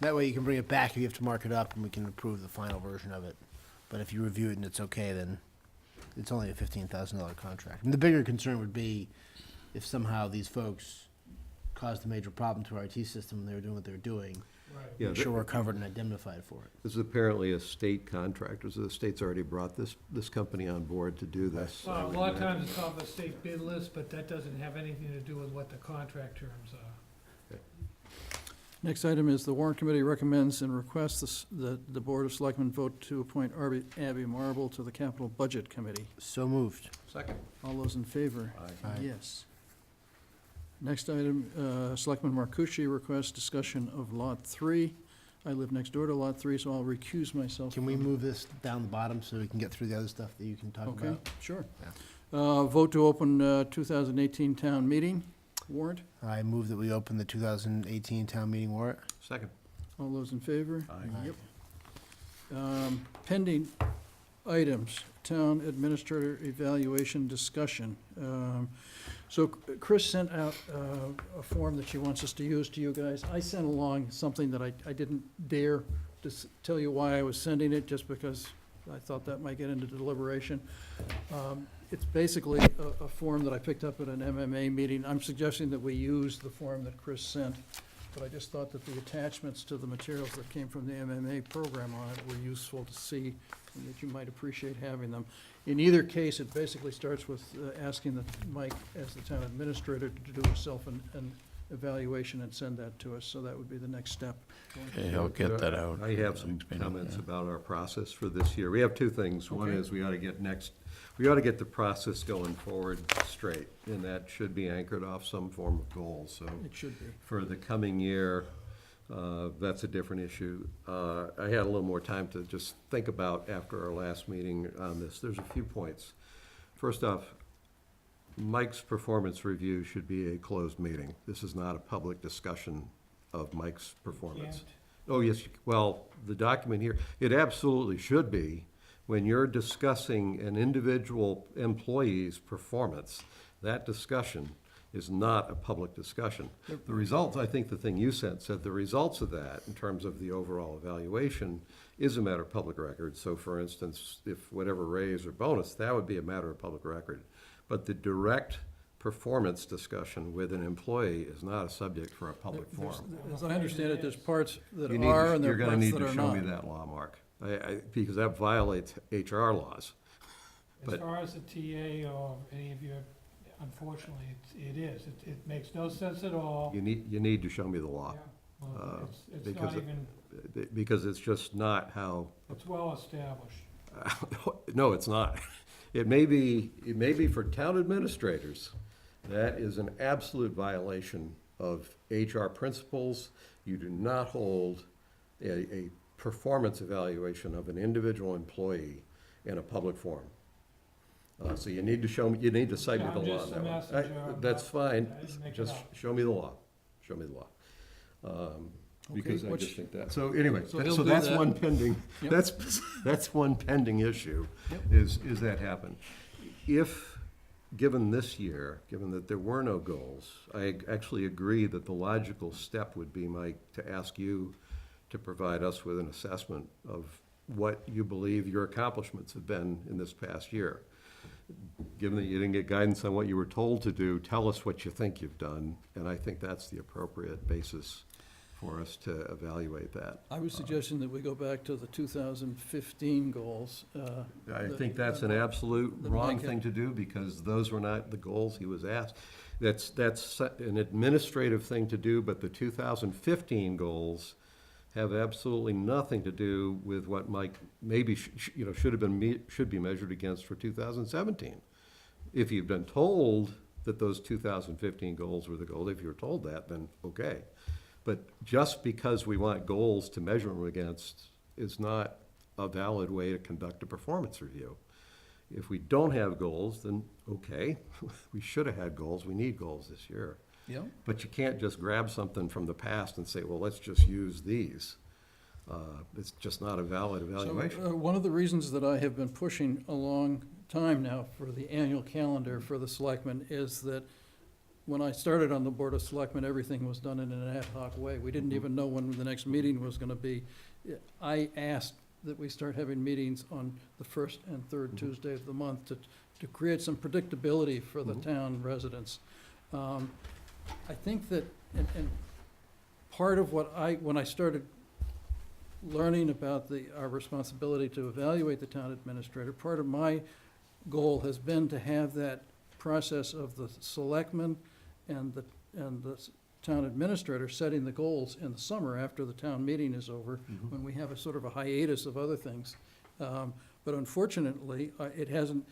That way you can bring it back if you have to mark it up, and we can approve the final version of it. But if you review it and it's okay, then it's only a $15,000 contract. And the bigger concern would be if somehow these folks caused a major problem to our IT system and they were doing what they were doing. Yeah, Make sure we're covered and indemnified for it. This is apparently a state contractor, so the state's already brought this company on board to do this. Well, a lot of times it's on the state bid list, but that doesn't have anything to do with what the contract terms are. Next item is the warrant committee recommends and requests that the Board of Selectmen vote to appoint Abby Marble to the Capital Budget Committee. So moved. Second. All those in favor? Aye. Aye. Yes. Next item, Selectman Marcucci requests discussion of Lot 3. I live next door to Lot 3, so I'll recuse myself. Can we from- move this down the bottom so we can get through the other stuff that you can talk Okay, about? sure. Yeah. Vote to open 2018 town meeting warrant. I move that we open the 2018 town meeting warrant. Second. All those in favor? Aye. Yep. Pending items, town administrator evaluation discussion. So Chris sent out a form that she wants us to use to you guys. I sent along something that I didn't dare to tell you why I was sending it, just because I thought that might get into deliberation. It's basically a form that I picked up at an MMA meeting. I'm suggesting that we use the form that Chris sent, but I just thought that the attachments to the materials that came from the MMA program on it were useful to see, and that you might appreciate having them. In either case, it basically starts with asking Mike, as the town administrator, to do a self-evaluation and send that to us, so that would be the next step. okay, I'll get that out. I have some Next meeting, comments yeah. about our process for this year. We have two things. One Okay. is we ought to get the process going forward straight, and that should be anchored off some form of goal, so. It should be. For the coming year, that's a different issue. I had a little more time to just think about after our last meeting on this. There's a few points. First off, Mike's performance review should be a closed meeting. This is not a public discussion of Mike's performance. Oh, yes, well, the document here, it absolutely should be. When you're discussing an individual employee's performance, that discussion is not a public discussion. The results, I think the thing you said the results of that, in terms of the overall evaluation, is a matter of public record. So for instance, if whatever raise or bonus, that would be a matter of public record. But the direct performance discussion with an employee is not a subject for a public forum. As I understand it, there's parts that You need to- are and there You're are gonna parts need that to are show me not. that law, Mark, because that violates HR laws. As But- far as the TA or any of your, unfortunately, it is. It makes no sense at all. You need to show me the law. Yeah, well, it's because not it- even, Because it's just not how, it's well established. no, it's not. It may be for town administrators. That is an absolute violation of HR principles. You do not hold a performance evaluation of an individual employee in a public forum. So you need to show me, you need to cite me the I'm law just on a that one. messenger. I'm That's not- fine, I didn't make it just up. show me the law, show me the law. Because I which- just think that, so anyway, So he'll so do that's that. one pending, Yep. that's one pending issue, Yep. is that happen. If given this year, given that there were no goals, I actually agree that the logical step would be, Mike, to ask you to provide us with an assessment of what you believe your accomplishments have been in this past year. Given that you didn't get guidance on what you were told to do, tell us what you think you've done, and I think that's the appropriate basis for us to evaluate that. I was suggesting that we go back to the 2015 goals. I think that's an absolute wrong thing to do, because those were not the goals he was asked. That's an administrative thing to do, but the 2015 goals have absolutely nothing to do with what Mike maybe should be measured against for 2017. If you've been told that those 2015 goals were the goals, if you were told that, then okay. But just because we want goals to measure them against is not a valid way to conduct a performance review. If we don't have goals, then okay, we should have had goals. We need goals this year. Yeah. But you can't just grab something from the past and say, well, let's just use these. It's just not a valid evaluation. So, one of the reasons that I have been pushing a long time now for the annual calendar for the selectmen is that when I started on the Board of Selectmen, everything was done in an ad hoc way. We didn't even know when the next meeting was gonna be. I asked that we start having meetings on the first and third Tuesday of the month to create some predictability for the town residents. I think that, and part of what when I started learning about our responsibility to evaluate the town administrator, part of my goal has been to have that process of the selectmen and the town administrator setting the goals in the summer after the town meeting is over, when we have a sort of a hiatus of other things. But unfortunately, it hasn't.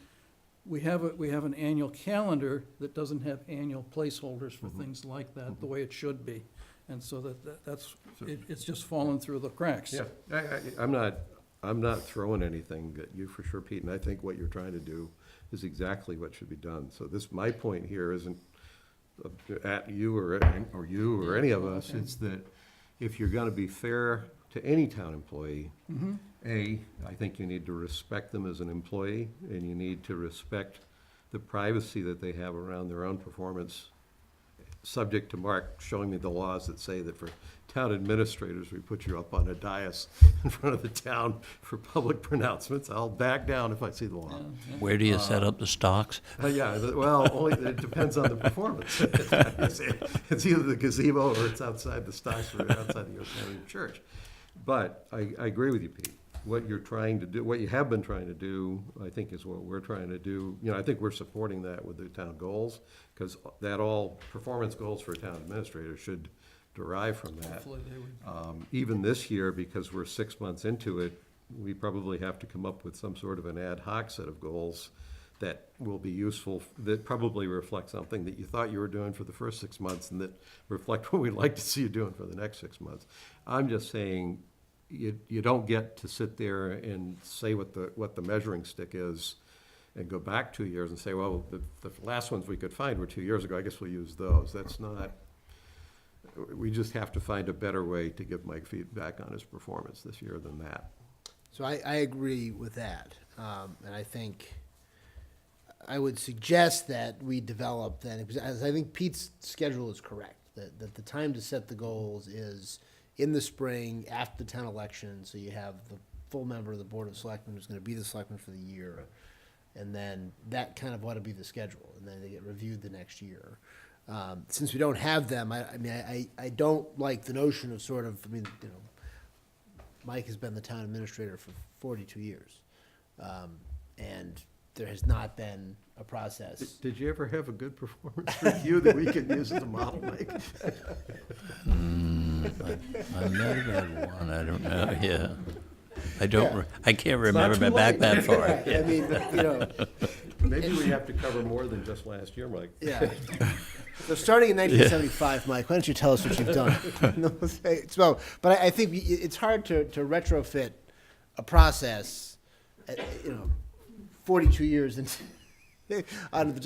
We have an annual calendar that doesn't have annual placeholders for things like that, the way it should be. And so it's just fallen through the cracks. Yeah, I'm not throwing anything at you for sure, Pete, and I think what you're trying to do is exactly what should be done. So my point here isn't at you or you or any of us. Okay. It's that if you're gonna be fair to any town employee, I think you need to respect them as an employee, and you need to respect the privacy that they have around their own performance, subject to Mark showing me the laws that say that for town administrators, we put you up on a dais in front of the town for public pronouncements. I'll back down if I see the law. Where do you set up the stocks? Only, it depends on the performance. It's either the gazebo or it's outside the stocks or outside the Yosemite Church. But I agree with you, Pete. What you're trying to do, what you have been trying to do, I think is what we're trying to do. I think we're supporting that with the town goals, because all performance goals for a town administrator should derive from that. Hopefully they would. Even this year, because we're 6 months into it, we probably have to come up with some sort of an ad hoc set of goals that will be useful, that probably reflect something that you thought you were doing for the first 6 months and that reflect what we'd like to see you doing for the next 6 months. I'm just saying, you don't get to sit there and say what the measuring stick is and go back 2 years and say, well, the last ones we could find were 2 years ago, I guess we'll use those. That's not, we just have to find a better way to give Mike feedback on his performance this year than that. So I agree with that. And I think I would suggest that we develop then, because I think Pete's schedule is correct, that the time to set the goals is in the spring after the town election, so you have the full member of the Board of Selectmen who's going to be the selectman for the year. And then that kind of ought to be the schedule, and then they get reviewed the next year. Since we don't have them, I don't like the notion of Mike has been the town administrator for 42 years. And there has not been a process. Did you ever have a good performance review that we could use as a model, Mike? I might have had one, I don't know, yeah. I can't remember back that far. Right. I mean, Maybe we have to cover more than just last year, Mike. Yeah. So starting in 1975, Mike, why don't you tell us what you've done? So, but I think it's hard to retrofit a process, 42 years and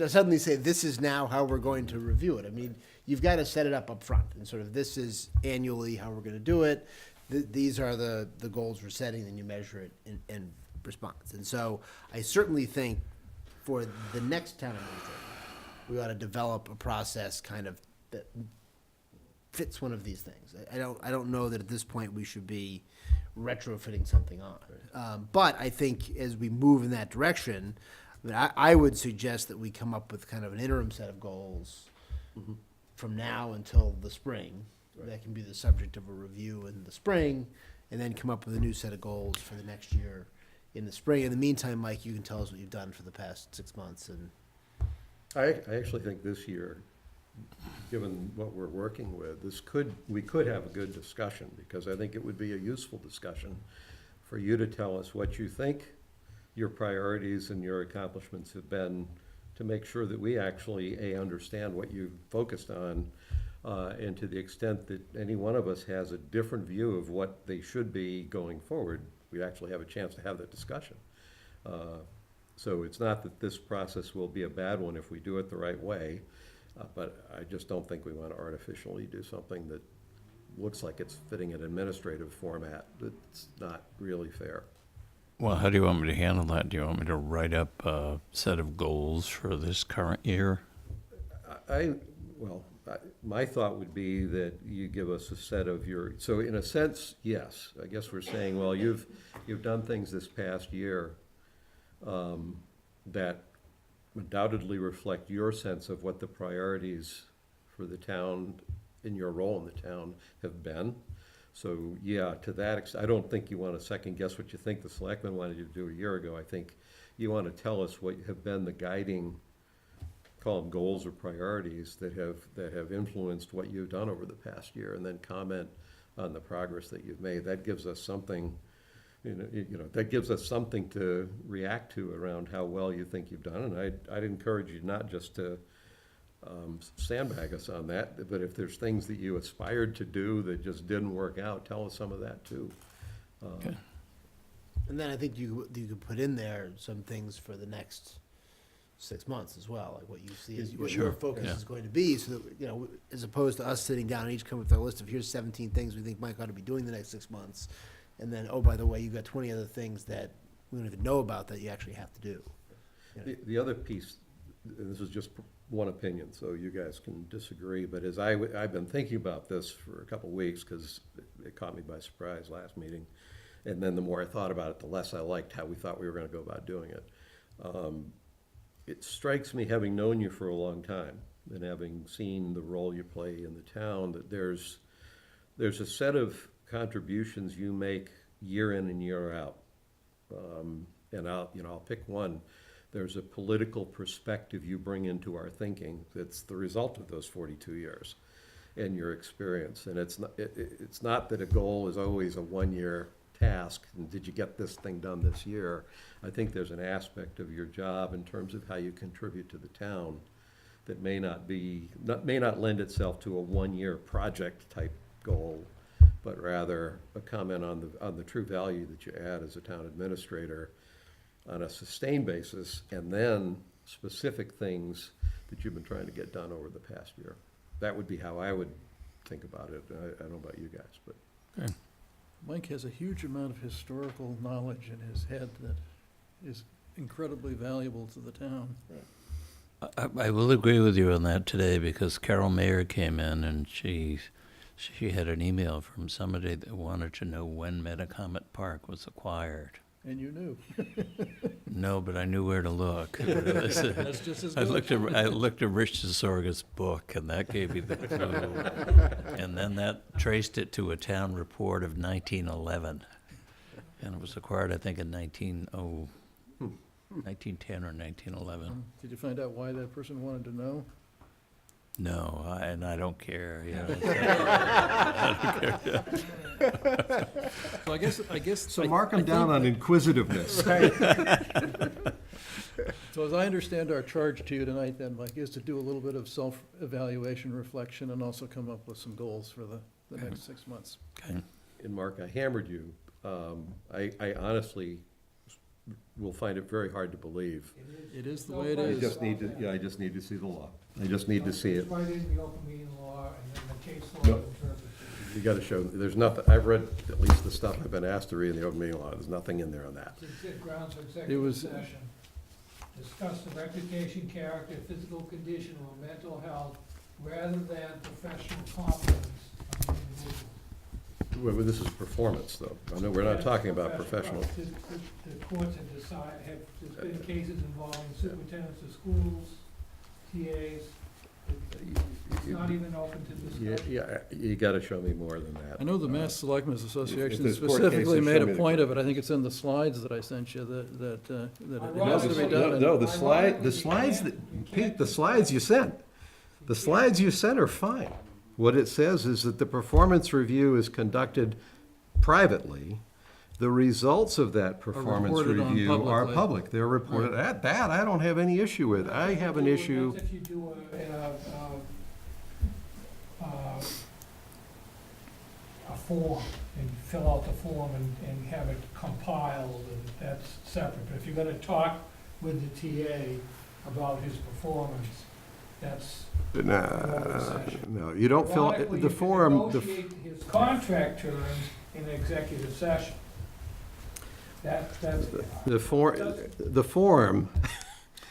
suddenly say this is now how we're going to review it. I mean, you've got to set it up front and sort of this is annually how we're going to do it. These are the goals we're setting, and you measure it in response. And so I certainly think for the next town administrator, we ought to develop a process kind of that fits one of these things. I don't know that at this point we should be retrofitting something on. But I think as we move in that direction, I mean, I would suggest that we come up with kind of an interim set of goals from now until the spring. That can be the subject of a review in the spring, and then come up with a new set of goals for the next year in the spring. In the meantime, Mike, you can tell us what you've done for the past 6 months. And I actually think this year, given what we're working with, we could have a good discussion, because I think it would be a useful discussion for you to tell us what you think your priorities and your accomplishments have been, to make sure that we actually, understand what you've focused on, and to the extent that any one of us has a different view of what they should be going forward, we actually have a chance to have that discussion. So it's not that this process will be a bad one if we do it the right way, but I just don't think we want to artificially do something that looks like it's fitting an administrative format that's not really fair. Well, how do you want me to handle that? Do you want me to write up a set of goals for this current year? My thought would be that you give us a set of so in a sense, yes, I guess we're saying, well, you've done things this past year that undoubtedly reflect your sense of what the priorities for the town, in your role in the town, have been. So, yeah, to that extent, I don't think you want to second guess what you think the selectmen wanted you to do a year ago. I think you want to tell us what have been the guiding, call them goals or priorities, that have influenced what you've done over the past year, and then comment on the progress that you've made. That gives us something, that gives us something to react to around how well you think you've done. And I'd encourage you not just to sandbag us on that, but if there's things that you aspired to do that just didn't work out, tell us some of that too. Okay. and then I think you could put in there some things for the next 6 months as well, like what you see as what your focus is going to be, so that, as opposed to us sitting down and each come with our list of here's 17 things we think Mike ought to be doing the next 6 months, and then, oh, by the way, you've got 20 other things that we don't even know about that you actually have to do. The other piece, and this is just one opinion, so you guys can disagree, but as I've been thinking about this for a couple of weeks, because it caught me by surprise last meeting, and then the more I thought about it, the less I liked how we thought we were going to go about doing it. It strikes me, having known you for a long time and having seen the role you play in the town, that there's a set of contributions you make year in and year out. And I'll pick one. There's a political perspective you bring into our thinking that's the result of those 42 years and your experience. And it's not that a goal is always a one-year task, and did you get this thing done this year? I think there's an aspect of your job in terms of how you contribute to the town that may not lend itself to a one-year project type goal, but rather a comment on the true value that you add as a town administrator on a sustained basis, and then specific things that you've been trying to get done over the past year. That would be how I would think about it. I don't know about you guys, but. Okay. Mike has a huge amount of historical knowledge in his head that is incredibly valuable to the town. I will agree with you on that today, because Carol Mayer came in and she had an email from somebody that wanted to know when Metacomet Park was acquired. And you knew. No, but I knew where to look. That's just as good. I looked at Rich Sorga's book, and that gave me the clue. And then that traced it to a town report of 1911. And it was acquired, I think, in 1910 or 1911. Did you find out why that person wanted to know? No, and I don't care. I don't care. So I guess. So mark them down on inquisitiveness. So as I understand our charge to you tonight then, Mike, is to do a little bit of self-evaluation, reflection, and also come up with some goals for the next 6 months. Okay. And Mark, I hammered you. I honestly will find it very hard to believe. It is the way it I is. just need to see the law. I just need to see it. It's right in the open meeting law and then the case law Nope. interpretation. You gotta show, there's nothing, I've read at least the stuff I've been asked to read in the open meeting law, there's nothing in there on that. It's grounds for It executive was- session. discuss the reputation, character, physical condition, or mental health, rather than professional competence of the individual. Well, this is performance, though. I know we're not talking about professional. The courts have there's been cases involving superintendents of schools, TAs. It's not even open to discussion. Yeah, you gotta show me more than that. I know the Mass Selectmen's Association there's court specifically cases, made show a me the point court. of it. I think it's in the slides that I sent you, that it No, has to be done. no, the slides that, Pete, the slides you sent, the slides you sent are fine. What it says is that the performance review is conducted privately. The results of that performance reported on review are publicly. public. They're reported, that I don't have any issue with. I have an issue. That's if you do a form, and fill out the form and have it compiled, and that's separate. But if you're gonna talk with the TA about his performance, that's No, you don't fill, Ironically, the you can form, negotiate his contract terms in an executive session. That's. the form, So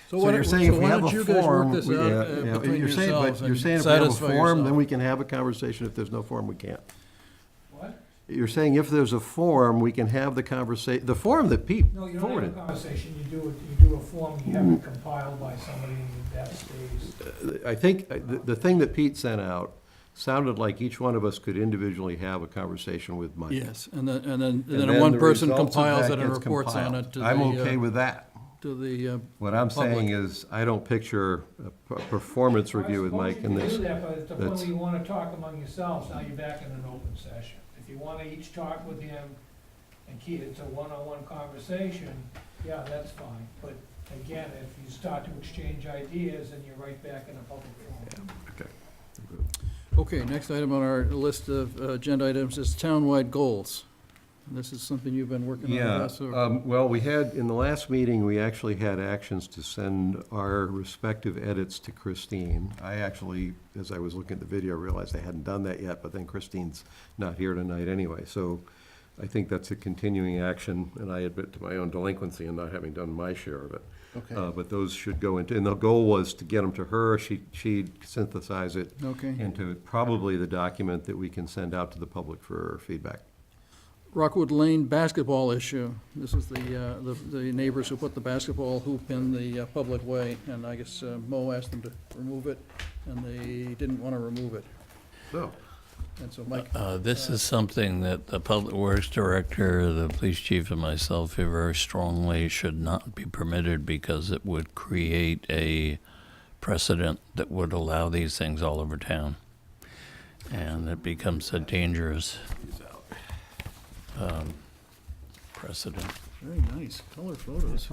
so why you're don't- saying so if we why have don't a you guys work form, this we- out, yeah, between you're saying, yourselves but you're and saying if we have a satisfy form, yourself? then we can have a conversation. If there's no form, we can't. What? You're saying if there's a form, we can have the conversation, the form that Pete No, you don't have forwarded. a conversation, you do a form, you have it compiled by somebody, and that stays. I think, the thing that Pete sent out sounded like each one of us could individually have a conversation with Mike. Yes, and then then one the person results of compiles that it and gets reports on compiled. it to the. I'm okay with that. To the, What I'm saying public. is, I don't picture a performance review with Mike in I this. suppose you can do that, but at the point That's- where you wanna talk among yourselves, now you're back in an open session. If you wanna each talk with him and keep it to one-on-one conversation, yeah, that's fine. But again, if you start to exchange ideas, then you're right back in a public forum. Okay. Okay, next item on our list of agenda items is townwide goals. And this is something you've been working on with Yeah, us, or- well, we had, in the last meeting, we actually had actions to send our respective edits to Christine. I actually, as I was looking at the video, realized I hadn't done that yet, but then Christine's not here tonight anyway. So I think that's a continuing action, and I admit to my own delinquency in not having done my share of it. Okay. But those should go into, and the goal was to get them to her, she'd synthesize it Okay. into probably the document that we can send out to the public for feedback. Rockwood Lane basketball issue. This is the neighbors who put the basketball hoop in the public way, and I guess Mo asked them to remove it, and they didn't want to remove it. So, And so Mike. This is something that the Public Works Director, the Police Chief, and myself feel very strongly should not be permitted because it would create a precedent that would allow these things all over town. And it becomes a dangerous precedent. Very nice, color photos.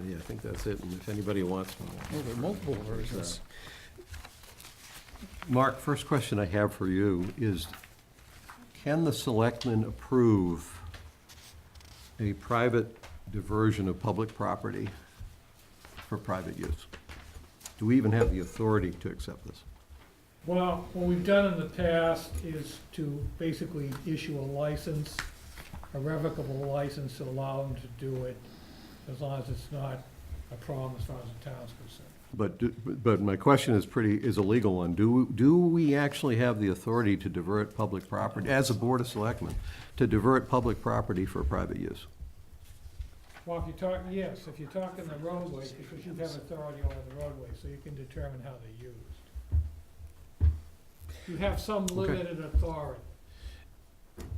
Yeah, I think that's it, and if anybody wants one. Oh, there are multiple versions. Mark, first question I have for you is, can the selectmen approve a private diversion of public property for private use? Do we even have the authority to accept this? Well, what we've done in the past is to basically issue a license, a revocable license to allow them to do it, as long as it's not a problem as far as the town's concerned. But my question is a legal one. Do we actually have the authority to divert public property, as a Board of Selectmen, to divert public property for private use? Well, if you're talking, yes, if you're talking the roadways, because you have authority over the roadway, so you can determine how they're used. You have some limited authority.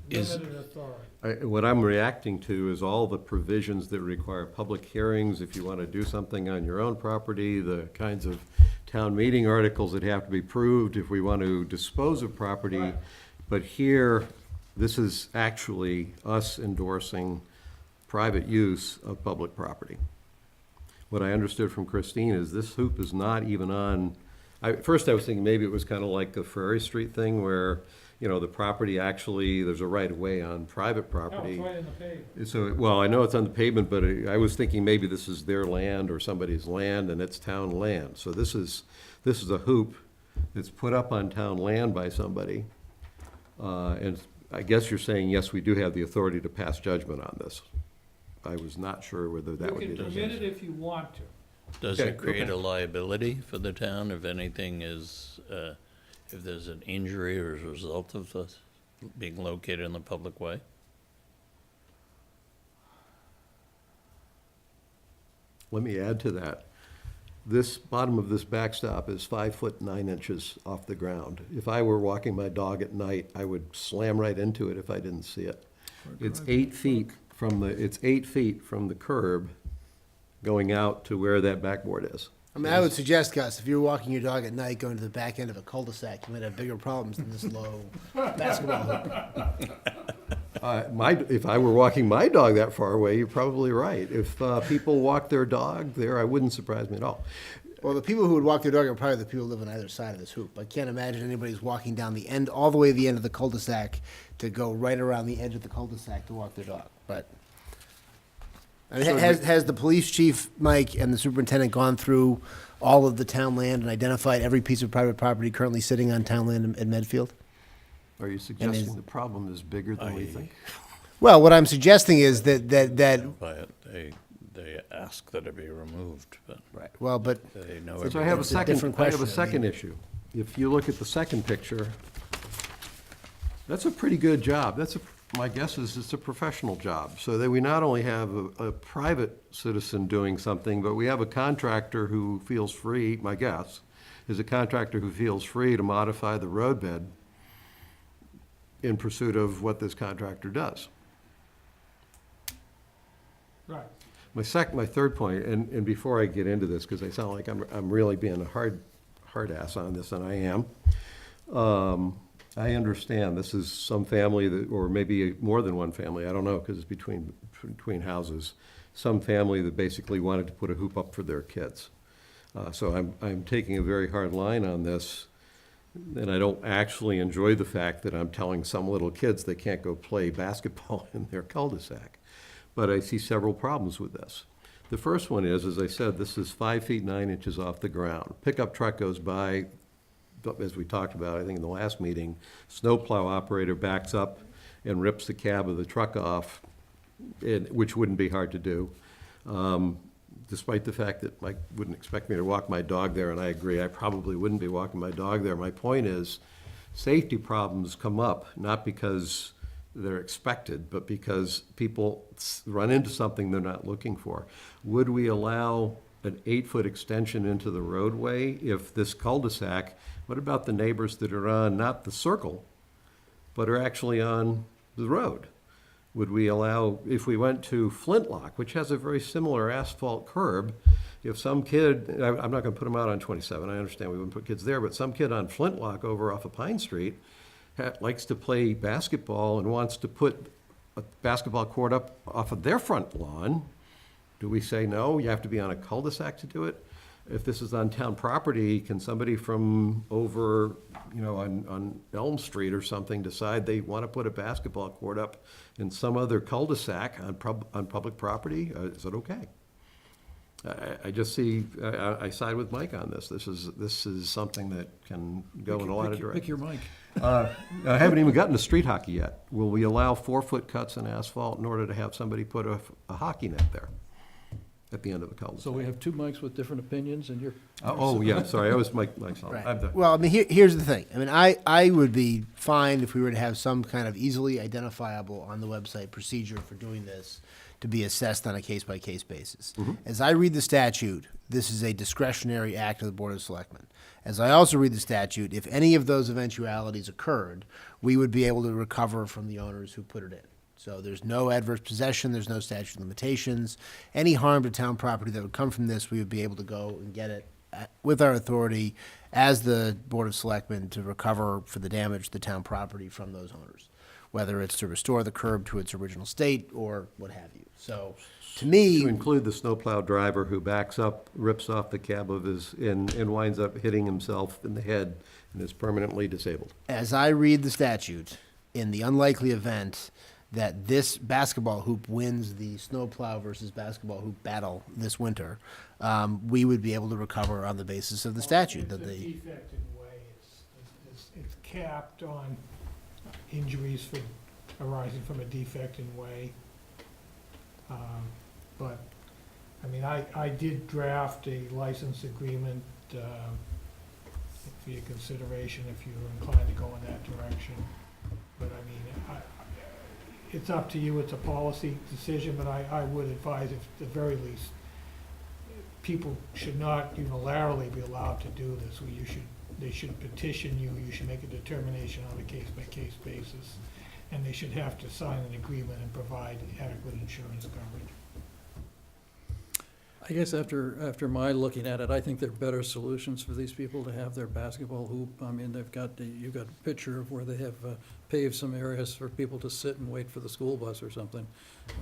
Limited authority. What I'm reacting to is all the provisions that require public hearings, if you want to do something on your own property, the kinds of town meeting articles that have to be proved if we want to dispose of property. Right. But here, this is actually us endorsing private use of public property. What I understood from Christine is this hoop is not even on, first I was thinking maybe it was kind of like the Ferry Street thing where, you know, the property actually, there's a right of way on private No, property. it's right in the pavement. So, well, I know it's on the pavement, but I was thinking maybe this is their land or somebody's land and it's town land. So this is a hoop that's put up on town land by somebody. And I guess you're saying, yes, we do have the authority to pass judgment on this. I was not sure whether that would be You the can case. permit it if you want to. Does Okay, it create okay. a liability for the town if anything is, if there's an injury or as a result of this being located in the public way? Let me add to that. This bottom of this backstop is 5'9" off the ground. If I were walking my dog at night, I would slam right into it if I didn't see it. It's 8 feet from the curb going out to where that backboard is. I mean, I would suggest, Gus, if you're walking your dog at night going to the back end of a cul-de-sac, you might have bigger problems than this low basketball hoop. If I were walking my dog that far away, you're probably right. If people walk their dog there, I wouldn't surprise me at all. Well, the people who would walk their dog are probably the people who live on either side of this hoop. I can't imagine anybody's walking down the end, all the way to the end of the cul-de-sac to go right around the edge of the cul-de-sac to walk their dog. But I mean, has the police chief, Mike, and the superintendent gone through all of the town land and identified every piece of private property currently sitting on town land in Medfield? Are you suggesting the problem is bigger than we think? Well, what I'm suggesting is that But they ask that it be removed, but. Right, well, but They know So I have a It's a second, different I have a question. second issue. If you look at the second picture, that's a pretty good job. My guess is it's a professional job. So that we not only have a private citizen doing something, but we have a contractor who feels free, my guess, is a contractor who feels free to modify the roadbed in pursuit of what this contractor does. Right. My third point, and before I get into this, because I sound like I'm really being a hard ass on this, and I am. I understand this is some family that, or maybe more than one family, I don't know, because it's between houses. Some family that basically wanted to put a hoop up for their kids. So I'm taking a very hard line on this, and I don't actually enjoy the fact that I'm telling some little kids they can't go play basketball in their cul-de-sac. But I see several problems with this. The first one is, as I said, this is 5 feet 9 inches off the ground. Pickup truck goes by, as we talked about, I think in the last meeting, snowplow operator backs up and rips the cab of the truck off, which wouldn't be hard to do. Despite the fact that Mike wouldn't expect me to walk my dog there, and I agree, I probably wouldn't be walking my dog there. My point is, safety problems come up, not because they're expected, but because people run into something they're not looking for. Would we allow an 8-foot extension into the roadway if this cul-de-sac, what about the neighbors that are on, not the circle, but are actually on the road? Would we allow, if we went to Flintlock, which has a very similar asphalt curb, if some kid, I'm not gonna put them out on 27, I understand we wouldn't put kids there, but some kid on Flintlock over off of Pine Street likes to play basketball and wants to put a basketball court up off of their front lawn, do we say, no, you have to be on a cul-de-sac to do it? If this is on town property, can somebody from over, on Elm Street or something decide they want to put a basketball court up in some other cul-de-sac on public property? Is it okay? I just see, I side with Mike on this. This is something that can go in a lot of directions. Pick your mic. I haven't even gotten to street hockey yet. Will we allow 4-foot cuts in asphalt in order to have somebody put a hockey net there at the end of the cul-de-sac? So we have two mics with different opinions, and you're. Oh, yeah, sorry, I was Mike's on. Right. Well, I mean, here's the thing. I mean, I would be fine if we were to have some kind of easily identifiable on the website procedure for doing this to be assessed on a case-by-case basis. As I read the statute, this is a discretionary act of the Board of Selectmen. As I also read the statute, if any of those eventualities occurred, we would be able to recover from the owners who put it in. So there's no adverse possession, there's no statute of limitations. Any harm to town property that would come from this, we would be able to go and get it with our authority as the Board of Selectmen to recover for the damage to town property from those owners, whether it's to restore the curb to its original state or what have you. So, to me, To include the snowplow driver who backs up, rips off the cab of his, and winds up hitting himself in the head and is permanently disabled. as I read the statute, in the unlikely event that this basketball hoop wins the snowplow versus basketball hoop battle this winter, we would be able to recover on the basis of the statute. That It's a the defect in way, it's capped on injuries arising from a defect in way. But, I mean, I did draft a license agreement for your consideration if you're inclined to go in that direction. But I mean, it's up to you, it's a policy decision, but I would advise, if at the very least, people should not unilaterally be allowed to do this. They should petition you, you should make a determination on a case-by-case basis, and they should have to sign an agreement and provide adequate insurance coverage. I guess after my looking at it, I think there are better solutions for these people to have their basketball hoop. I mean, you've got a picture of where they have paved some areas for people to sit and wait for the school bus or something.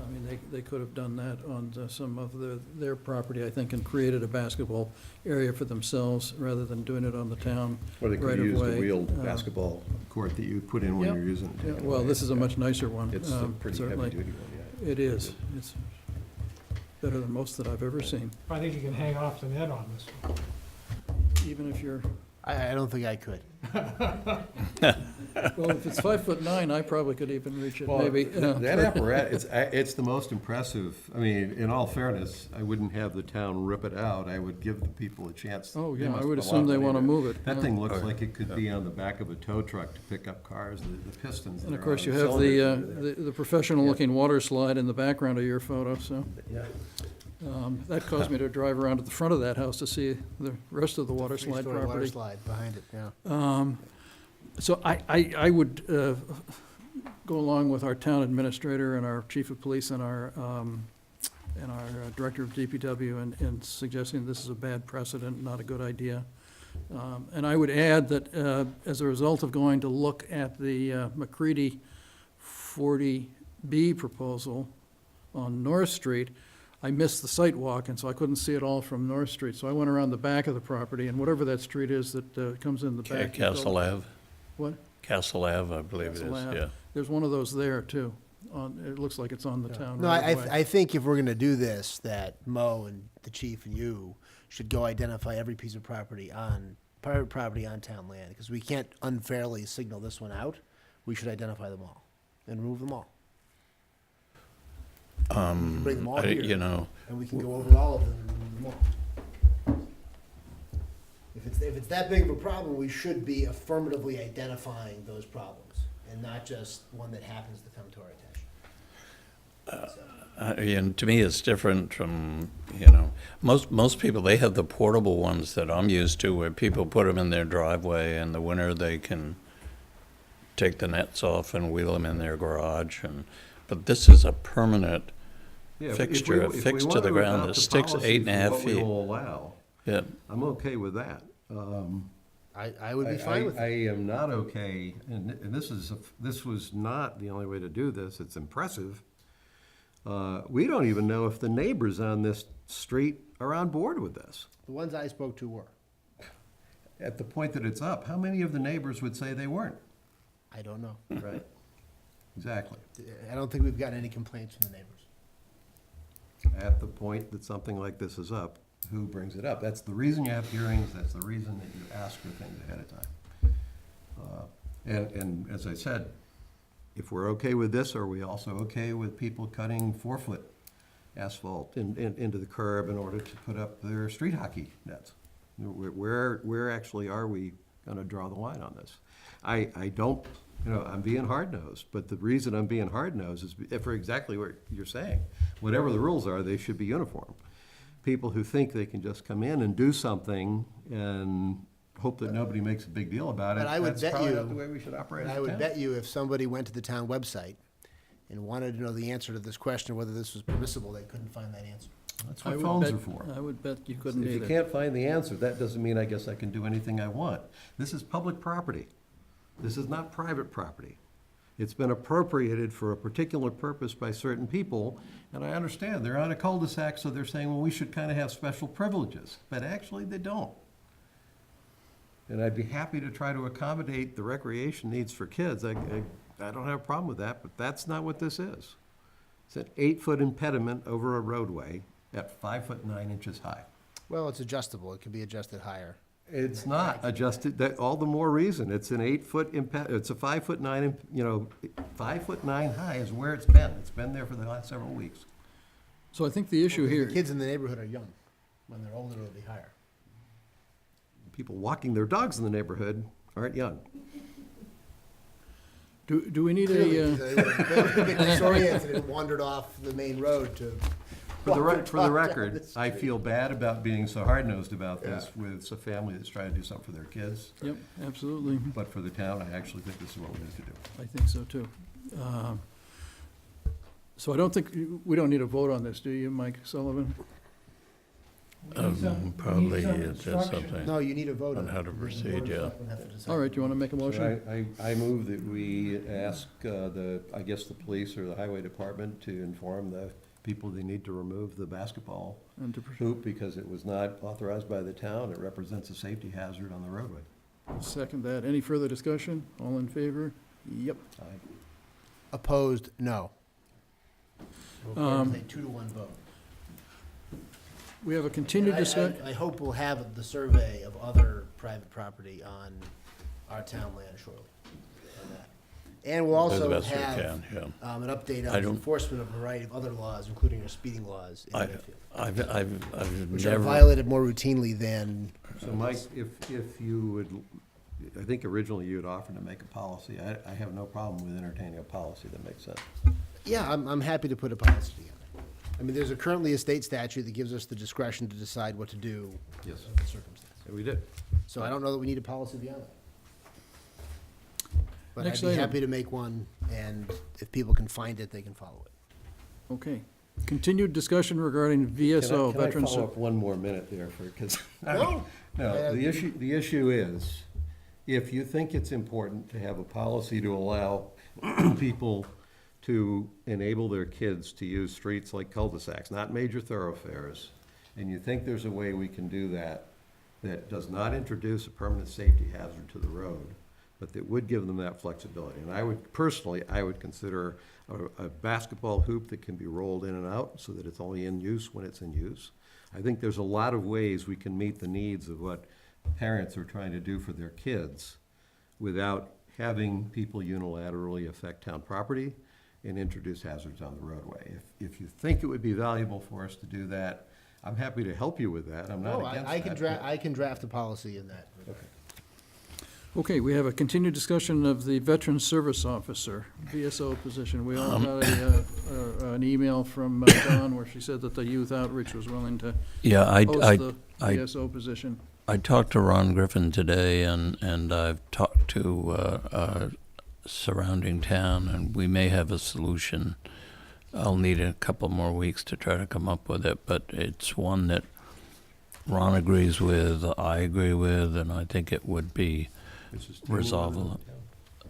I mean, they could have done that on some of their property, I think, and created a basketball area for themselves rather than doing it on the town Or they right could of use the way. wheeled basketball court that you put in when Yep. you're using it. Yeah, well, this is a much nicer one. It's a pretty certainly. heavy-duty one, yeah. It is. It's better than most that I've ever seen, I think you can hang off the net on this one. even if you're, I don't think I could. well, if it's 5'9", I probably could even reach it, Well, maybe. that apparatus, it's the most impressive. I mean, in all fairness, I wouldn't have the town rip it out. I would give the people a chance. Oh, They yeah, I must would have a lot assume of they money want to move it. That yeah. thing looks like it could be on the back of a tow truck to pick up cars, the pistons. And that of are course, on you the have cylinders. the professional-looking water slide in the background of your photo, so. Yeah. That caused me to drive around to the front of that house to see the rest of the water slide Three-story water property. slide behind it, yeah. So I would go along with our town administrator and our chief of police and our director of DPW in suggesting this is a bad precedent, not a good idea. And I would add that as a result of going to look at the McCready 40B proposal on North Street, I missed the site walk, and so I couldn't see it all from North Street. So I went around the back of the property, and whatever that street is that comes in the back. Castle Ave. What? Castle Ave, I believe it Castle is, Ave. yeah. There's one of those there, too. It looks like it's on the town No, right away. I think if we're gonna do this, that Mo and the chief and you should go identify every piece of private property on town land, because we can't unfairly signal this one out. We should identify them all and remove them all. Bring them all here. You know, And we can go over all of them and remove them all. If it's that big of a problem, we should be affirmatively identifying those problems, and not just one that happens to come to our attention. and to me, it's different from, most people, they have the portable ones that I'm used to, where people put them in their driveway. In the winter, they can take the nets off and wheel them in their garage. But this is a permanent Yeah, if fixture, we- if we affixed to want the ground. adopt It a sticks policy 8.5 for what we feet. will allow, Yeah. I'm okay with that. I would be fine with I it. am not okay, and this was not the only way to do this, it's impressive. We don't even know if the neighbors on this street are on board with this. The ones I spoke to were. At the point that it's up, how many of the neighbors would say they weren't? I don't know. Right. Exactly. I don't think we've gotten any complaints from the neighbors. At the point that something like this is up, who brings it up? That's the reason you have hearings, that's the reason that you ask for things ahead of time. And as I said, if we're okay with this, are we also okay with people cutting 4-foot asphalt into the curb in order to put up their street hockey nets? Where actually are we gonna draw the line on this? I don't, I'm being hard-nosed, but the reason I'm being hard-nosed is for exactly what you're saying. Whatever the rules are, they should be uniform. People who think they can just come in and do something and hope that nobody makes a big deal about it, But I would that's bet probably you, not the way we should operate as I a would town. bet you if somebody went to the town website and wanted to know the answer to this question, whether this was permissible, they couldn't find that answer. That's I what would phones bet- are for. I would bet you couldn't If you either. can't find the answer, that doesn't mean I guess I can do anything I want. This is public property. This is not private property. It's been appropriated for a particular purpose by certain people, and I understand, they're on a cul-de-sac, so they're saying, well, we should kind of have special privileges, but actually they don't. And I'd be happy to try to accommodate the recreation needs for kids. I don't have a problem with that, but that's not what this is. It's an 8-foot impediment over a roadway at 5'9" high. Well, it's adjustable. It can be adjusted higher. It's not adjusted, that, all the more reason. It's an 8-foot it's a 5'9", 5'9" high is where it's been. It's been there for the last several weeks. So I think the issue here, The kids in the neighborhood are young. When they're older, it'll be higher. People walking their dogs in the neighborhood aren't young. do we need Clearly, a, they were a bit disoriented and wandered off the main road to. For the walk for the down record, the I street. feel bad about being so hard-nosed about this Yeah. with a family that's trying to do something for their kids. yep, absolutely. But for the town, I actually think this is what we need to do. I think so, too. So I don't think, we don't need a vote on this, do you, Mike Sullivan? Probably it's just something No, you need a vote on how to proceed, yeah. All right, do you want to make a motion? So I move that we ask the police or the highway department to inform the people they need to remove the basketball And to hoop because it was not authorized by the town. It represents a safety hazard on the roadway. second that. Any further discussion? All in favor? Yep. Opposed, no. A 2-to-1 vote. We have a continued discussion. I hope we'll have the survey of other private property on our town land shortly. on that. And we'll Do the also best we have can, yeah. an update I on don't- enforcement of a variety of other laws, including our speeding laws in Medfield, I've which are never, violated more routinely than. So Mike, if you would, I think originally you had offered to make a policy. I have no problem with entertaining a policy that makes sense. Yeah, I'm happy to put a policy together. I mean, there's currently a state statute that gives us the discretion to decide what to do Yes. in the circumstance. And we did. So I don't know that we need a policy beyond that. But Next I'd be item. happy to make one, and if people can find it, they can follow it. Okay. Continued discussion regarding VSO, Can I Veterans. follow up one more minute there for, because. No. No, the issue is, if you think it's important to have a policy to allow people to enable their kids to use streets like cul-de-sacs, not major thoroughfares, and you think there's a way we can do that, that does not introduce a permanent safety hazard to the road, but that would give them that flexibility. And I would, personally, I would consider a basketball hoop that can be rolled in and out so that it's only in use when it's in use. I think there's a lot of ways we can meet the needs of what parents are trying to do for their kids without having people unilaterally affect town property and introduce hazards on the roadway. If you think it would be valuable for us to do that, I'm happy to help you with that. I'm not No, against I can that, draft, but- I can draft a policy in that. Okay. Okay, we have a continued discussion of the Veteran Service Officer, VSO position. We all got an email from Dawn where she said that the youth outreach was willing to yeah, post the VSO position. I talked to Ron Griffin today, and I've talked to surrounding town, and we may have a solution. I'll need a couple more weeks to try to come up with it, but it's one that Ron agrees with, I agree with, and I think it would be resolvable.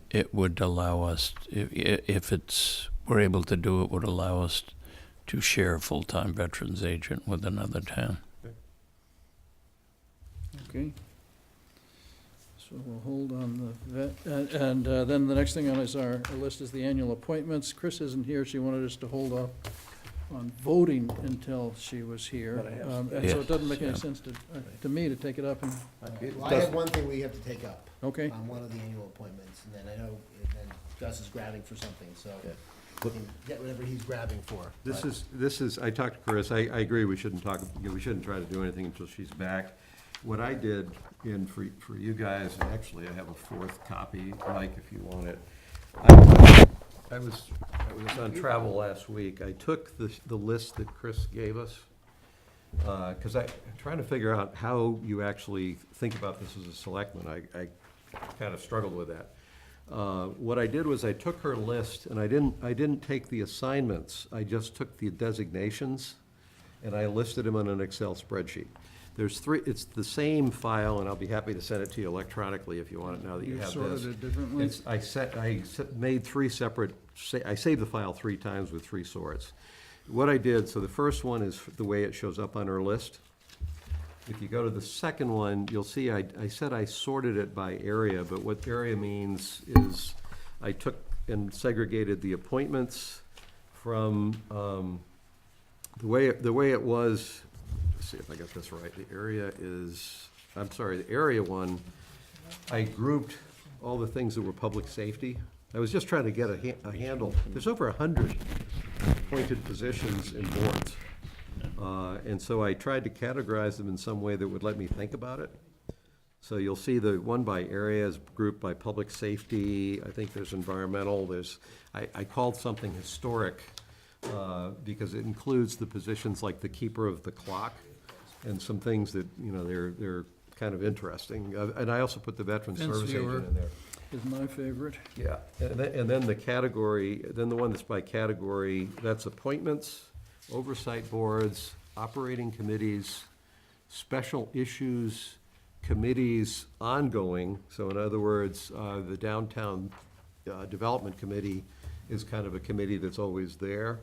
It would allow us, if we're able to do it, would allow us to share a full-time veterans agent with another town. Okay. So we'll hold on the vet, and then the next thing on our list is the annual appointments. Chris isn't here, she wanted us to hold off on voting until she was here. But I have- And so it Yes, doesn't make any yeah. sense to me to take it up and, Well, I have one thing we have to take up. okay? On one of the annual appointments, and then I know, then Gus is grabbing for something, so he can get whatever he's grabbing for. This is, I talked to Chris, I agree, we shouldn't try to do anything until she's back. What I did for you guys, and actually I have a fourth copy, Mike, if you want it. I was on travel last week. I took the list that Chris gave us, because I'm trying to figure out how you actually think about this as a selectman. I kind of struggled with that. What I did was I took her list, and I didn't take the assignments. I just took the designations, and I listed them on an Excel spreadsheet. There's three, it's the same file, and I'll be happy to send it to you electronically if you want it now that you have this. You sorted it differently? I made three separate, I saved the file 3 times with 3 sorts. What I did, so the first one is the way it shows up on our list. If you go to the second one, you'll see I said I sorted it by area, but what area means is I took and segregated the appointments from, the way it was, let's see if I got this right. The area one, I grouped all the things that were public safety. I was just trying to get a handle. There's over 100 appointed positions and boards. And so I tried to categorize them in some way that would let me think about it. So you'll see the one by areas, grouped by public safety. I think there's environmental. I called something historic because it includes the positions like the keeper of the clock and some things that, they're kind of interesting. And I also put the veteran Fence service viewer agent in there. is my favorite. Yeah, and then the category, then the one that's by category, that's appointments, oversight boards, operating committees, special issues, committees ongoing. So in other words, the Downtown Development Committee is kind of a committee that's always there,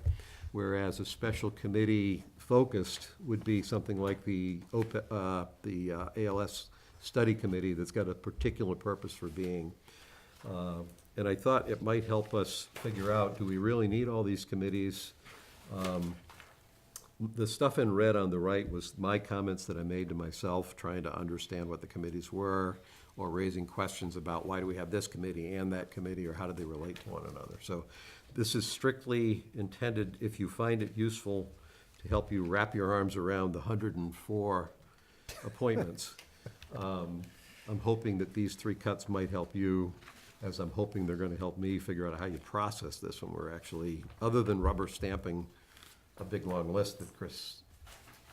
whereas a special committee focused would be something like the ALS Study Committee that's got a particular purpose for being. And I thought it might help us figure out, do we really need all these committees? The stuff in red on the right was my comments that I made to myself, trying to understand what the committees were, or raising questions about why do we have this committee and that committee, or how do they relate to one another. So this is strictly intended, if you find it useful, to help you wrap your arms around the 104 appointments. I'm hoping that these 3 cuts might help you, as I'm hoping they're gonna help me figure out how you process this when we're actually, other than rubber stamping a big, long list that Chris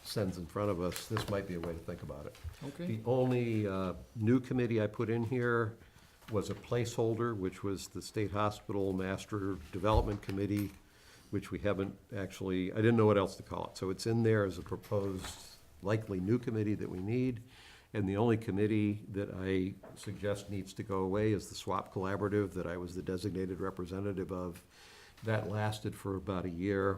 sends in front of us, this might be a way to think about it. Okay. The only new committee I put in here was a placeholder, which was the State Hospital Master Development Committee, which we haven't actually, I didn't know what else to call it. So it's in there as a proposed likely new committee that we need. And the only committee that I suggest needs to go away is the SWAP Collaborative that I was the designated representative of. That lasted for about a year.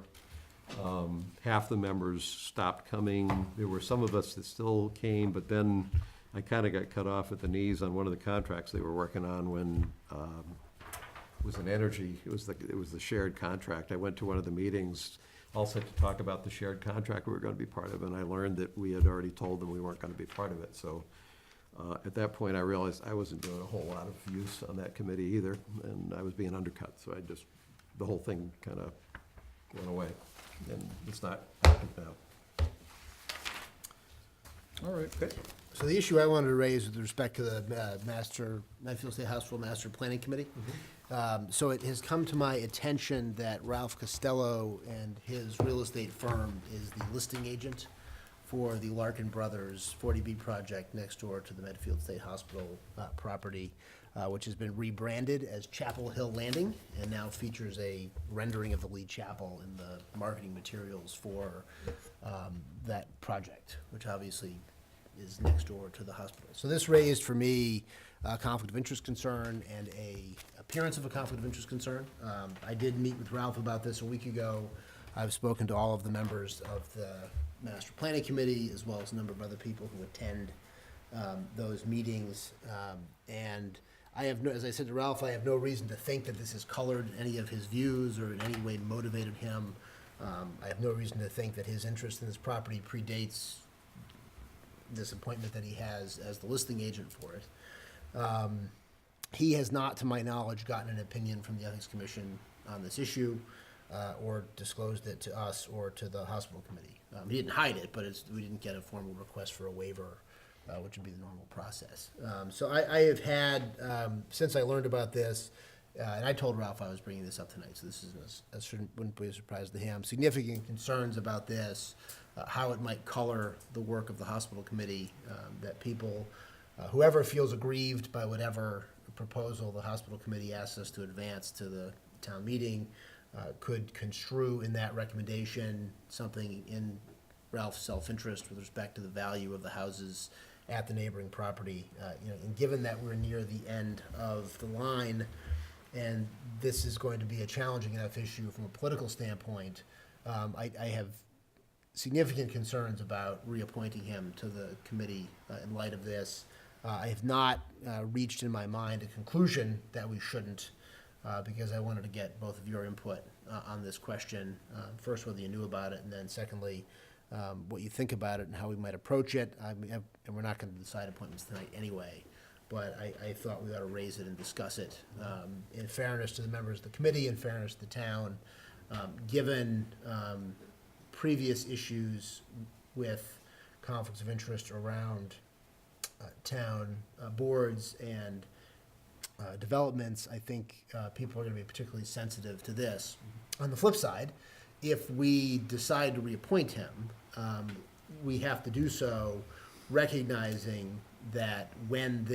Half the members stopped coming. There were some of us that still came, but then I kind of got cut off at the knees on one of the contracts they were working on when it was an energy, it was the shared contract. I went to one of the meetings, all set to talk about the shared contract we were going to be part of, and I learned that we had already told them we weren't going to be part of it. So at that point, I realized I wasn't doing a whole lot of use on that committee either, and I was being undercut. So the whole thing kind of went away, and it's not active now. All right. Okay. So the issue I wanted to raise with respect to the Medfield State Hospital Master Planning Committee. So it has come to my attention that Ralph Costello and his real estate firm is the listing agent for the Larkin Brothers 40B project next door to the Medfield State Hospital property, which has been rebranded as Chapel Hill Landing and now features a rendering of the Lee Chapel in the marketing materials for that project, which obviously is next door to the hospital. So this raised for me a conflict of interest concern and a appearance of a conflict of interest concern. I did meet with Ralph about this a week ago. I've spoken to all of the members of the Master Planning Committee, as well as a number of other people who attend those meetings. And I have no, as I said to Ralph, I have no reason to think that this has colored any of his views or in any way motivated him. I have no reason to think that his interest in this property predates this appointment that he has as the listing agent for it. He has not, to my knowledge, gotten an opinion from the Ethics Commission on this issue or disclosed it to us or to the hospital committee. He didn't hide it, but we didn't get a formal request for a waiver, which would be the normal process. So I have had, since I learned about this, and I told Ralph I was bringing this up tonight, so this wouldn't be a surprise to him, significant concerns about this, how it might color the work of the hospital committee, that people, whoever feels aggrieved by whatever proposal the hospital committee asks us to advance to the town meeting, could construe in that recommendation something in Ralph's self-interest with respect to the value of the houses at the neighboring property. And given that we're near the end of the line, and this is going to be a challenging enough issue from a political standpoint, I have significant concerns about reappointing him to the committee in light of this. I have not reached in my mind a conclusion that we shouldn't, because I wanted to get both of your input on this question. First, whether you knew about it, and then secondly, what you think about it and how we might approach it. And we're not going to decide appointments tonight anyway, but I thought we ought to raise it and discuss it in fairness to the members of the committee, in fairness to the town, given previous issues with conflicts of interest around town boards and developments, I think people are going to be particularly sensitive to this. On the flip side, if we decide to reappoint him, we have to do so recognizing that when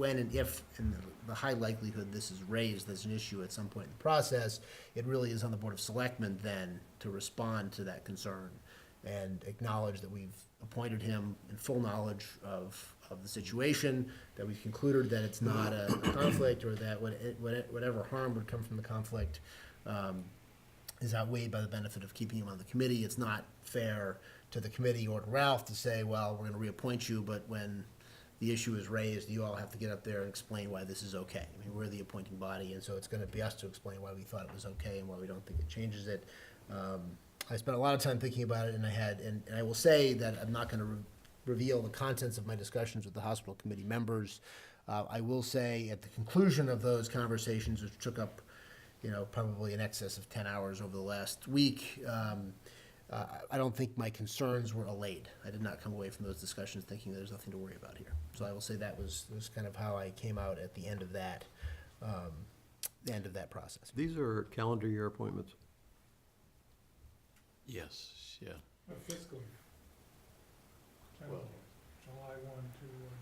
and if, in the high likelihood this is raised as an issue at some point in the process, it really is on the Board of Selectmen then to respond to that concern and acknowledge that we've appointed him in full knowledge of the situation, that we've concluded that it's not a conflict, or that whatever harm would come from the conflict is outweighed by the benefit of keeping him on the committee. It's not fair to the committee or to Ralph to say, well, we're going to reappoint you, but when the issue is raised, you all have to get up there and explain why this is okay. I mean, we're the appointing body, and so it's going to be us to explain why we thought it was okay and why we don't think it changes it. I spent a lot of time thinking about it, and I will say that I'm not going to reveal the contents of my discussions with the hospital committee members. I will say at the conclusion of those conversations, which took up, probably in excess of 10 hours over the last week, I don't think my concerns were allayed. I did not come away from those discussions thinking there's nothing to worry about here. So I will say that was kind of how I came out at the end of that, process. These are calendar year appointments? Yes, yeah. Fiscal. Well, July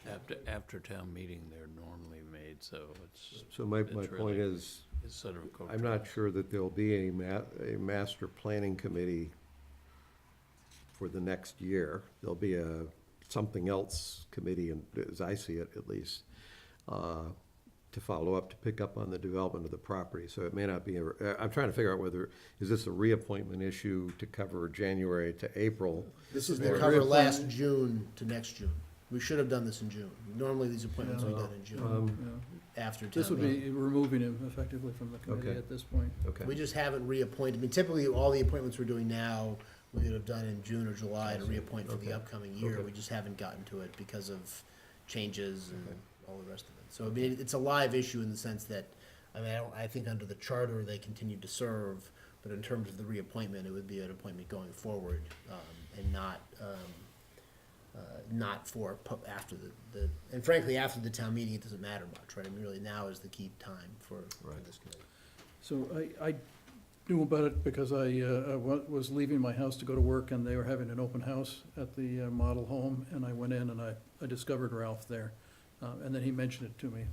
1 to. After town meeting, they're normally made, so it's. So my it's point really- is, it's sort of a I'm not sure that there'll be a master planning committee for the next year. There'll be a something else committee, and as I see it at least, to follow up, to pick up on the development of the property. So it may not be, I'm trying to figure out whether, is this a reappointment issue to cover January to April? This is to cover last June to next June. We should have done this in June. Normally, these appointments are done in June, after town This would meeting. be removing him effectively from the committee Okay. at this point. Okay. We just haven't reappointed. I mean, typically, all the appointments we're doing now, we would have done in June or July to reappoint for the Okay. upcoming year. Okay. We just haven't gotten to it because of changes and all the rest of it. So, I mean, it's a live issue in the sense that, I think under the charter, they continue to serve, but in terms of the reappointment, it would be an appointment going forward, and not for after and frankly, after the town meeting, it doesn't matter much, right? I mean, really, now is the key time for this committee. So I knew about it because I was leaving my house to go to work, and they were having an open house at the model home, and I went in and I discovered Ralph there. And then he mentioned it to me,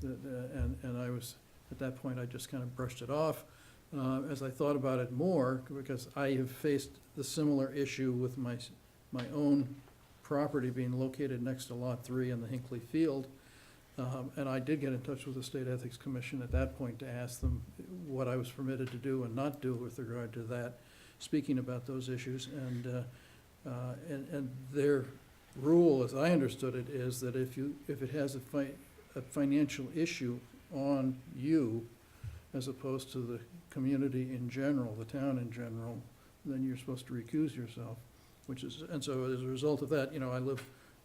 and I was, at that point, I just kind of brushed it off. As I thought about it more, because I have faced the similar issue with my own property being located next to Lot 3 in the Hinckley Field. And I did get in touch with the State Ethics Commission at that point to ask them what I was permitted to do and not do with regard to that, speaking about those issues. And their rule, as I understood it, is that if it has a financial issue on you, as opposed to the community in general, the town in general, then you're supposed to recuse yourself, and so as a result of that, I live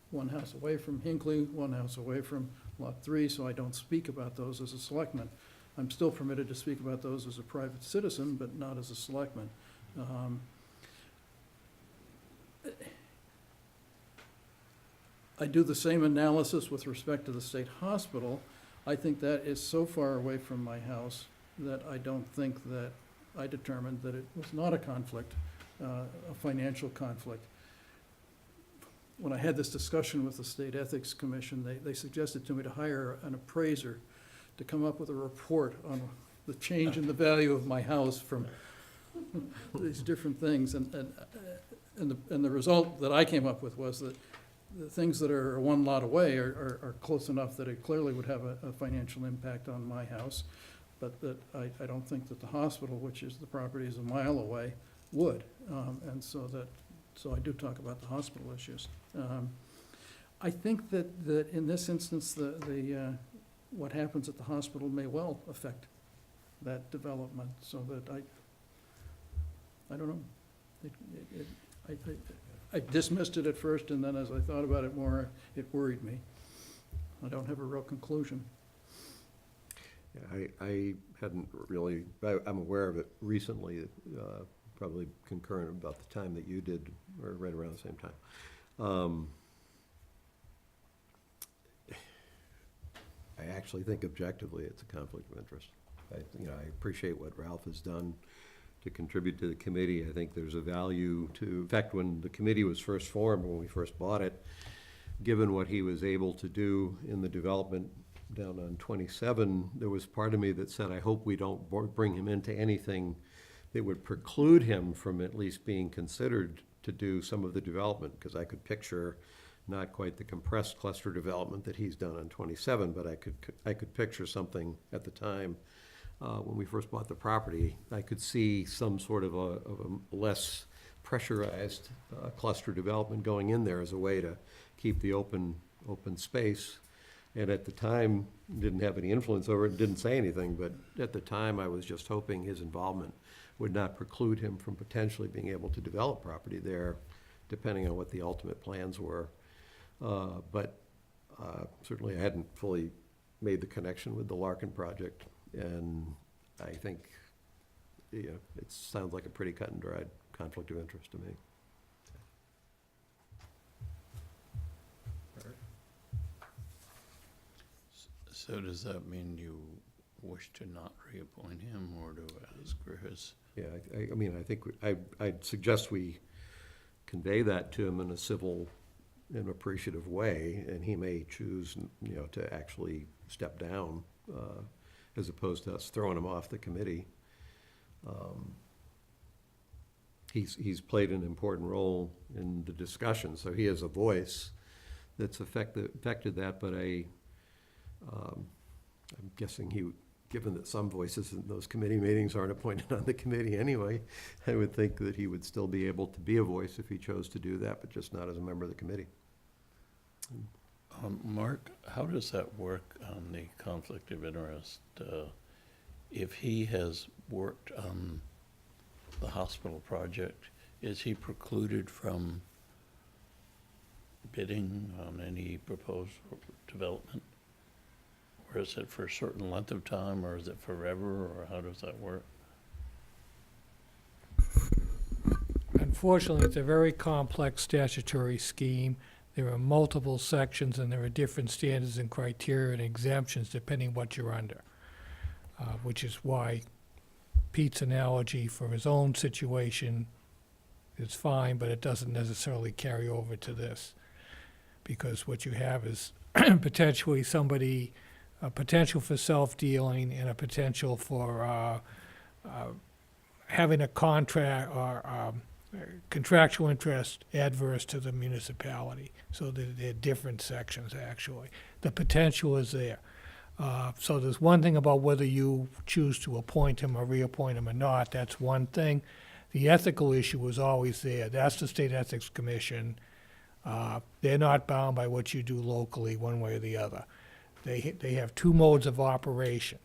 one house away from Hinckley, one house away from Lot 3, so I don't speak about those as a selectman. I'm still permitted to speak about those as a private citizen, but not as a selectman. I do the same analysis with respect to the state hospital. I think that is so far away from my house that I don't think that I determined that it was not a conflict, a financial conflict. When I had this discussion with the State Ethics Commission, they suggested to me to hire an appraiser to come up with a report on the change in the value of my house from these different things. And the result that I came up with was that the things that are one lot away are close enough that it clearly would have a financial impact on my house, but that I don't think that the hospital, which is the property is a mile away, would. And so I do talk about the hospital issues. I think that in this instance, what happens at the hospital may well affect that development, so that I don't know. I dismissed it at first, and then as I thought about it more, it worried me. I don't have a real conclusion. Yeah, I hadn't really, I'm aware of it recently, probably concurrent about the time that you did, or right around the same time. I actually think objectively it's a conflict of interest. I appreciate what Ralph has done to contribute to the committee. I think there's a value to, in fact, when the committee was first formed, when we first bought it, given what he was able to do in the development down on 27, there was part of me that said, I hope we don't bring him into anything that would preclude him from at least being considered to do some of the development, because I could picture not quite the compressed cluster development that he's done on 27, but I could picture something at the time when we first bought the property. I could see some sort of a less pressurized cluster development going in there as a way to keep the open space. And at the time, didn't have any influence over it, didn't say anything, but at the time, I was just hoping his involvement would not preclude him from potentially being able to develop property there, depending on what the ultimate plans were. But certainly I hadn't fully made the connection with the Larkin project, and I think it sounds like a pretty cut and dried conflict of interest to me. So does that mean you wish to not reappoint him, or to ask for his? Yeah, I mean, I think I'd suggest we convey that to him in a civil and appreciative way, and he may choose, to actually step down as opposed to us throwing him off the committee. He's played an important role in the discussion, so he has a voice that's affected that, but I'm guessing given that some voices in those committee meetings aren't appointed on the committee anyway, I would think that he would still be able to be a voice if he chose to do that, but just not as a member of the committee. Mark, how does that work on the conflict of interest? If he has worked on the hospital project, is he precluded from bidding on any proposed development? Or is it for a certain length of time, or is it forever, or how does that work? Unfortunately, it's a very complex statutory scheme. There are multiple sections, and there are different standards and criteria and exemptions depending what you're under, which is why Pete's analogy for his own situation is fine, but it doesn't necessarily carry over to this, because what you have is potentially somebody, a potential for self-dealing and a potential for having a contract or contractual interest adverse to the municipality. So they're different sections, actually. The potential is there. So there's one thing about whether you choose to appoint him or reappoint him or not. That's one thing. The ethical issue is always there. That's the State Ethics Commission. They're not bound by what you do locally, one way or the other. They have two modes of operation.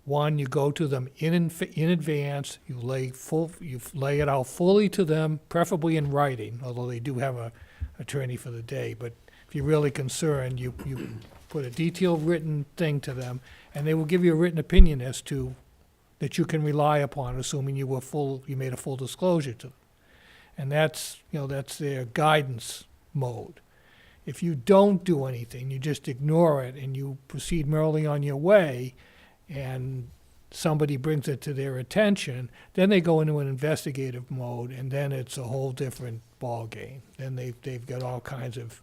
One, you go to them in advance. You lay it out fully to them, preferably in writing, although they do have a attorney for the day. But if you're really concerned, you put a detailed written thing to them, and they will give you a written opinion as to that you can rely upon, assuming you made a full disclosure to them. And that's their guidance mode. If you don't do anything, you just ignore it and you proceed merrily on your way, and somebody brings it to their attention, then they go into an investigative mode, and then it's a whole different ballgame. Then they've got all kinds of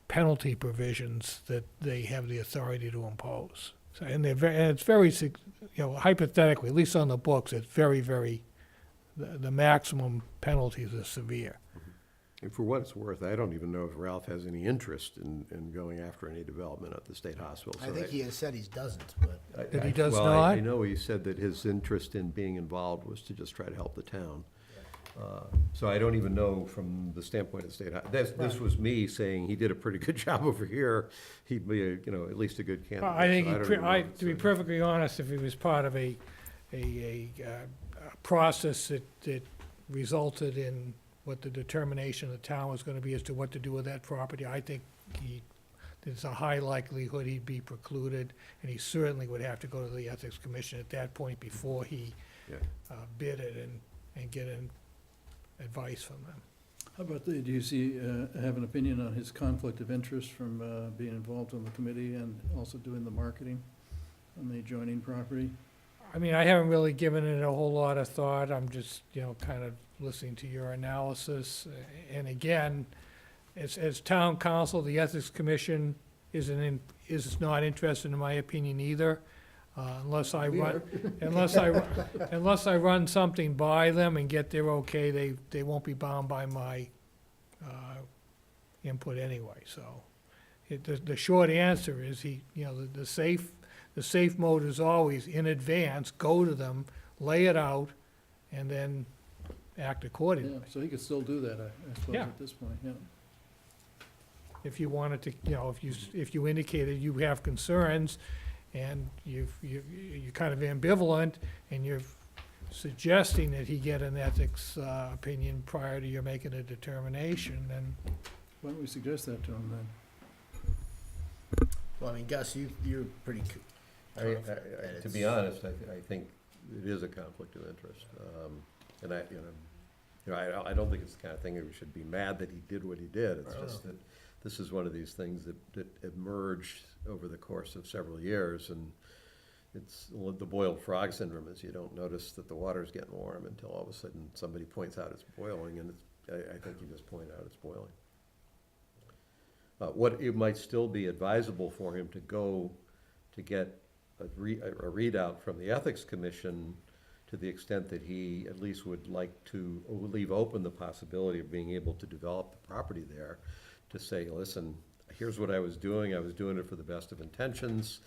penalty provisions that they have the authority to impose. So, and it's very, hypothetically, at least on the books, it's very, very, the maximum penalties are severe. And for what it's worth, I don't even know if Ralph has any interest in going after any development at the state hospital. I So think he has said he doesn't, but. That he does well, not? I know he said that his interest in being involved was to just try to help the town. So I don't even know from the standpoint of the state. This was me saying he did a pretty good job over here. He'd be at least a good candidate. I think, So don't even know what to be say. perfectly honest, if he was part of a process that resulted in what the determination of the town was going to be as to what to do with that property, I think there's a high likelihood he'd be precluded, and he certainly would have to go to the Ethics Commission at that point before he bid it and get advice from them. How about do you have an opinion on his conflict of interest from being involved on the committee and also doing the marketing on the adjoining property? I mean, I haven't really given it a whole lot of thought. I'm just, kind of listening to your analysis. And again, as town council, the Ethics Commission is not interested, in my opinion, either. Unless I run something by them and get their okay, they won't be bound by my input anyway. So the short answer is the safe mode is always in advance, go to them, lay it out, and then act accordingly. Yeah, so he could still do that, I suppose, Yeah. at this point, yeah. If you wanted to, if you indicated you have concerns and you're kind of ambivalent and you're suggesting that he get an ethics opinion prior to your making a determination, then. Why don't we suggest that to him then? Well, I mean, Gus, you're pretty. To be honest, I think it is a conflict of interest. And I don't think it's the kind of thing that we should be mad that he did what he did. It's just that this is one of these things that emerged over the course of several years, and it's the boiled frog syndrome is you don't notice that the water's getting warm until all of a sudden somebody points out it's boiling, and I think you just point out it's boiling. What it might still be advisable for him to go to get a readout from the Ethics Commission, to the extent that he at least would like to leave open the possibility of being able to develop the property there, to say, listen, here's what I was doing it for the best of intentions,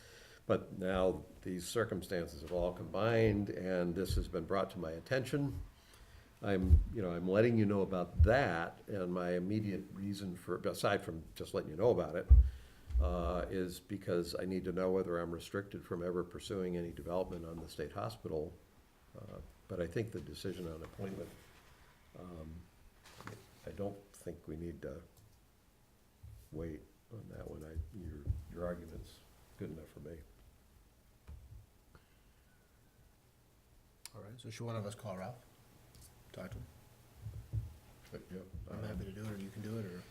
but now these circumstances have all combined and this has been brought to my attention. I'm letting you know about that, and my immediate reason for, aside from just letting you know about it, is because I need to know whether I'm restricted from ever pursuing any development on the state hospital. But I think the decision on appointment, I don't think we need to wait on that one. Your argument's good enough for me. All right, so should one of us call Ralph? Talk to him? But, yeah, I'm happy to do it, or you can do it, or?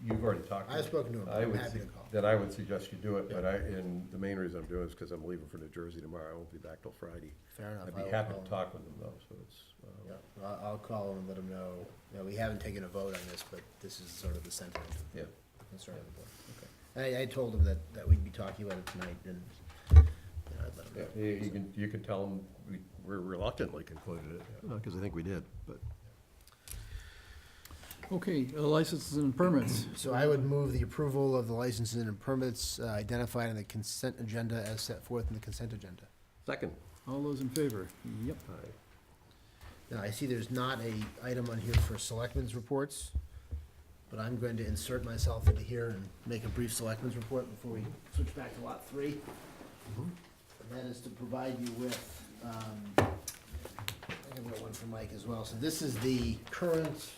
You've already talked to him. I've spoken to him, I I'm would happy su- to call. Then I would suggest you do it, but and the main reason I'm doing it is because I'm leaving for New Jersey tomorrow. I won't be back till Friday. Fair enough. I'd I be will happy call to him. talk with them though, so it's. Yeah, I'll call him and let him know, we haven't taken a vote on this, but this is sort of the sentiment. Yeah. Concern of the board. Okay. I told him that we'd be talking about it tonight, and, I'd let him know. Yeah, you can tell them we're reluctantly concluded it, because I think we did, but. Okay, licenses and permits. So I would move the approval of the licenses and permits identified in the consent agenda as set forth in the consent agenda. Second. All those in favor? Yep. Aye. Now, I see there's not a item on here for selectmen's reports, but I'm going to insert myself into here and make a brief selectmen's report before we switch back to lot 3. And that is to provide you with, I think I've got one for Mike as well. So this is the current,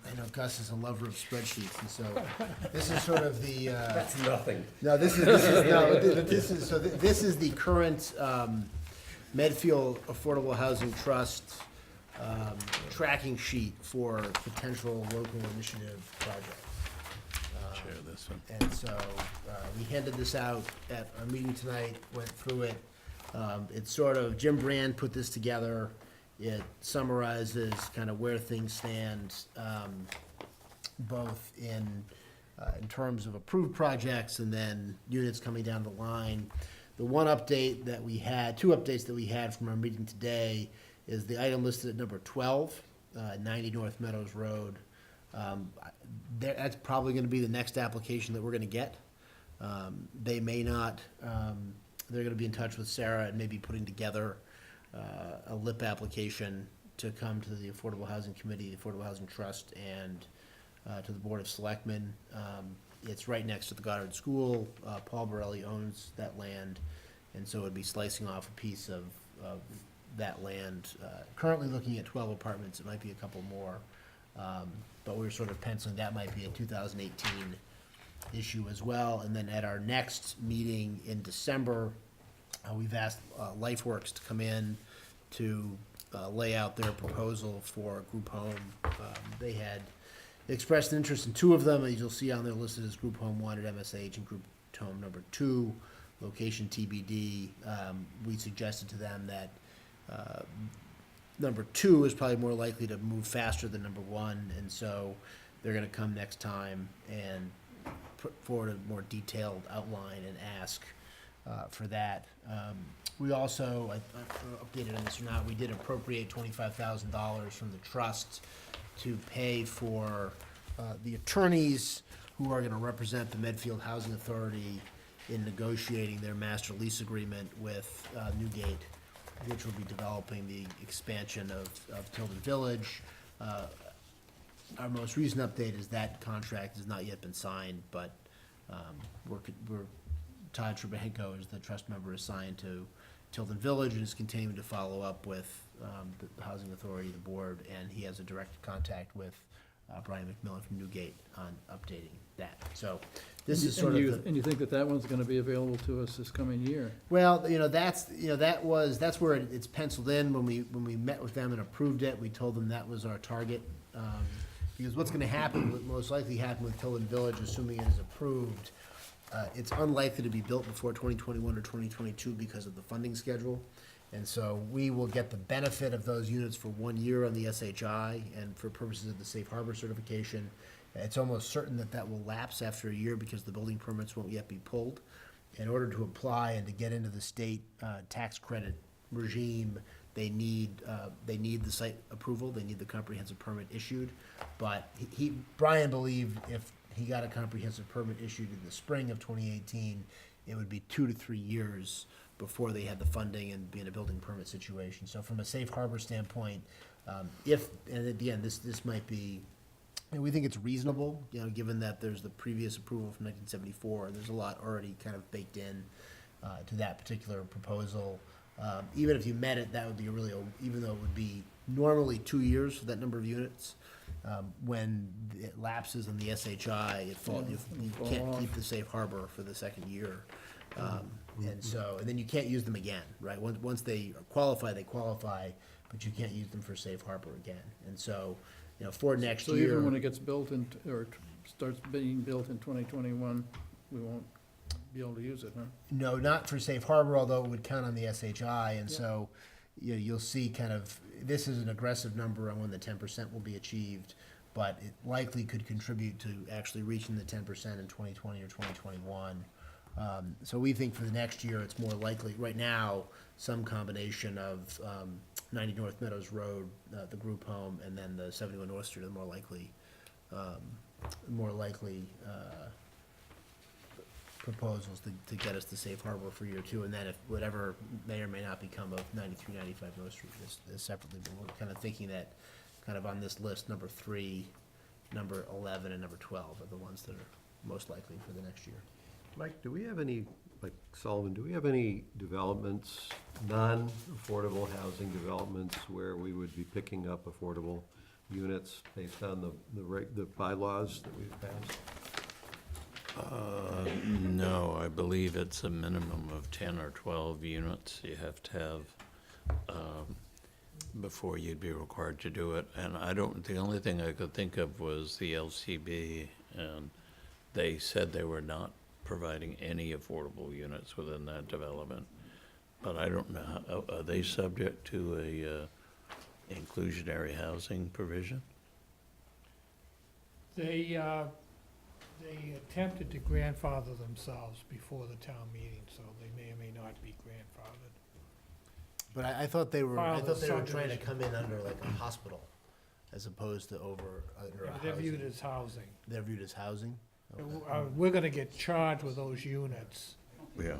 I know Gus is a lover of spreadsheets, and so this is sort of the. That's nothing. No, this is the current Medfield Affordable Housing Trust tracking sheet for potential local initiative projects. Share this one. And so we handed this out at our meeting tonight, went through it. It's sort of, Jim Brand put this together. It summarizes kind of where things stand, both in terms of approved projects and then units coming down the line. The one update that we had, two updates that we had from our meeting today, is the item listed at number 12, 90 North Meadows Road. That's probably going to be the next application that we're going to get. They may not, they're going to be in touch with Sarah and maybe putting together a LIP application to come to the Affordable Housing Committee, the Affordable Housing Trust, and to the Board of Selectmen. It's right next to the Goddard School. Paul Borelli owns that land, and so it'd be slicing off a piece of that land. Currently looking at 12 apartments. It might be a couple more. But we were sort of penciling that might be a 2018 issue as well. And then at our next meeting in December, we've asked LifeWorks to come in to lay out their proposal for a group home. They had expressed an interest in two of them, as you'll see on their listed as Group Home 1 at MSH and Group Home number 2, location TBD. We suggested to them that number 2 is probably more likely to move faster than number 1, and so they're going to come next time and put forward a more detailed outline and ask for that. We also, I updated on this or not, we did appropriate $25,000 from the trust to pay for the attorneys who are going to represent the Medfield Housing Authority in negotiating their master lease agreement with Newgate, which will be developing the expansion of Tilden Village. Our most recent update is that contract has not yet been signed, but Todd Trebehenko is the trust member assigned to Tilden Village and is continuing to follow up with the Housing Authority, the board, and he has a direct contact with Brian McMillan from Newgate on updating that. So this is sort of the. And you think that one's gonna be available to us this coming year? Well, that's where it's penciled in. When we met with them and approved it, we told them that was our target. Because what's gonna happen, what most likely happen with Tilden Village, assuming it is approved, it's unlikely to be built before 2021 or 2022 because of the funding schedule. And so we will get the benefit of those units for 1 year on the SHI, and for purposes of the safe harbor certification, it's almost certain that will lapse after a year because the building permits won't yet be pulled. In order to apply and to get into the state tax credit regime, they need the site approval, they need the comprehensive permit issued. But Brian believed if he got a comprehensive permit issued in the spring of 2018, it would be 2 to 3 years before they had the funding and be in a building permit situation. So from a safe harbor standpoint, and again, this might be, and we think it's reasonable, given that there's the previous approval from 1974, and there's a lot already kind of baked in to that particular proposal. Even if you met it, that would be even though it would be normally 2 years for that number of units, when it lapses on the SHI, you can't keep the safe harbor for the second year. And then you can't use them again, right? Once they qualify, but you can't use them for safe harbor again. And so, for next year. So even when it gets built or starts being built in 2021, we won't be able to use it, huh? No, not for safe harbor, although it would count on the SHI. And so, you'll see kind of, this is an aggressive number on when the 10% will be achieved, but it likely could contribute to actually reaching the 10% in 2020 or 2021. So we think for the next year, it's more likely, right now, some combination of 90 North Meadows Road, the group home, and then the 71 North Street are the more likely proposals to get us the safe harbor for year 2. And then if whatever may or may not become of 93, 95 North Street is separately, but we're kind of thinking that kind of on this list, number 3, number 11, and number 12 are the ones that are most likely for the next year. Mike, do we have any, like Sullivan, do we have any developments, non-affordable housing developments where we would be picking up affordable units based on the bylaws that we've passed? No, I believe it's a minimum of 10 or 12 units you have to have before you'd be required to do it. And the only thing I could think of was the LCB, and they said they were not providing any affordable units within that development. But I don't know, are they subject to a inclusionary housing provision? They attempted to grandfather themselves before the town meeting, so they may or may not be grandfathered. But I thought they were trying to subdivision. come in under like a hospital as opposed to under a They're viewed housing. as housing. They're viewed as housing? We're gonna get charged with those units. Yeah.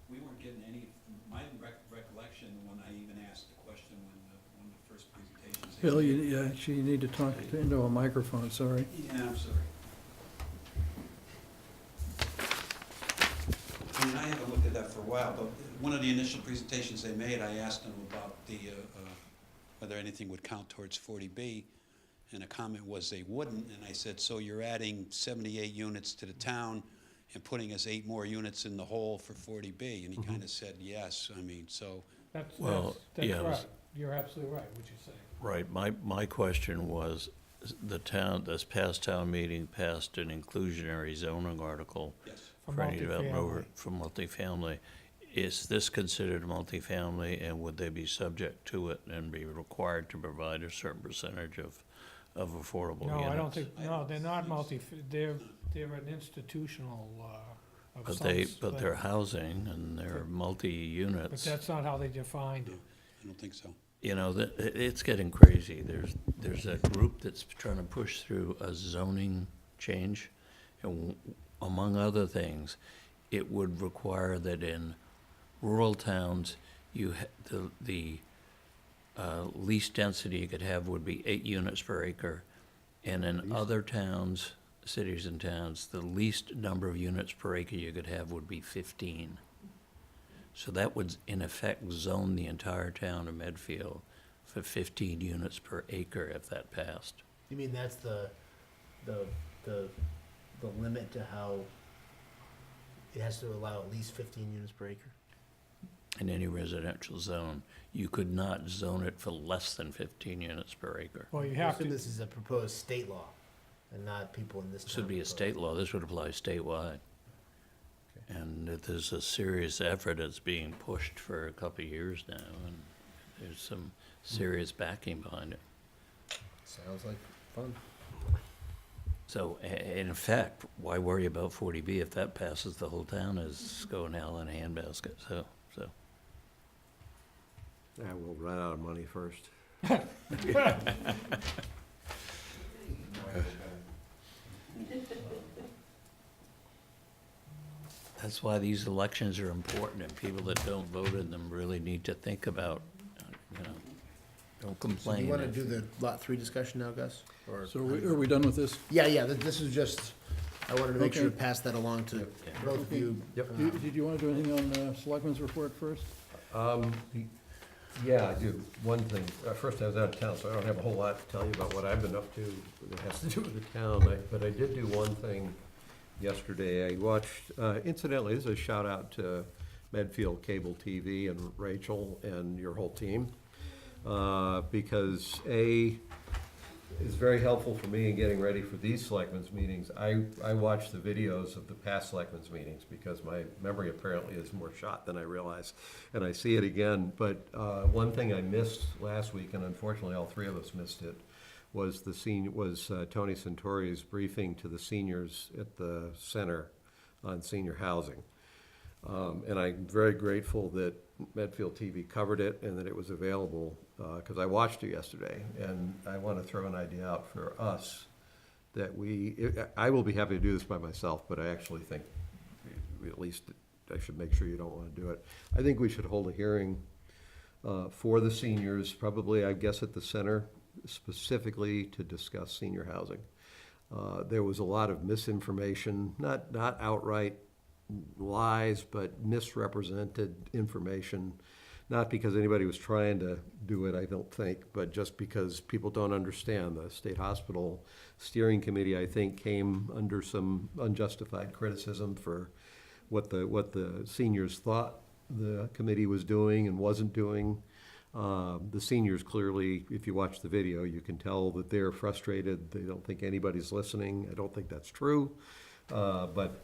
We weren't getting any, my recollection, when I even asked the question when the first presentations. Bill, you need to talk into a microphone, sorry. Yeah, I'm sorry. I mean, I haven't looked at that for a while, but one of the initial presentations they made, I asked them about whether anything would count towards 40B, And the comment was they wouldn't, and I said, so you're adding 78 units to the town and putting us 8 more units in the hole for 40B? And he kind of said, yes, I mean, so. That's yeah, right. You're absolutely right, what you say. Right, my question was, this past town meeting passed an inclusionary zoning article Yes. for any development over, for multifamily. Is this considered multifamily, and would they be subject to it and be required to provide a certain percentage of affordable units? No, I don't think, no, they're not they're an institutional, of But some but they're housing and they're but multi-units. that's not how they defined it. I don't think so. You know, it's getting crazy. There's a group that's trying to push through a zoning change. And among other things, it would require that in rural towns, the least density you could have would be 8 units per acre. And in other towns, cities and towns, the least number of units per acre you could have would be 15. So that would, in effect, zone the entire town of Medfield for 15 units per acre if that passed. You mean that's the limit to how it has to allow at least 15 units per acre? In any residential zone, you could not zone it for less than 15 units per acre. Well, you I have assume to, this is a proposed state law and not people in this town. This would be a state law, this would apply statewide. And there's a serious effort that's being pushed for a couple of years now, and there's some serious backing behind it. Sounds like fun. So, in effect, why worry about 40B if that passes? The whole town is going hell in a handbasket, so. Yeah, we'll run out of money first. That's why these elections are important, and people that don't vote in them really need to think about, don't So do complain. you want to do the Lot 3 discussion now, Gus? Or So are we done with this? Yeah, this is just, I wanted to make sure to Okay. pass that along to both of you. Yep. Did you want to do anything on Selectmen's report first? Yeah, I do. One thing, first I was out of town, so I don't have a whole lot to tell you about what I've been up to that has to do with the town, but I did do one thing yesterday. I watched, incidentally, this is a shout out to Medfield Cable TV and Rachel and your whole team, because it's very helpful for me in getting ready for these selectmen's meetings. I watch the videos of the past selectmen's meetings because my memory apparently is more shot than I realize, and I see it again. But one thing I missed last week, and unfortunately all 3 of us missed it, was Tony Santori's briefing to the seniors at the center on senior housing. And I'm very grateful that Medfield TV covered it and that it was available, because I watched it yesterday. And I want to throw an idea out for us that I will be happy to do this by myself, but I actually think at least I should make sure you don't want to do it. I think we should hold a hearing for the seniors, probably, I guess, at the center, specifically to discuss senior housing. There was a lot of misinformation, not outright lies, but misrepresented information, not because anybody was trying to do it, I don't think, but just because people don't understand. The State Hospital Steering Committee, I think, came under some unjustified criticism for what the seniors thought the committee was doing and wasn't doing. The seniors clearly, if you watch the video, you can tell that they're frustrated. They don't think anybody's listening. I don't think that's true. But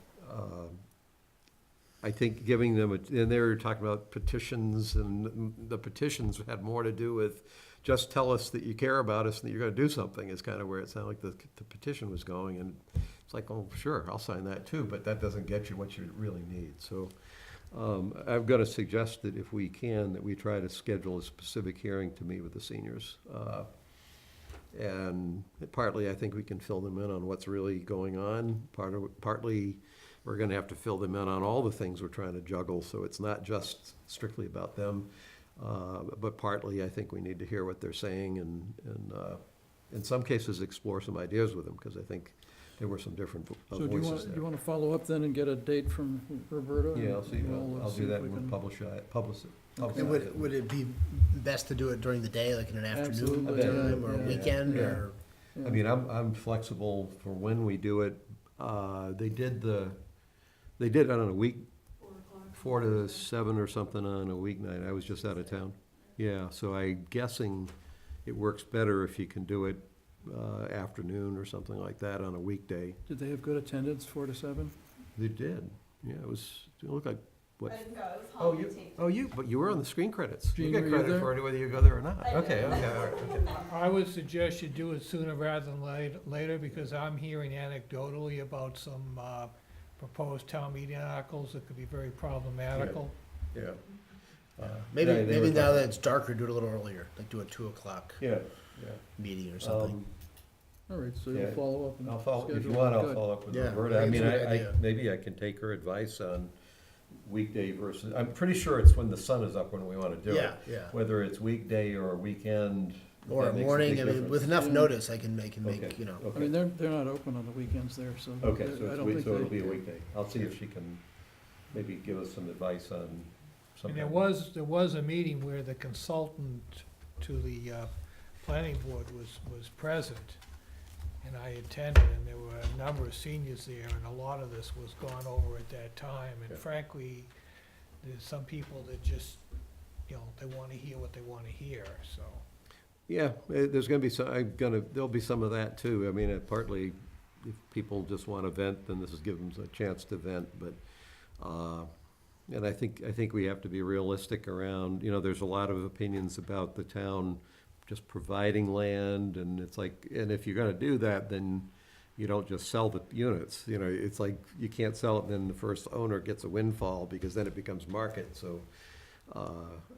I think giving them, and they were talking about petitions, and the petitions had more to do with just tell us that you care about us and that you're going to do something, is kind of where it sounded like the petition was going. And it's like, oh, sure, I'll sign that too, but that doesn't get you what you really need. So I'm going to suggest that if we can, that we try to schedule a specific hearing to meet with the seniors. And partly, I think we can fill them in on what's really going on. Partly, we're going to have to fill them in on all the things we're trying to juggle, so it's not just strictly about them. But partly, I think we need to hear what they're saying and in some cases, explore some ideas with them, because I think there were some different So voices do there. you want to follow up then and get a date from Roberta? Yeah, I'll see. We'll, I'll see do if that we and can- we'll publish it. And would it be best to do it during the day, like in an afternoon Absolutely, time or yeah, weekend, yeah. or? Yeah. I mean, I'm flexible for when we do it. They did, I don't know, week, 4 to 7 or something on a weeknight. I was just out of town. Yeah, so I'm guessing it works better if you can do it afternoon or something like that on a weekday. Did they have good attendance, 4 to 7? They did. Yeah, it looked like, what? I didn't go, it was But you were on the screen credits. Jean, You were get you credit there? for it whether you go there or not. I did. Okay, all right, okay. I would suggest you do it sooner rather than later, because I'm hearing anecdotally about some proposed town meeting articles that could be very problematical. Yeah. Maybe, Yeah, they maybe were now talking- that it's darker, do it a little earlier, like do a 2 o'clock Yeah. meeting or something. All right, so Yeah. you'll follow up and I'll follow, if you schedule want, it. I'll Good. follow up with Yeah, Roberta. I I think mean, it's a good idea. maybe I can take her advice on weekday versus, I'm pretty sure it's when the sun is up when we want to do it. Yeah, yeah. Whether it's weekday or a weekend. if Or that a makes morning, big I mean, difference. with enough Yeah. notice, I can make, Okay, you know. I mean, they're not open on the weekends there, so. Okay, I so it's don't week, think so it'll they- be a weekday. I'll see if she can maybe give us some advice on And something. there was a meeting where the consultant to the planning board was present, and I attended, and there were a number of seniors there, and a lot of this was gone over at that time, and Yeah. frankly, there's some people that just, you know, they wanna hear what they wanna hear, so. Yeah, there's gonna be there'll be some of that too. I mean, partly if people just wanna vent, then this is give them a chance to vent, but, and I think we have to be realistic around, there's a lot of opinions about the town just providing land, and it's like, and if you're gonna do that, then you don't just sell the units, it's like, you can't sell it, and then the first owner gets a windfall, because then it becomes market, so,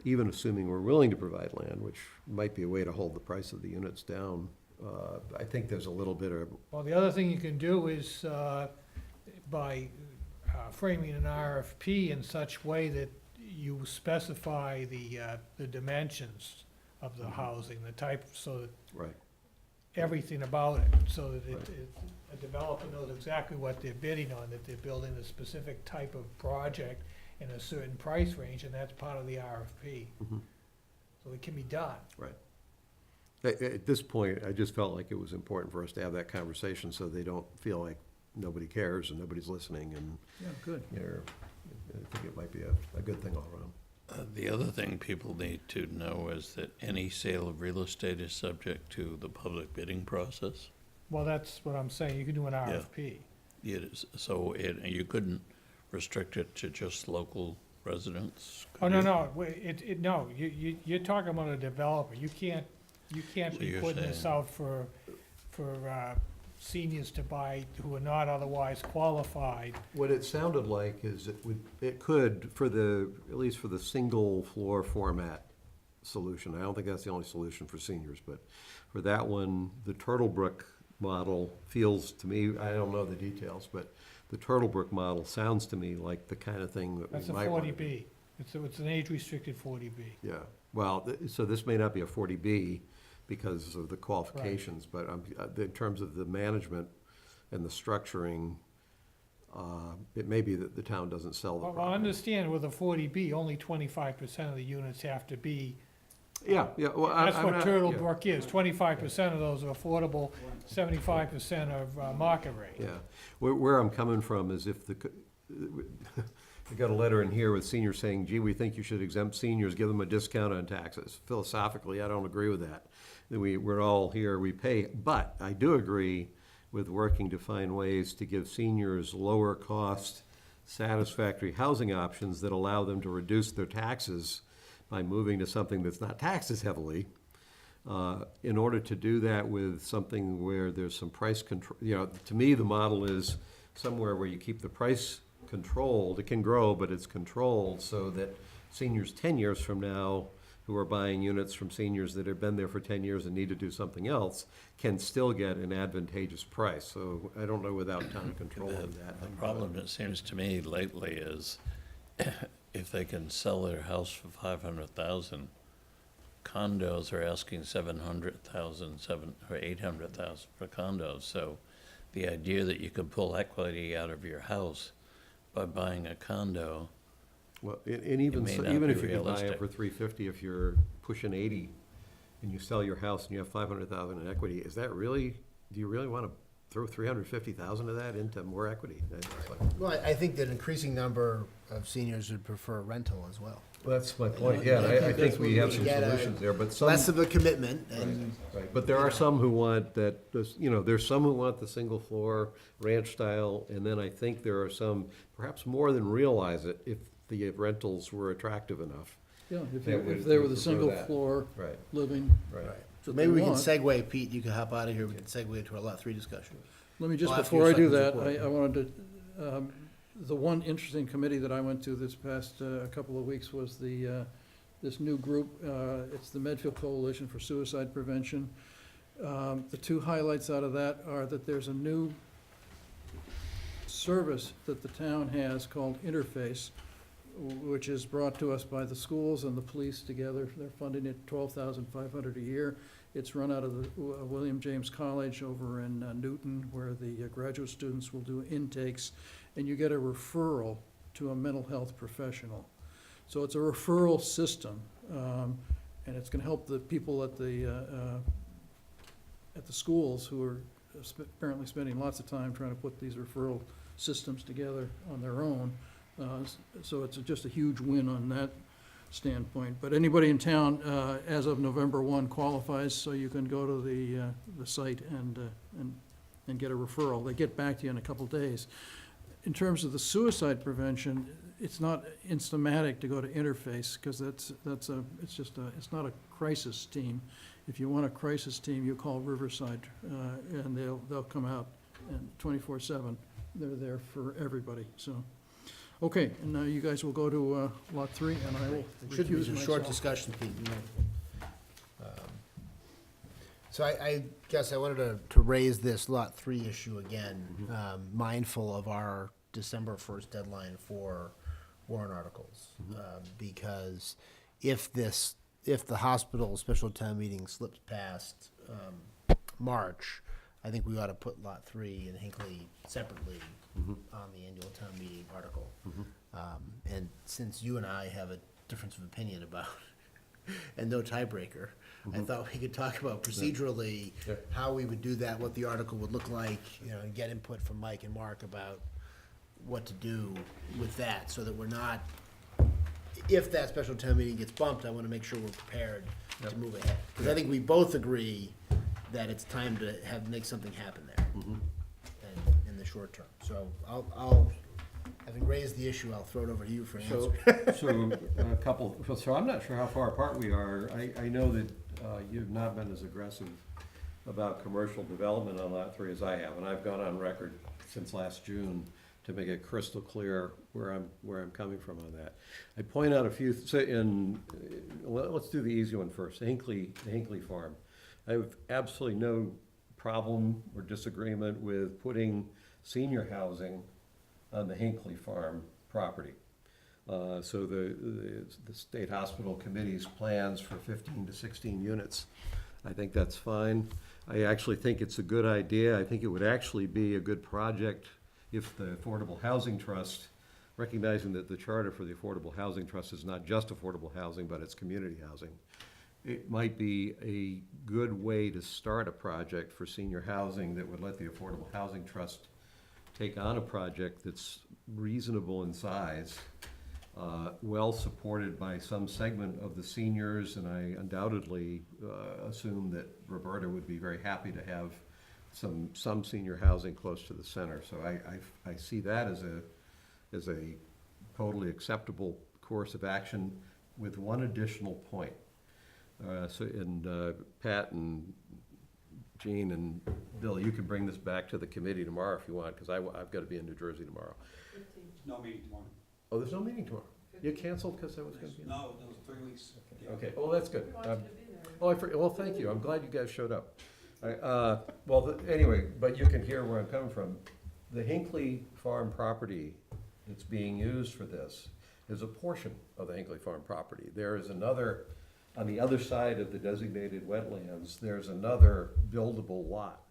even assuming we're willing to provide land, which might be a way to hold the price of the units down, I think there's a little bit of, Well, the other thing you can do is, by framing an RFP in such way that you specify the dimensions of the housing, the type, so that right, everything about it, so that Right. a developer knows exactly what they're bidding on, that they're building a specific type of project in a certain price range, and that's part of the RFP. Mhm. So it can be done. right. At this point, I just felt like it was important for us to have that conversation, so they don't feel like nobody cares and nobody's listening, and, Yeah, good. I think it might be a good thing all around. The other thing people need to know is that any sale of real estate is subject to the public bidding process. Well, that's what I'm saying, you can do an RFP. You couldn't restrict it to just local residents? Oh, could no, you? no, no, you're talking about a developer, you can't So be you're putting this saying- out for seniors to buy who are not otherwise qualified. What it sounded like is it could, at least for the single floor format solution, I don't think that's the only solution for seniors, but for that one, the Turtlebrook model feels to me, I don't know the details, but the Turtlebrook model sounds to me like the kind of thing that That's we a might want to 40B. It's an age-restricted 40B. Yeah, well, so this may not be a 40B because of the qualifications, but in terms of the management and the structuring, it may be that the town doesn't sell the Well, I property. understand with a 40B, only 25% of the units have to be. Yeah, well, That's I'm what not- Turtlebrook is. 25% of those are affordable, 75% are market rate. Yeah, where I'm coming from is if I got a letter in here with seniors saying, gee, we think you should exempt seniors, give them a discount on taxes. Philosophically, I don't agree with that. We're all here, we pay, but I do agree with working to find ways to give seniors lower cost, satisfactory housing options that allow them to reduce their taxes by moving to something that's not taxed as heavily. In order to do that with something where there's some price control, to me, the model is somewhere where you keep the price controlled. It can grow, but it's controlled so that seniors 10 years from now who are buying units from seniors that have been there for 10 years and need to do something else can still get an advantageous price. So I don't know without town controlling that. The problem, it seems to me lately, is if they can sell their house for 500,000, condos are asking 700,000, or 800,000 for condos. So the idea that you can pull equity out of your house by buying a condo, Well, and even may so, not even be if you can buy realistic. it for 350, if you're pushing 80 and you sell your house and you have 500,000 in equity, is that really do you really want to throw 350,000 of that into more equity? It's like- Well, I think that an increasing number of seniors would prefer rental as well. Well, that's my point, yeah, and I think we have some Get a solutions there, but some. Less of a commitment and. Right, but there are some who want that, there's some who want the single floor ranch style, and then I think there are some, perhaps more than realize it, if the rentals were attractive enough. Yeah, if They would they were the prefer single that. floor Right. living. Right. that Maybe they we can want. segue, Pete, you can hop out of here, we can segue into our lot 3 discussion. Let me just, I'll ask before you I do a that, second I wanted to, the one interesting committee that I went to this past couple of weeks was this new group, it's the Medfield Coalition for Suicide Prevention. The two highlights out of that are that there's a new service that the town has called Interface, which is brought to us by the schools and the police together. They're funding it $12,500 a year. It's run out of the William James College over in Newton, where the graduate students will do intakes, and you get a referral to a mental health professional. So it's a referral system, and it's gonna help the people at the schools who are apparently spending lots of time trying to put these referral systems together on their own. So it's just a huge win on that standpoint. But anybody in town, as of November 1 qualifies, so you can go to the site and get a referral. They get back to you in a couple days. In terms of the suicide prevention, it's not instamatic to go to Interface, because it's not a crisis team. If you want a crisis team, you call Riverside, and they'll come out and 24/7. They're there for everybody, so. Okay, and now you guys will go to lot 3, and I will It should be recuse a myself. short discussion, Pete. So I guess I wanted to raise this lot 3 issue again, mindful of our December 1st deadline for warrant articles. Because if the hospital special town meeting slips past March, I think we ought to put lot 3 and Hinckley separately on the annual town meeting article. And since you and I have a difference of opinion about, and no tiebreaker, I thought we could talk about procedurally how we would do that, what the article would look like, and get input from Mike and Mark about what to do with that, so that we're not, if that special town meeting gets bumped, I want to make sure we're prepared to move ahead. Because I think we both agree that it's time to make something happen there, and in the short term. So I'll, having raised the issue, I'll throw it over to you for an answer. So I'm not sure how far apart we are. I know that you've not been as aggressive about commercial development on lot 3 as I have, and I've gone on record since last June to make it crystal clear where I'm coming from on that. I point out a few, let's do the easy one first, the Hinckley Farm. I have absolutely no problem or disagreement with putting senior housing on the Hinckley Farm property. So the state hospital committee's plans for 15 to 16 units, I think that's fine. I actually think it's a good idea. I think it would actually be a good project if the Affordable Housing Trust, recognizing that the charter for the Affordable Housing Trust is not just affordable housing, but it's community housing. It might be a good way to start a project for senior housing that would let the Affordable Housing Trust take on a project that's reasonable in size, well supported by some segment of the seniors, and I undoubtedly assume that Roberta would be very happy to have some senior housing close to the center. So I see that as a totally acceptable course of action, with one additional point. Pat and Jean and Bill, you can bring this back to the committee tomorrow if you want, because I've got to be in New Jersey tomorrow. No meeting tomorrow. Oh, there's no meeting tomorrow? You canceled because I was going to be? No, that was 3 weeks. Okay, well, that's good. Well, thank you. I'm glad you guys showed up. Anyway, but you can hear where I'm coming from. The Hinckley Farm property that's being used for this is a portion of the Hinckley Farm property. There is another, on the other side of the designated wetlands, there's another buildable lot.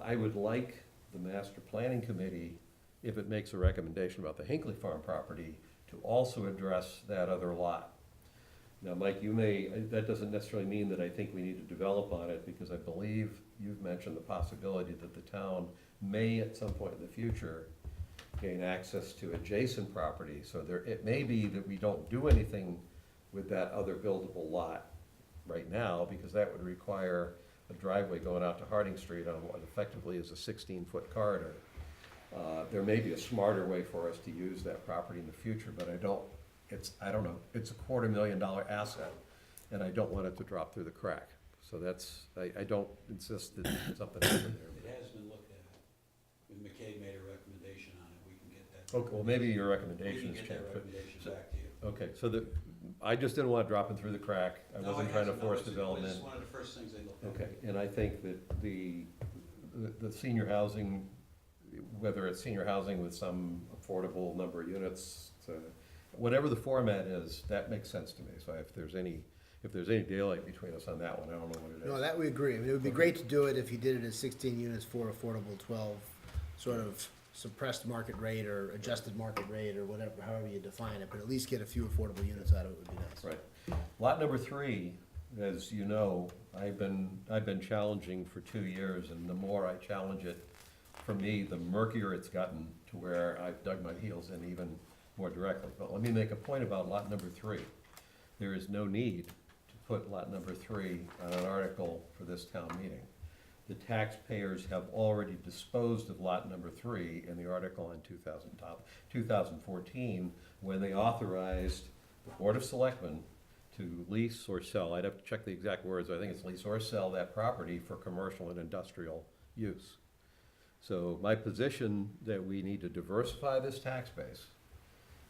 I would like the master planning committee, if it makes a recommendation about the Hinckley Farm property, to also address that other lot. Now, Mike, that doesn't necessarily mean that I think we need to develop on it, because I believe you've mentioned the possibility that the town may, at some point in the future, gain access to adjacent property. So it may be that we don't do anything with that other buildable lot right now, because that would require a driveway going out to Harding Street on what effectively is a 16-foot corridor. There may be a smarter way for us to use that property in the future, but I don't know, it's a $250,000 asset, and I don't want it to drop through the crack. So I don't insist that something happen there. It has been looked at. When McKay made a recommendation on it, we can get that. Okay, well, maybe your recommendation has We can changed. get that recommendation back to you. Okay, so I just didn't want it dropping through the crack. I No, wasn't it trying to hasn't. No, force it's development. one of the first things they looked at. Okay, and I think that the senior housing, whether it's senior housing with some affordable number of units, whatever the format is, that makes sense to me. So if there's any daylight between us on that one, I don't know what it is. No, that we agree. I mean, it would be great to do it if you did it as 16 units for affordable, 12 sort of suppressed market rate or adjusted market rate or whatever, however you define it, but at least get a few affordable units out of it would be nice. Right. Lot number 3, as you know, I've been challenging for 2 years, and the more I challenge it, for me, the murkier it's gotten to where I've dug my heels in even more directly. But let me make a point about lot number 3. There is no need to put lot number 3 on an article for this town meeting. The taxpayers have already disposed of lot number 3 in the article in 2014, when they authorized the Board of Selectmen to lease or sell, I'd have to check the exact words, I think it's lease or sell that property for commercial and industrial use. So my position that we need to diversify this tax base,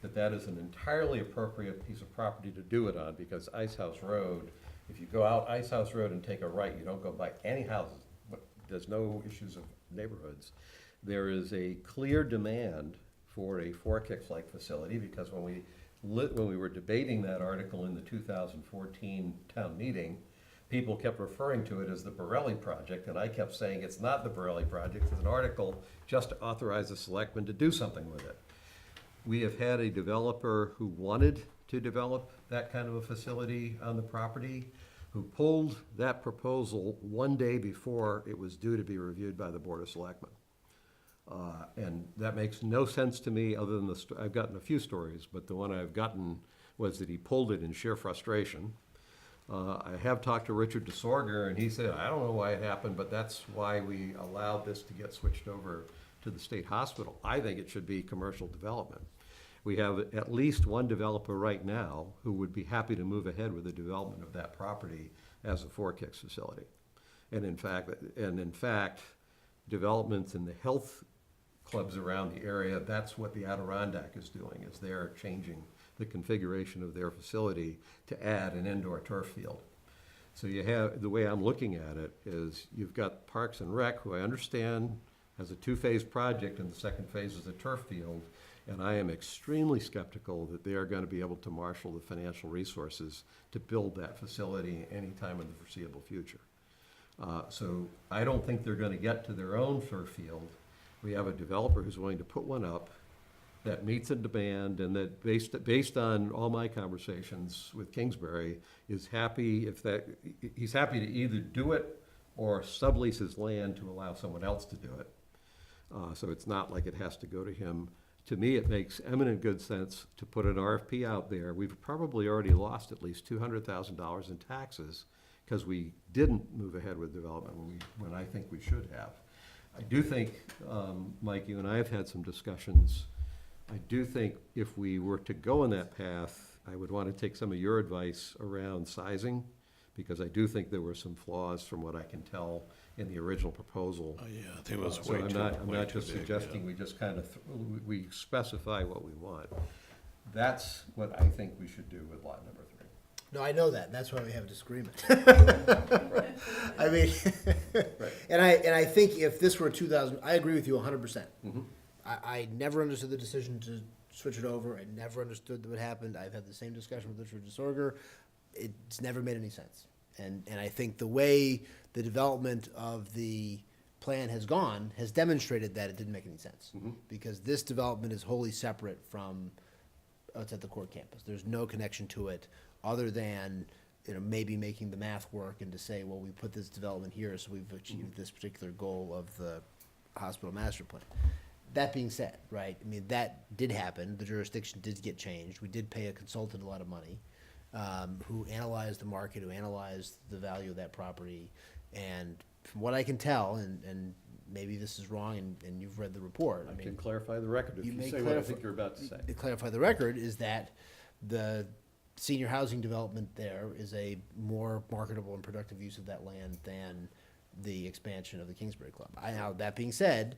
that is an entirely appropriate piece of property to do it on, because Ice House Road, if you go out Ice House Road and take a right, you don't go by any houses. There's no issues of neighborhoods. There is a clear demand for a Four Kicks-like facility, because when we were debating that article in the 2014 town meeting, people kept referring to it as the Borelli project, and I kept saying it's not the Borelli project, it's an article just to authorize the selectmen to do something with it. We have had a developer who wanted to develop that kind of a facility on the property, who pulled that proposal one day before it was due to be reviewed by the Board of Selectmen. And that makes no sense to me, other than I've gotten a few stories, but the one I've gotten was that he pulled it in sheer frustration. I have talked to Richard DeSorger, and he said, I don't know why it happened, but that's why we allowed this to get switched over to the state hospital. I think it should be commercial development. We have at least one developer right now who would be happy to move ahead with the development of that property as a Four Kicks facility. And in fact, developments in the health clubs around the area, that's what the Adirondack is doing, is they're changing the configuration of their facility to add an indoor turf field. So you have, the way I'm looking at it is, you've got Parks and Rec, who I understand has a 2-phase project, and the second phase is a turf field. And I am extremely skeptical that they are going to be able to marshal the financial resources to build that facility anytime in the foreseeable future. So I don't think they're going to get to their own turf field. We have a developer who's willing to put one up that meets a demand, and that based on all my conversations with Kingsbury, he's happy to either do it or sublease his land to allow someone else to do it. So it's not like it has to go to him. To me, it makes eminent good sense to put an RFP out there. We've probably already lost at least $200,000 in taxes because we didn't move ahead with development when I think we should have. I do think, Mike, you and I have had some discussions. I do think if we were to go in that path, I would want to take some of your advice around sizing, because I do think there were some flaws from what I can tell in the original proposal. Oh, yeah, I think it was So way I'm too not just big, suggesting yeah. we just kind of, we specify what we want. That's what I think we should do with lot number 3. No, I know that. That's why we have a disagreement. I mean, and I think if this were 2000, I agree with you 100%. I never understood the decision to switch it over. I never understood what happened. I've had the same discussion with Richard DeSorger. It's never made any sense. And I think the way the development of the plan has gone has demonstrated that it didn't make any sense. Because this development is wholly separate from what's at the core campus. There's no connection to it other than, maybe making the math work and to say, well, we put this development here, so we've achieved this particular goal of the hospital master plan. That being said, right, I mean, that did happen, the jurisdiction did get changed, we did pay a consultant a lot of money, who analyzed the market, who analyzed the value of that property, and from what I can tell, and maybe this is wrong, and you've read the report, I can clarify the record if you may say what I think you're about to say. To clarify the record is that the senior housing development there is a more marketable and productive use of that land than the expansion of the Kingsbury Club. Now, that being said,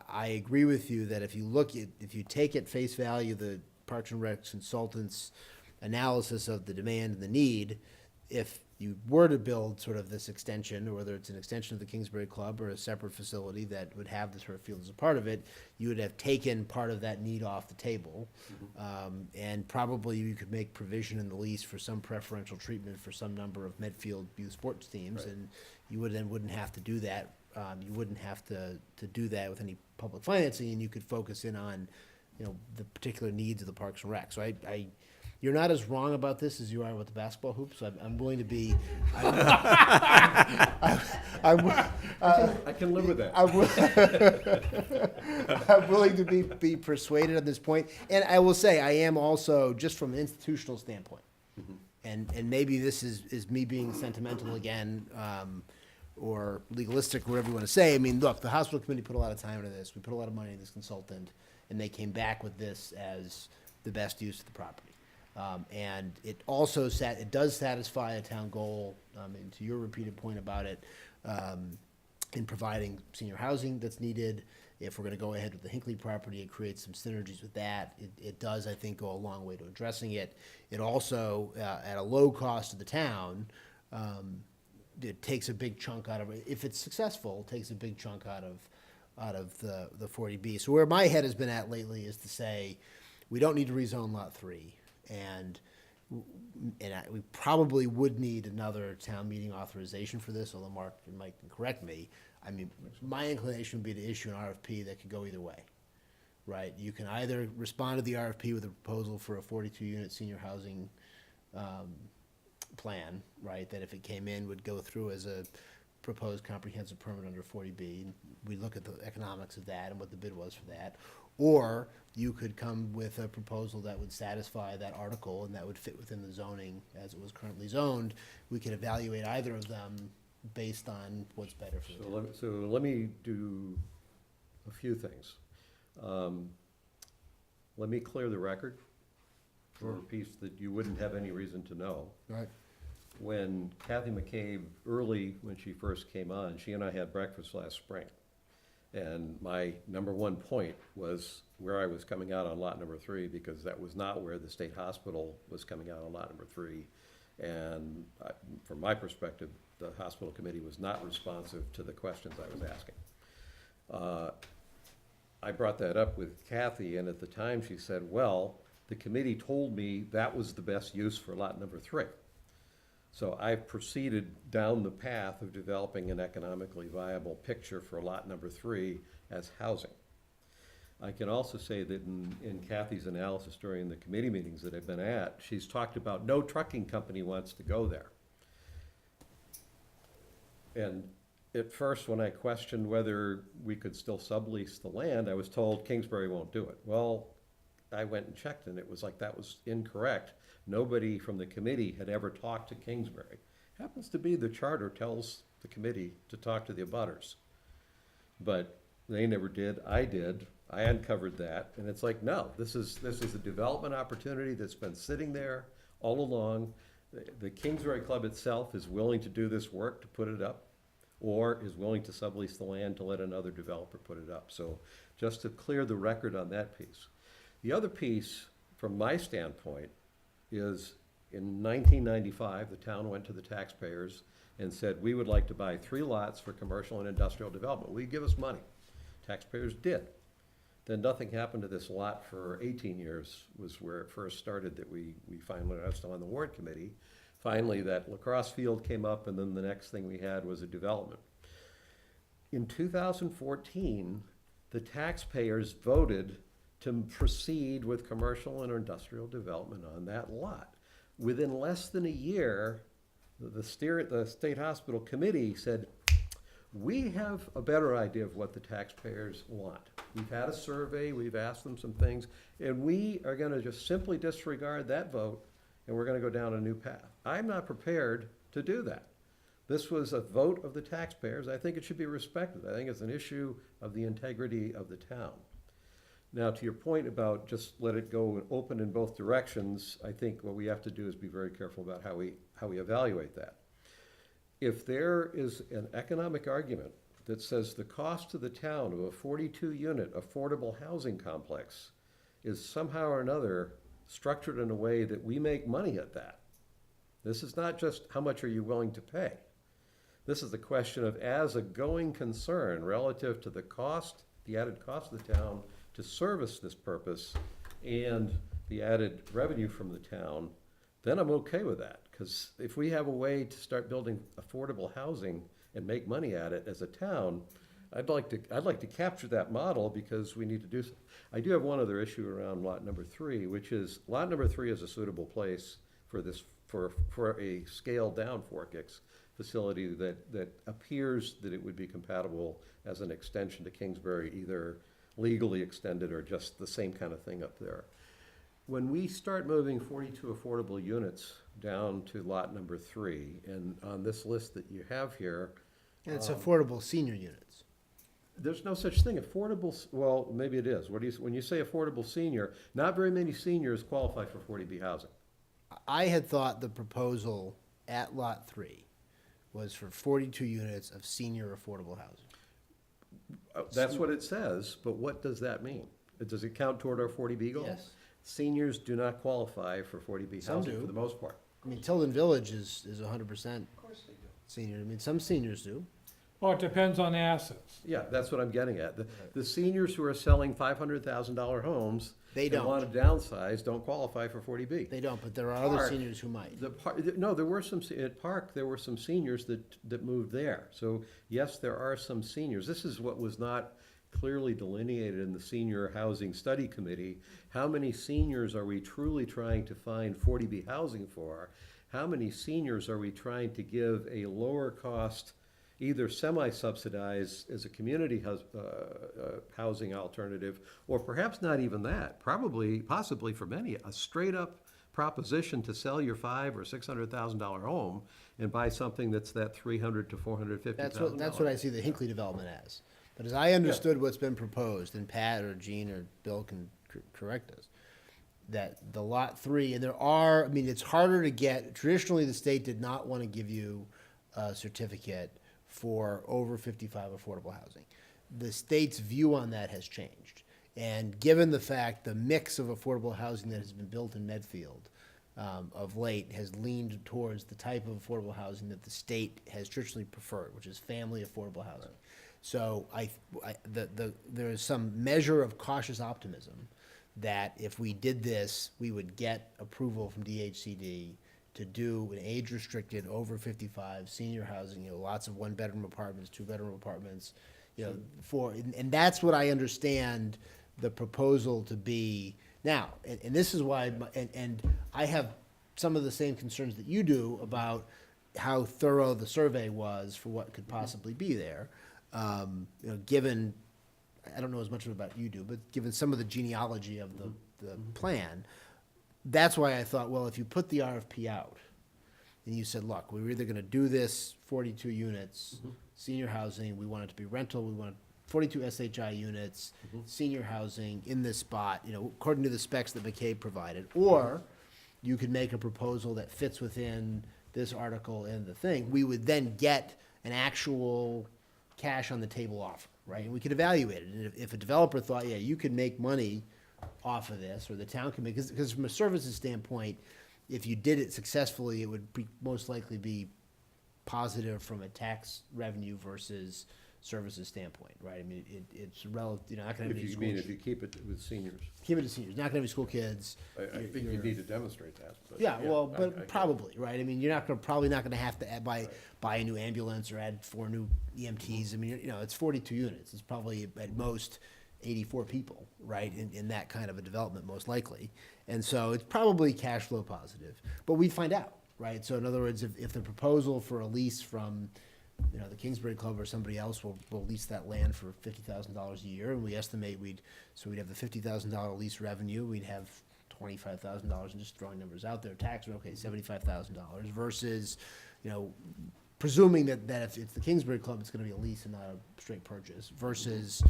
I agree with you that if you take at face value the Parks and Rec consultant's analysis of the demand and the need, if you were to build sort of this extension, or whether it's an extension of the Kingsbury Club or a separate facility that would have the turf field as a part of it, you would have taken part of that need off the table. And probably you could make provision in the lease for some preferential treatment for some number of Medfield youth sports teams, Right. and you wouldn't have to do that. You wouldn't have to do that with any public financing, and you could focus in on, the particular needs of the Parks and Rec. So you're not as wrong about this as you are with the basketball hoops. I'm willing to be. I can live with that. I'm willing to be persuaded on this point, and I will say I am also, just from an institutional standpoint, and maybe this is me being sentimental again, or legalistic, or whatever you want to say. I mean, look, the hospital committee put a lot of time into this. We put a lot of money into this consultant, and they came back with this as the best use of the property. And it also it does satisfy a town goal, and to your repeated point about it, in providing senior housing that's needed. If we're going to go ahead with the Hinckley property, it creates some synergies with that. It does, I think, go a long way to addressing it. It also, at a low cost to the town, it takes a big chunk out of it. If it's successful, it takes a big chunk out of the 40B. So where my head has been at lately is to say, we don't need to rezone Lot 3. And we probably would need another town meeting authorization for this, although Mark and Mike can correct me. I mean, my inclination would be to issue an RFP that could go either way, right? You can either respond to the RFP with a proposal for a 42-unit senior housing plan, right, that if it came in would go through as a proposed comprehensive permit under 40B. We look at the economics of that and what the bid was for that. Or you could come with a proposal that would satisfy that article and that would fit within the zoning as it was currently zoned. We could evaluate either of them based on what's better for the town. So let me do a few things. Let me clear the record for a piece that you wouldn't have any reason to know. Right. When Kathy McCabe, when she first came on, she and I had breakfast last spring. And my number one point was where I was coming out on lot number 3, because that was not where the state hospital was coming out on lot number 3. And from my perspective, the hospital committee was not responsive to the questions I was asking. I brought that up with Kathy, and at the time she said, well, the committee told me that was the best use for lot number 3. So I've proceeded down the path of developing an economically viable picture for lot number 3 as housing. I can also say that in Kathy's analysis during the committee meetings that I've been at, she's talked about no trucking company wants to go there. And at first, when I questioned whether we could still sublease the land, I was told Kingsbury won't do it. Well, I went and checked, and it was like that was incorrect. Nobody from the committee had ever talked to Kingsbury. Happens to be the charter tells the committee to talk to the abutters. But they never did. I did. I uncovered that. And it's like, no, this is a development opportunity that's been sitting there all along. The Kingsbury Club itself is willing to do this work to put it up, or is willing to sublease the land to let another developer put it up. So just to clear the record on that piece. The other piece, from my standpoint, is in 1995, the town went to the taxpayers and said, we would like to buy 3 lots for commercial and industrial development. Will you give us money? Taxpayers did. Then nothing happened to this lot for 18 years, was where it first started that we finally, I was still on the ward committee. Finally, that lacrosse field came up, and then the next thing we had was a development. In 2014, the taxpayers voted to proceed with commercial and industrial development on that lot. Within less than a year, the state hospital committee said, we have a better idea of what the taxpayers want. We've had a survey, we've asked them some things, and we are gonna just simply disregard that vote, and we're gonna go down a new path. I'm not prepared to do that. This was a vote of the taxpayers. I think it should be respected. I think it's an issue of the integrity of the town. Now, to your point about just let it go open in both directions, I think what we have to do is be very careful about how we evaluate that. If there is an economic argument that says the cost to the town of a 42-unit affordable housing complex is somehow or another structured in a way that we make money at that, this is not just how much are you willing to pay. This is the question of, as a going concern relative to the cost, the added cost of the town to service this purpose and the added revenue from the town, then I'm okay with that. Because if we have a way to start building affordable housing and make money at it as a town, I'd like to capture that model, because we need to do so. I do have one other issue around lot number 3, which is lot number 3 is a suitable place for this, for a scaled down 4KIX facility that appears that it would be compatible as an extension to Kingsbury, either legally extended or just the same kind of thing up there. When we start moving 42 affordable units down to lot number 3, and on this list that you have here, And it's affordable senior units. there's no such thing. Affordable, well, maybe it is. When you say affordable senior, not very many seniors qualify for 40B housing. I had thought the proposal at Lot 3 was for 42 units of senior affordable housing. That's what it says, but what does that mean? Does it count toward our 40B goal? Yes. Seniors do not qualify for 40B Some housing do. for the most part. I mean, Tilden Village is 100% senior. I mean, some seniors do. Well, it depends on the assets. Yeah, that's what I'm getting at. The seniors who are selling $500,000 homes They and don't. want to downsize don't qualify for 40B. They don't, but there are other Park. seniors who might. No, there were some, at Park, there were some seniors that moved there. So yes, there are some seniors. This is what was not clearly delineated in the Senior Housing Study Committee. How many seniors are we truly trying to find 40B housing for? How many seniors are we trying to give a lower cost, either semi-subsidized as a community housing alternative, or perhaps not even that, possibly for many, a straight-up proposition to sell your $500,000 or $600,000 home and buy something that's that $300,000 to $450,000. That's what I see the Hinckley development as. But as I understood what's been proposed, and Pat or Gene or Bill can correct us, that the Lot 3, and there are, I mean, it's harder to get, traditionally the state did not want to give you a certificate for over 55 affordable housing. The state's view on that has changed. And given the fact the mix of affordable housing that has been built in Medfield of late has leaned towards the type of affordable housing that the state has traditionally preferred, which is family affordable housing. So there is some measure of cautious optimism that if we did this, we would get approval from DHCD to do an age-restricted, over 55 senior housing, lots of one-bedroom apartments, two-bedroom apartments, and that's what I understand the proposal to be now. And this is why, and I have some of the same concerns that you do about how thorough the survey was for what could possibly be there. Given, I don't know as much about you do, but given some of the genealogy of the plan, that's why I thought, well, if you put the RFP out and you said, look, we're either gonna do this 42 units, senior housing, we want it to be rental, we want 42 SHI units, senior housing in this spot, according to the specs that McCabe provided, or you could make a proposal that fits within this article and the thing, we would then get an actual cash on the table offer, right? And we could evaluate it. And if a developer thought, yeah, you could make money off of this, or the town can make, because from a services standpoint, if you did it successfully, it would most likely be positive from a tax revenue versus services standpoint, right? I mean, it's relative, not gonna have any school. If you keep it with seniors. Keep it to seniors, not gonna have any school kids. I think you need to demonstrate that. But Yeah, well, but probably, right? I mean, you're probably not gonna have to buy a new ambulance or add 4 new EMTs. I mean, it's 42 units. It's probably at most 84 people, right, in that kind of a development, most likely. And so it's probably cash flow positive, but we'd find out, right? So in other words, if the proposal for a lease from, you know, the Kingsbury Club or somebody else will lease that land for $50,000 a year, and we estimate we'd have the $50,000 lease revenue, we'd have $25,000, and just throwing numbers out there, tax, okay, $75,000 versus, you know, presuming that if it's the Kingsbury Club, it's gonna be a lease and not a straight purchase, versus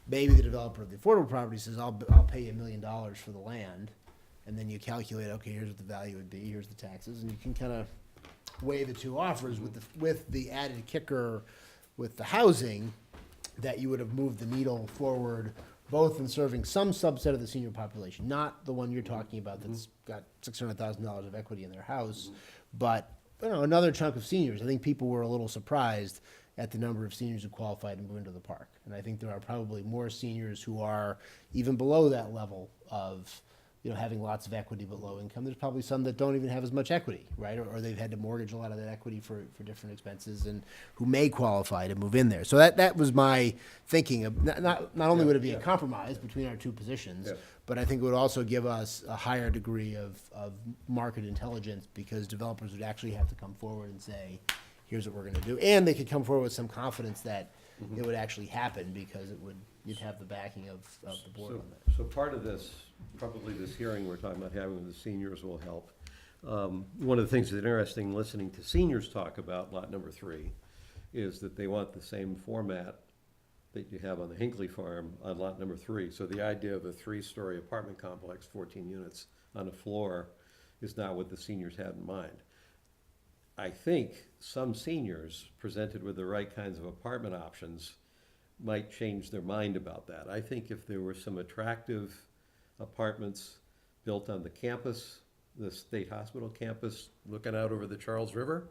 maybe the developer of the affordable property says, I'll pay you $1 million for the land, and then you calculate, okay, here's what the value would be, here's the taxes, and you can kind of weigh the two offers with the added kicker with the housing, that you would have moved the needle forward, both in serving some subset of the senior population, not the one you're talking about that's got $600,000 of equity in their house, but, you know, another chunk of seniors. I think people were a little surprised at the number of seniors who qualified to move into the park. And I think there are probably more seniors who are even below that level of, you know, having lots of equity but low income. There's probably some that don't even have as much equity, right? Or they've had to mortgage a lot of that equity for different expenses, and who may qualify to move in there. So that was my thinking of, not only would it be a compromise between our two positions, but I think it would also give us a higher degree of market intelligence, because developers would actually have to come forward and say, here's what we're gonna do. And they could come forward with some confidence that it would actually happen, because you'd have the backing of the board on that. So part of this, probably this hearing we're talking about having with the seniors will help. One of the things that's interesting, listening to seniors talk about lot number 3, is that they want the same format that you have on the Hinckley farm on lot number 3. So the idea of a 3-story apartment complex, 14 units on a floor, is not what the seniors had in mind. I think some seniors, presented with the right kinds of apartment options, might change their mind about that. I think if there were some attractive apartments built on the campus, the state hospital campus, looking out over the Charles River,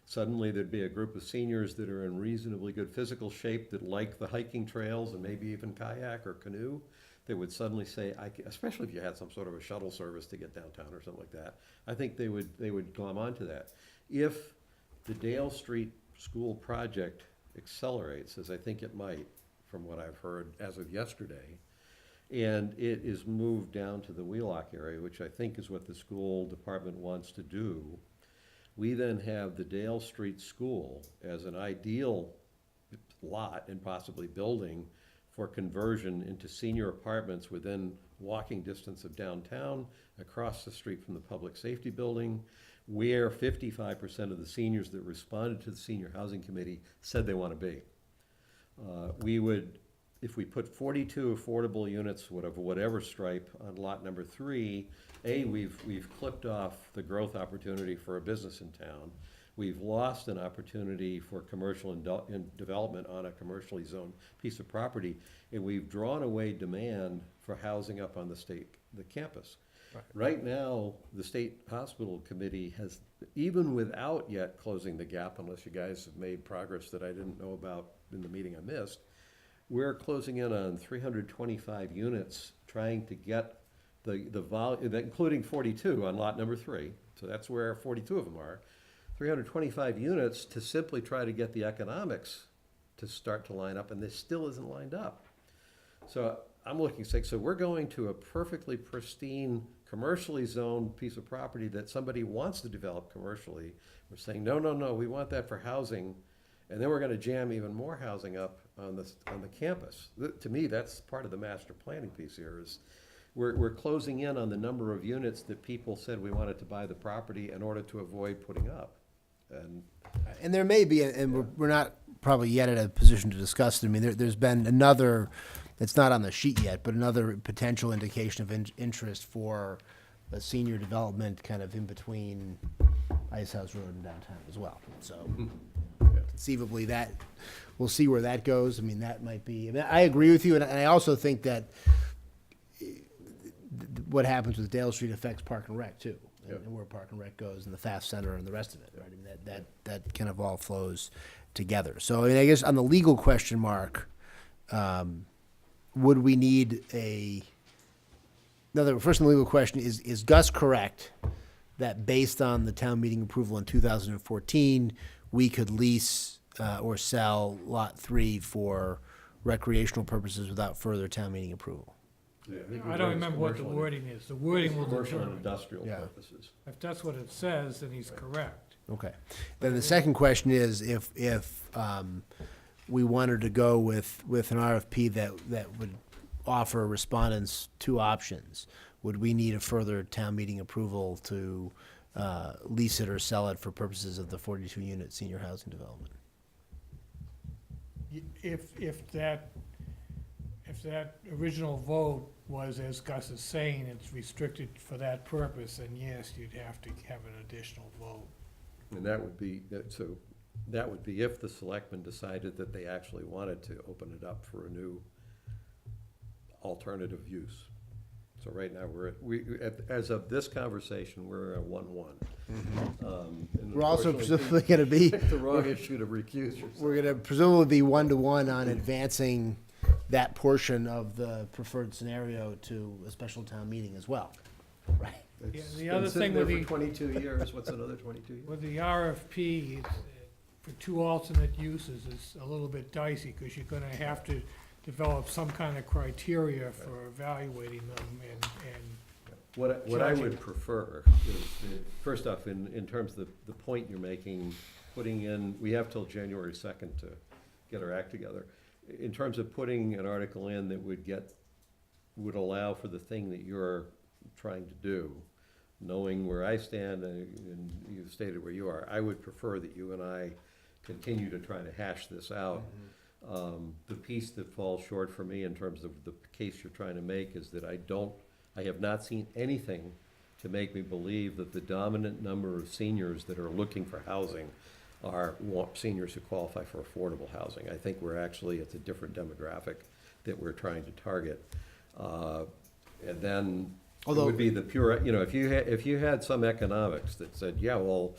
suddenly there'd be a group of seniors that are in reasonably good physical shape, that like the hiking trails and maybe even kayak or canoe, that would suddenly say, especially if you had some sort of a shuttle service to get downtown or something like that, I think they would glom onto that. If the Dale Street School project accelerates, as I think it might, from what I've heard as of yesterday, and it is moved down to the Wheelock area, which I think is what the school department wants to do, we then have the Dale Street School as an ideal lot and possibly building for conversion into senior apartments within walking distance of downtown, across the street from the public safety building, where 55% of the seniors that responded to the senior housing committee said they want to be. We would, if we put 42 affordable units, whatever stripe, on lot number 3, we've clipped off the growth opportunity for a business in town. We've lost an opportunity for commercial development on a commercially zoned piece of property, and we've drawn away demand for housing up on the campus. Right now, the state hospital committee has, even without yet closing the gap, unless you guys have made progress that I didn't know about in the meeting I missed, we're closing in on 325 units, trying to get the volume, including 42 on lot number 3. So that's where 42 of them are. 325 units to simply try to get the economics to start to line up, and this still isn't lined up. So I'm looking, so we're going to a perfectly pristine, commercially zoned piece of property that somebody wants to develop commercially. We're saying, no, we want that for housing, and then we're gonna jam even more housing up on the campus. To me, that's part of the master planning piece here, is we're closing in on the number of units that people said we wanted to buy the property in order to avoid putting up. And there may be, and we're not probably yet in a position to discuss it. I mean, there's been another, it's not on the sheet yet, but another potential indication of interest for a senior development kind of in between Ice House Road and downtown as well. So conceivably that, we'll see where that goes. I mean, that might be, I mean, I agree with you, and I also think that what happens with Dale Street affects Park and Rec too. And where Park and Rec goes, and the FAFSA Center and the rest of it, right? I mean, that kind of all flows together. So I mean, I guess on the legal question mark, would we need first on the legal question, is Gus correct that based on the town meeting approval in 2014, we could lease or sell lot 3 for recreational purposes without further town meeting approval. Yeah, I don't remember what the wording is. The wording will Commercial and determine. industrial Yeah. purposes. If that's what it says, then he's correct. Okay. Then the second question is, if we wanted to go with an RFP that would offer respondents two options, would we need a further town meeting approval to lease it or sell it for purposes of the 42-unit senior housing development? If that original vote was, as Gus is saying, it's restricted for that purpose, then yes, you'd have to have an additional vote. And that would be if the selectmen decided that they actually wanted to open it up for a new alternative use. So right now, as of this conversation, we're at 1-1. And We're also unfortunately, presumably going to be. picked the wrong issue to recuse yourself. We're going to presumably be 1-1 on advancing that portion of the preferred scenario to a special town meeting as well, right? Yeah, It's the been other sitting thing there with for the 22 years, what's another 22 years? with the RFP, it's, for two alternate uses, it's a little bit dicey because you're going to have to develop some kind of criteria for evaluating them and What I judging. would prefer is, first off, in terms of the point you're making, putting in, we have till January 2nd to get our act together. In terms of putting an article in that would allow for the thing that you're trying to do, knowing where I stand and you've stated where you are, I would prefer that you and I continue to try to hash this out. The piece that falls short for me in terms of the case you're trying to make is that I have not seen anything to make me believe that the dominant number of seniors that are looking for housing are seniors who qualify for affordable housing. I think it's a different demographic that we're trying to target. And then it would be the pure, if you had some economics that said, yeah, well,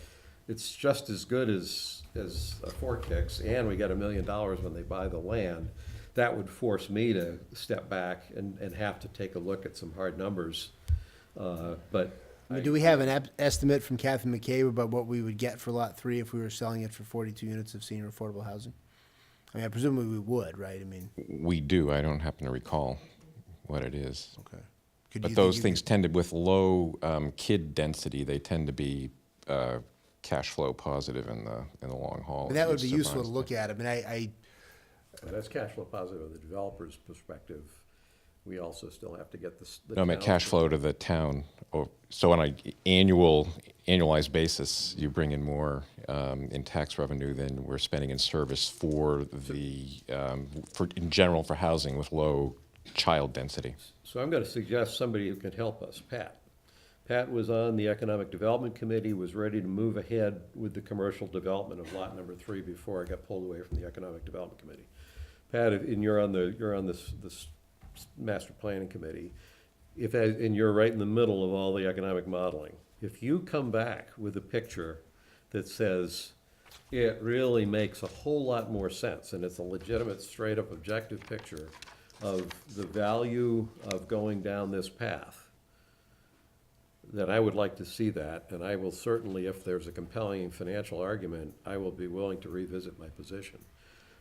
it's just as good as a Four Kicks, and we got $1 million when they buy the land, that would force me to step back and have to take a look at some hard numbers. But Do we have an estimate from Kathy McCabe about what we would get for Lot 3 if we were selling it for 42 units of senior affordable housing? I mean, presumably we would, right? I mean, We do. I don't happen to recall what it is. okay. But those things tended, with low kid density, they tend to be cash flow positive in the long haul. That would be useful to look at. I mean, that's cash flow positive of the developer's perspective. We also still have to get the No, I meant town cash to- flow to the town. So on an annualized basis, you bring in more in tax revenue than we're spending in service for in general for housing with low child density. So I'm going to suggest somebody who can help us, Pat. Pat was on the Economic Development Committee, was ready to move ahead with the commercial development of lot number 3 before I got pulled away from the Economic Development Committee. Pat, and you're on this Master Planning Committee, and you're right in the middle of all the economic modeling. If you come back with a picture that says it really makes a whole lot more sense, and it's a legitimate, straight-up, objective picture of the value of going down this path, then I would like to see that, and I will certainly, if there's a compelling financial argument, I will be willing to revisit my position.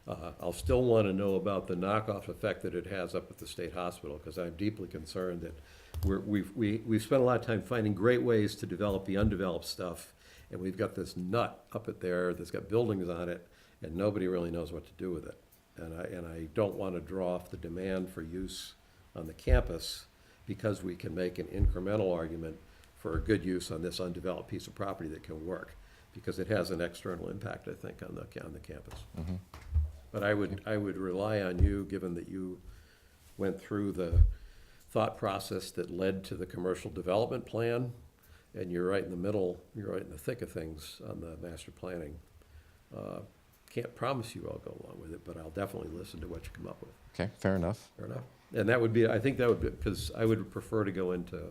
I'll still want to know about the knockoff effect that it has up at the state hospital, because I'm deeply concerned that we've spent a lot of time finding great ways to develop the undeveloped stuff, and we've got this nut up at there that's got buildings on it, and nobody really knows what to do with it. And I don't want to draw off the demand for use on the campus because we can make an incremental argument for a good use on this undeveloped piece of property that can work, because it has an external impact, I think, on the campus. Mm-hmm. But I would rely on you, given that you went through the thought process that led to the commercial development plan, and you're right in the middle, you're right in the thick of things on the master planning. Can't promise you I'll go along with it, but I'll definitely listen to what you come up with. Okay, fair enough. Fair enough. And that would be, I think that would be, because I would prefer to go into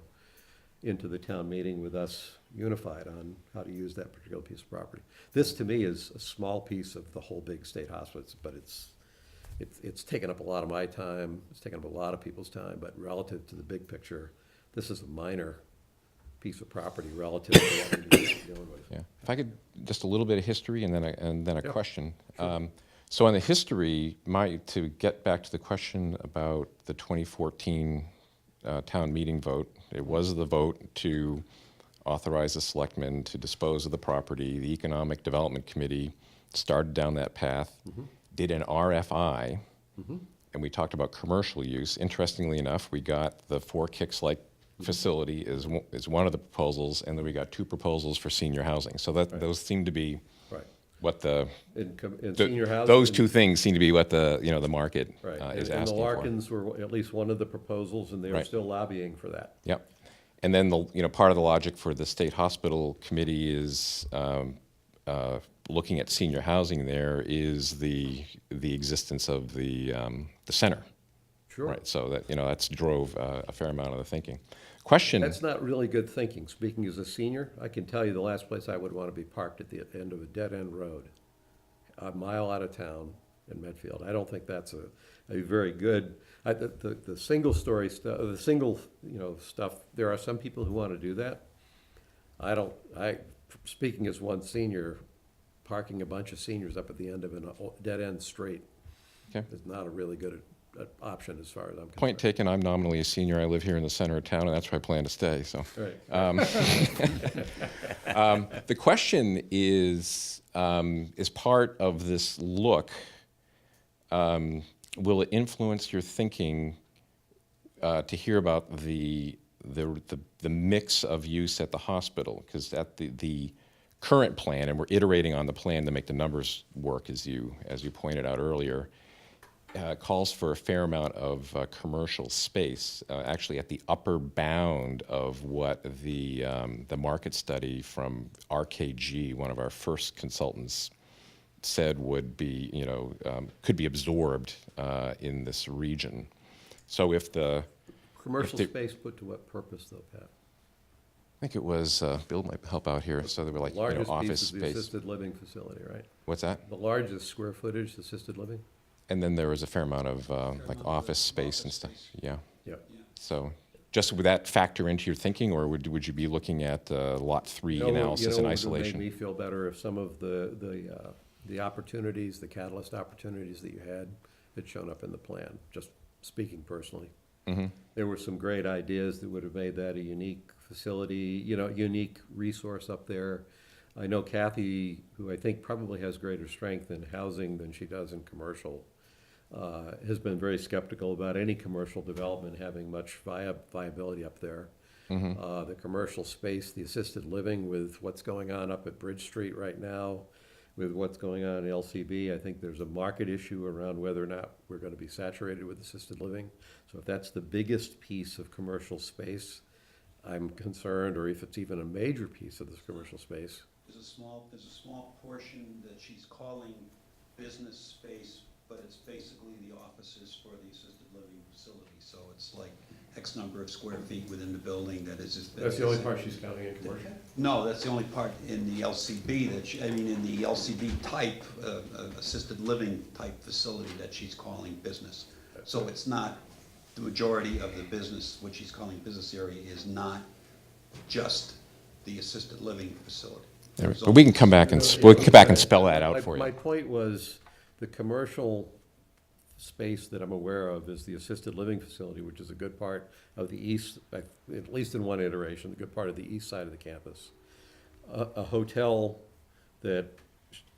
the town meeting with us unified on how to use that particular piece of property. This, to me, is a small piece of the whole big state hospital, but it's taken up a lot of my time, it's taken up a lot of people's time, but relative to the big picture, this is a minor piece of property relative to what we're dealing with. Yeah. If I could, just a little bit of history and then a Yeah, question. sure. So on the history, to get back to the question about the 2014 town meeting vote, it was the vote to authorize the selectmen to dispose of the property. The Economic Development Committee started down that path, did an RFI, and we talked about commercial use. Interestingly enough, we got the Four Kicks Lake facility is one of the proposals, and then we got 2 proposals for senior housing. So those seem to be what In senior housing. those 2 things seem to be what the market is And the asking for. Larkins were at least one of the proposals, and they are still lobbying for that. Yep. And then part of the logic for the state hospital committee is looking at senior housing. There is the existence of the center. Sure. Right. So that's drove a fair amount of the thinking. Question. That's not really good thinking. Speaking as a senior, I can tell you the last place I would want to be parked at the end of a dead-end road, a mile out of town in Medfield. I don't think that's a very good. The single-story stuff, the single stuff. There are some people who want to do that. Speaking as one senior, parking a bunch of seniors up at the end of a dead-end street is not a really good option as far as I'm concerned. Point taken. I'm nominally a senior. I live here in the center of town, and that's where I plan to stay. So, right. The question is part of this look. Will it influence your thinking to hear about the mix of use at the hospital? Because at the current plan, and we're iterating on the plan to make the numbers work, as you pointed out earlier. Calls for a fair amount of commercial space, actually at the upper bound of what the market study from RKG, one of our first consultants, said would be, could be absorbed in this region. So if the commercial space put to what purpose, though, Pat? I think it was Bill might help out here. So they were like Largest office piece is the space. assisted living facility, right? What's that? The largest square footage assisted living. And then there was a fair amount of office space and stuff. Yeah. Yeah. So just would that factor into your thinking, or would you be looking at Lot 3 analysis in isolation? It would make me feel better if some of the opportunities, the catalyst opportunities that you had shown up in the plan, just speaking personally. Mm-hmm. There were some great ideas that would have made that a unique facility, unique resource up there. I know Kathy, who I think probably has greater strength in housing than she does in commercial, has been very skeptical about any commercial development having much viability up there. Mm-hmm. The commercial space, the assisted living with what's going on up at Bridge Street right now, with what's going on in LCB, I think there's a market issue around whether or not we're going to be saturated with assisted living. So if that's the biggest piece of commercial space, I'm concerned, or if it's even a major piece of this commercial space. There's a small portion that she's calling business space, but it's basically the offices for the assisted living facility. So it's like X number of square feet within the building that is. That's the only part she's counting in commercial? No, that's the only part in the LCB in the LCB type, assisted living type facility that she's calling business. So it's not, the majority of the business, what she's calling business area, is not just the assisted living facility. But we can come back and spell that out for you. My point was, the commercial space that I'm aware of is the assisted living facility, which is a good part of the east, at least in one iteration, the good part of the east side of the campus. A hotel that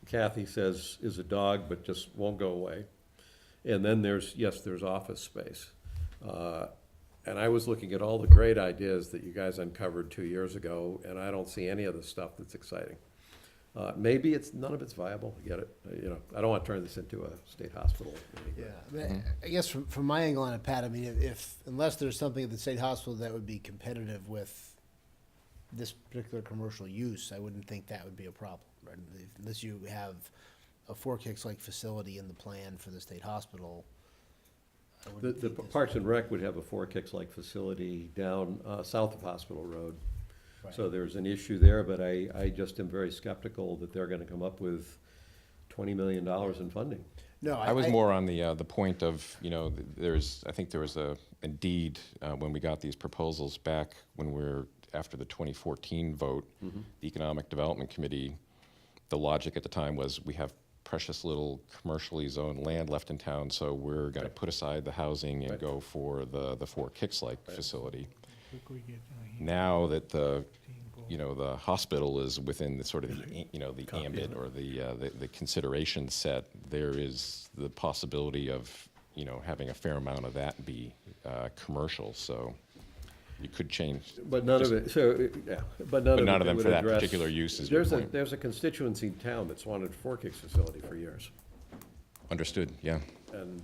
Kathy says is a dog, but just won't go away. And then there's office space. And I was looking at all the great ideas that you guys uncovered 2 years ago, and I don't see any of the stuff that's exciting. Maybe none of it's viable. I get it. I don't want to turn this into a state hospital. Yeah, I guess from my angle on it, Pat, I mean, unless there's something at the state hospital that would be competitive with this particular commercial use, I wouldn't think that would be a problem, right? Unless you have a Four Kicks-like facility in the plan for the state hospital. The Parks and Rec would have a Four Kicks-like facility down south of Hospital Road. Right. So there's an issue there, but I just am very skeptical that they're going to come up with $20 million in funding. No, I was more on the point of, I think there was indeed, when we got these proposals back after the 2014 vote, the Economic Development Committee, the logic at the time was we have precious little commercially zoned land left in town, so we're gonna put aside the housing and Right. go for the Four Kicks Lake facility. Look, we get, here. Now that the hospital is within the sort of the ambit or the consideration set, there is the possibility of having a fair amount of that be commercial. So you could change. But none of it, so, yeah, but none of it none of them would for that address- particular use is your point. There's a constituency in town that's wanted a Four Kicks facility for years. Understood. Yeah. And,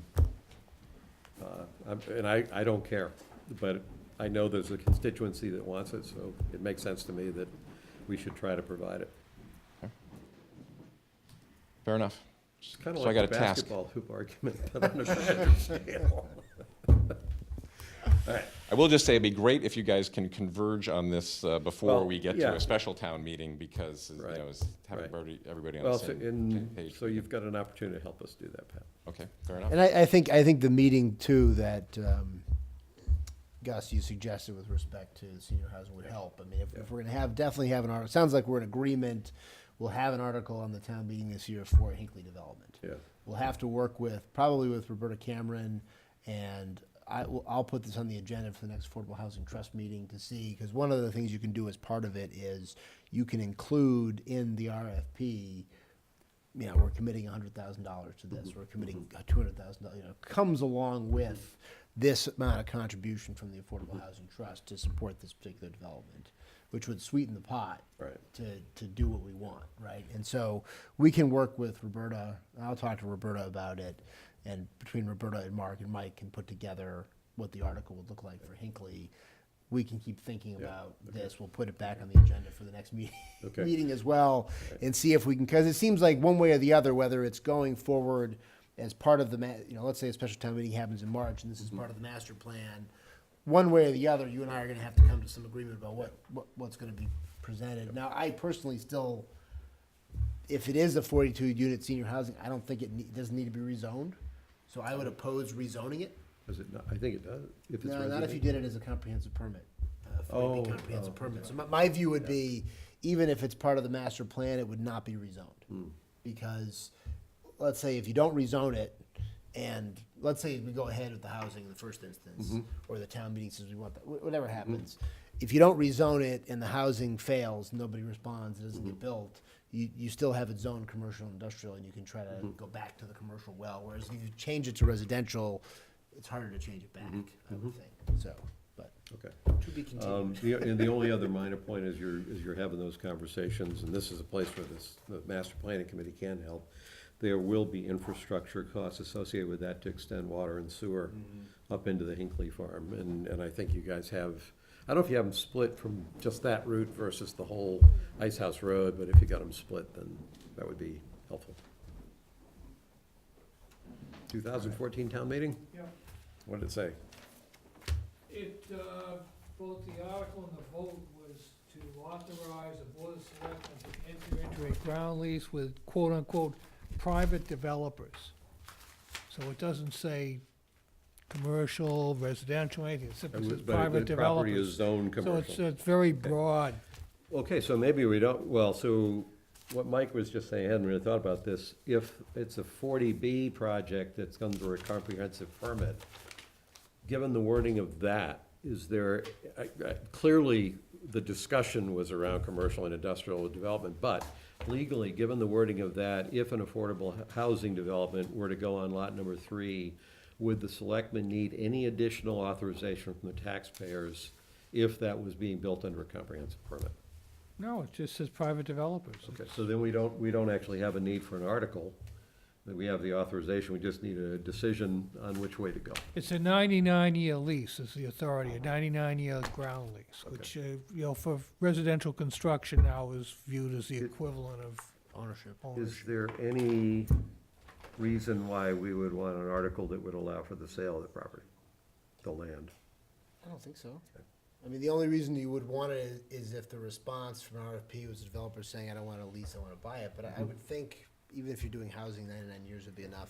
I don't care, but I know there's a constituency that wants it, so it makes sense to me that we should try to provide it. Fair enough. It's kind of So I like got the a task. basketball hoop argument, but on a grander scale. All right. I will just say it'd be great if you guys can converge on this before Well, we get yeah. to a special town meeting, because Right. have Right. everybody on the Well, so, same page. so you've got an opportunity to help us do that, Pat. Okay, fair enough. And I think the meeting too that Gus, you suggested with respect to senior housing would help. I mean, if we're gonna definitely have an article, sounds like we're in agreement. We'll have an article on the town meeting this year for Hinckley development. Yeah. We'll have to work probably with Roberta Cameron, and I'll put this on the agenda for the next Affordable Housing Trust meeting to see, because one of the things you can do as part of it is you can include in the RFP, we're committing $100,000 to this, we're committing $200,000, comes along with this amount of contribution from the Affordable Housing Trust to support this particular development, which would sweeten the pot to do what we want, right? And so we can work with Roberta, I'll talk to Roberta about it, and between Roberta and Mark and Mike can put together what the article would look like for Hinckley. We can keep thinking about this, we'll put it back on the agenda for the next meeting as well, and see if we can, because it seems like one way or the other, whether it's going forward as part of the, let's say a special town meeting happens in March, and this is part of the master plan, one way or the other, you and I are gonna have to come to some agreement about what's gonna be presented. Now, I personally still, if it is a 42-unit senior housing, I don't think it doesn't need to be rezoned, so I would oppose rezoning it. Does it not? I think it does. If it's No, not if you residential. did it as a comprehensive permit, 40B comprehensive permit. okay. So my view would be, even if it's part of the master plan, it would not be rezoned. Because, let's say if you don't rezone it, and let's say we go ahead with the housing in the first instance, or the town meeting says we want that, whatever happens. If you don't rezone it and the housing fails, nobody responds, it doesn't get built, you still have it zoned commercial and industrial, and you can try to go back to the commercial well, whereas if you change it to residential, it's harder to change it back, I would think, so, but. Okay. To be continued. And the only other minor point is you're having those conversations, and this is a place where the master planning committee can help. There will be infrastructure costs associated with that to extend water and sewer up into the Hinckley farm, and I think you guys have, I don't know if you have them split from just that route versus the whole Ice House Road, but if you got them split, then that would be helpful. 2014 town meeting? Yep. What did it say? Both the article and the vote was to authorize the Board of Selectmen to enter into a ground lease with quote-unquote private developers. So it doesn't say commercial, residential, anything, it simply says But private the property developers. is zoned commercial. So it's very broad. Okay, so maybe we don't, well, so what Mike was just saying, I hadn't really thought about this. If it's a 40B project that's under a comprehensive permit, given the wording of that, is there, clearly, the discussion was around commercial and industrial development, but legally, given the wording of that, if an affordable housing development were to go on lot number 3, would the selectmen need any additional authorization from the taxpayers if that was being built under a comprehensive permit? No, it just says private developers. Okay, so then we don't actually have a need for an article. We have the authorization, we just need a decision on which way to go. It's a 99-year lease is the authority, a 99-year ground lease, which, for residential construction now is viewed as the equivalent of ownership. Is there any reason why we would want an article that would allow for the sale of the property, the land? I don't think so. I mean, the only reason you would want it is if the response from an RFP was a developer saying, I don't want to lease, I want to buy it. But I would think, even if you're doing housing, 99 years would be enough.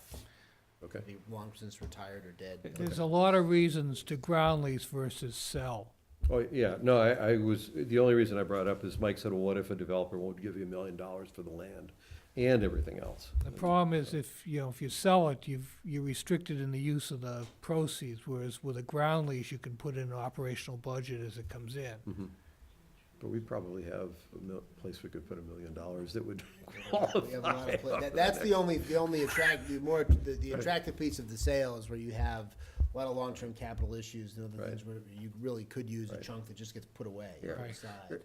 Okay. Be long since retired or dead. There's a lot of reasons to ground lease versus sell. Oh, yeah, no, I was, the only reason I brought it up is Mike said, well, what if a developer won't give you $1 million for the land? and everything else. The problem is if you sell it, you're restricted in the use of the proceeds, whereas with a ground lease, you can put in an operational budget as it comes in. Mhm. But we probably have a place we could put $1 million that would We have a lot of qualify. that's the only the attractive piece of the sale is where you have a lot of long-term capital issues and other things where you really could use a chunk that just gets put away Yeah. on the side.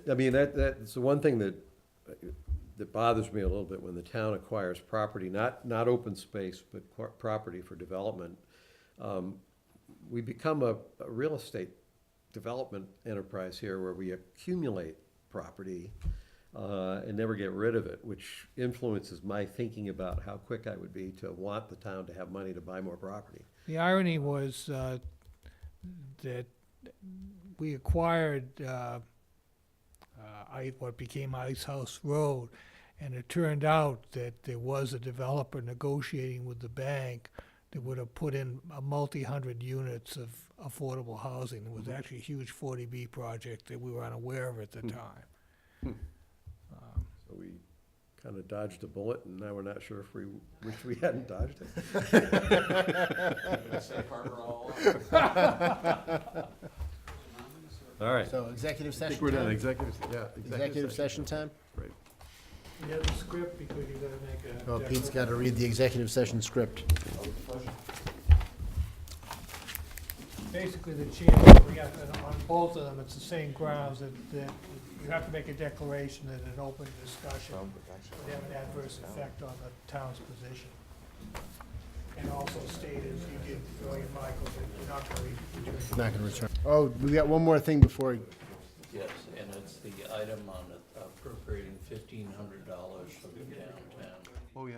I mean, that's the one thing that bothers me a little bit when the town acquires property, not open space, but property for development. We become a real estate development enterprise here where we accumulate property and never get rid of it, which influences my thinking about how quick I would be to want the town to have money to buy more property. The irony was that we acquired what became Ice House Road, and it turned out that there was a developer negotiating with the bank that would have put in a multi-hundred units of affordable housing. It was actually a huge 40B project that we were unaware of at the time. So we kind of dodged a bullet, and now we're not sure if we wish we hadn't dodged it. All right. So executive I session think we're done. time? Executive Session time? Great. You have the script because you gotta make a. Oh, Pete's got to read the executive session script. Basically, the chair, we have, on both of them, it's the same grounds that you have to make a declaration that an open discussion would have an adverse effect on the town's position. And also state, as you did earlier, Michael, that you're not going to return. Not going to return. Oh, we got one more thing before. Yes, and it's the item on appropriating $1,500 for the downtown. Oh, yeah.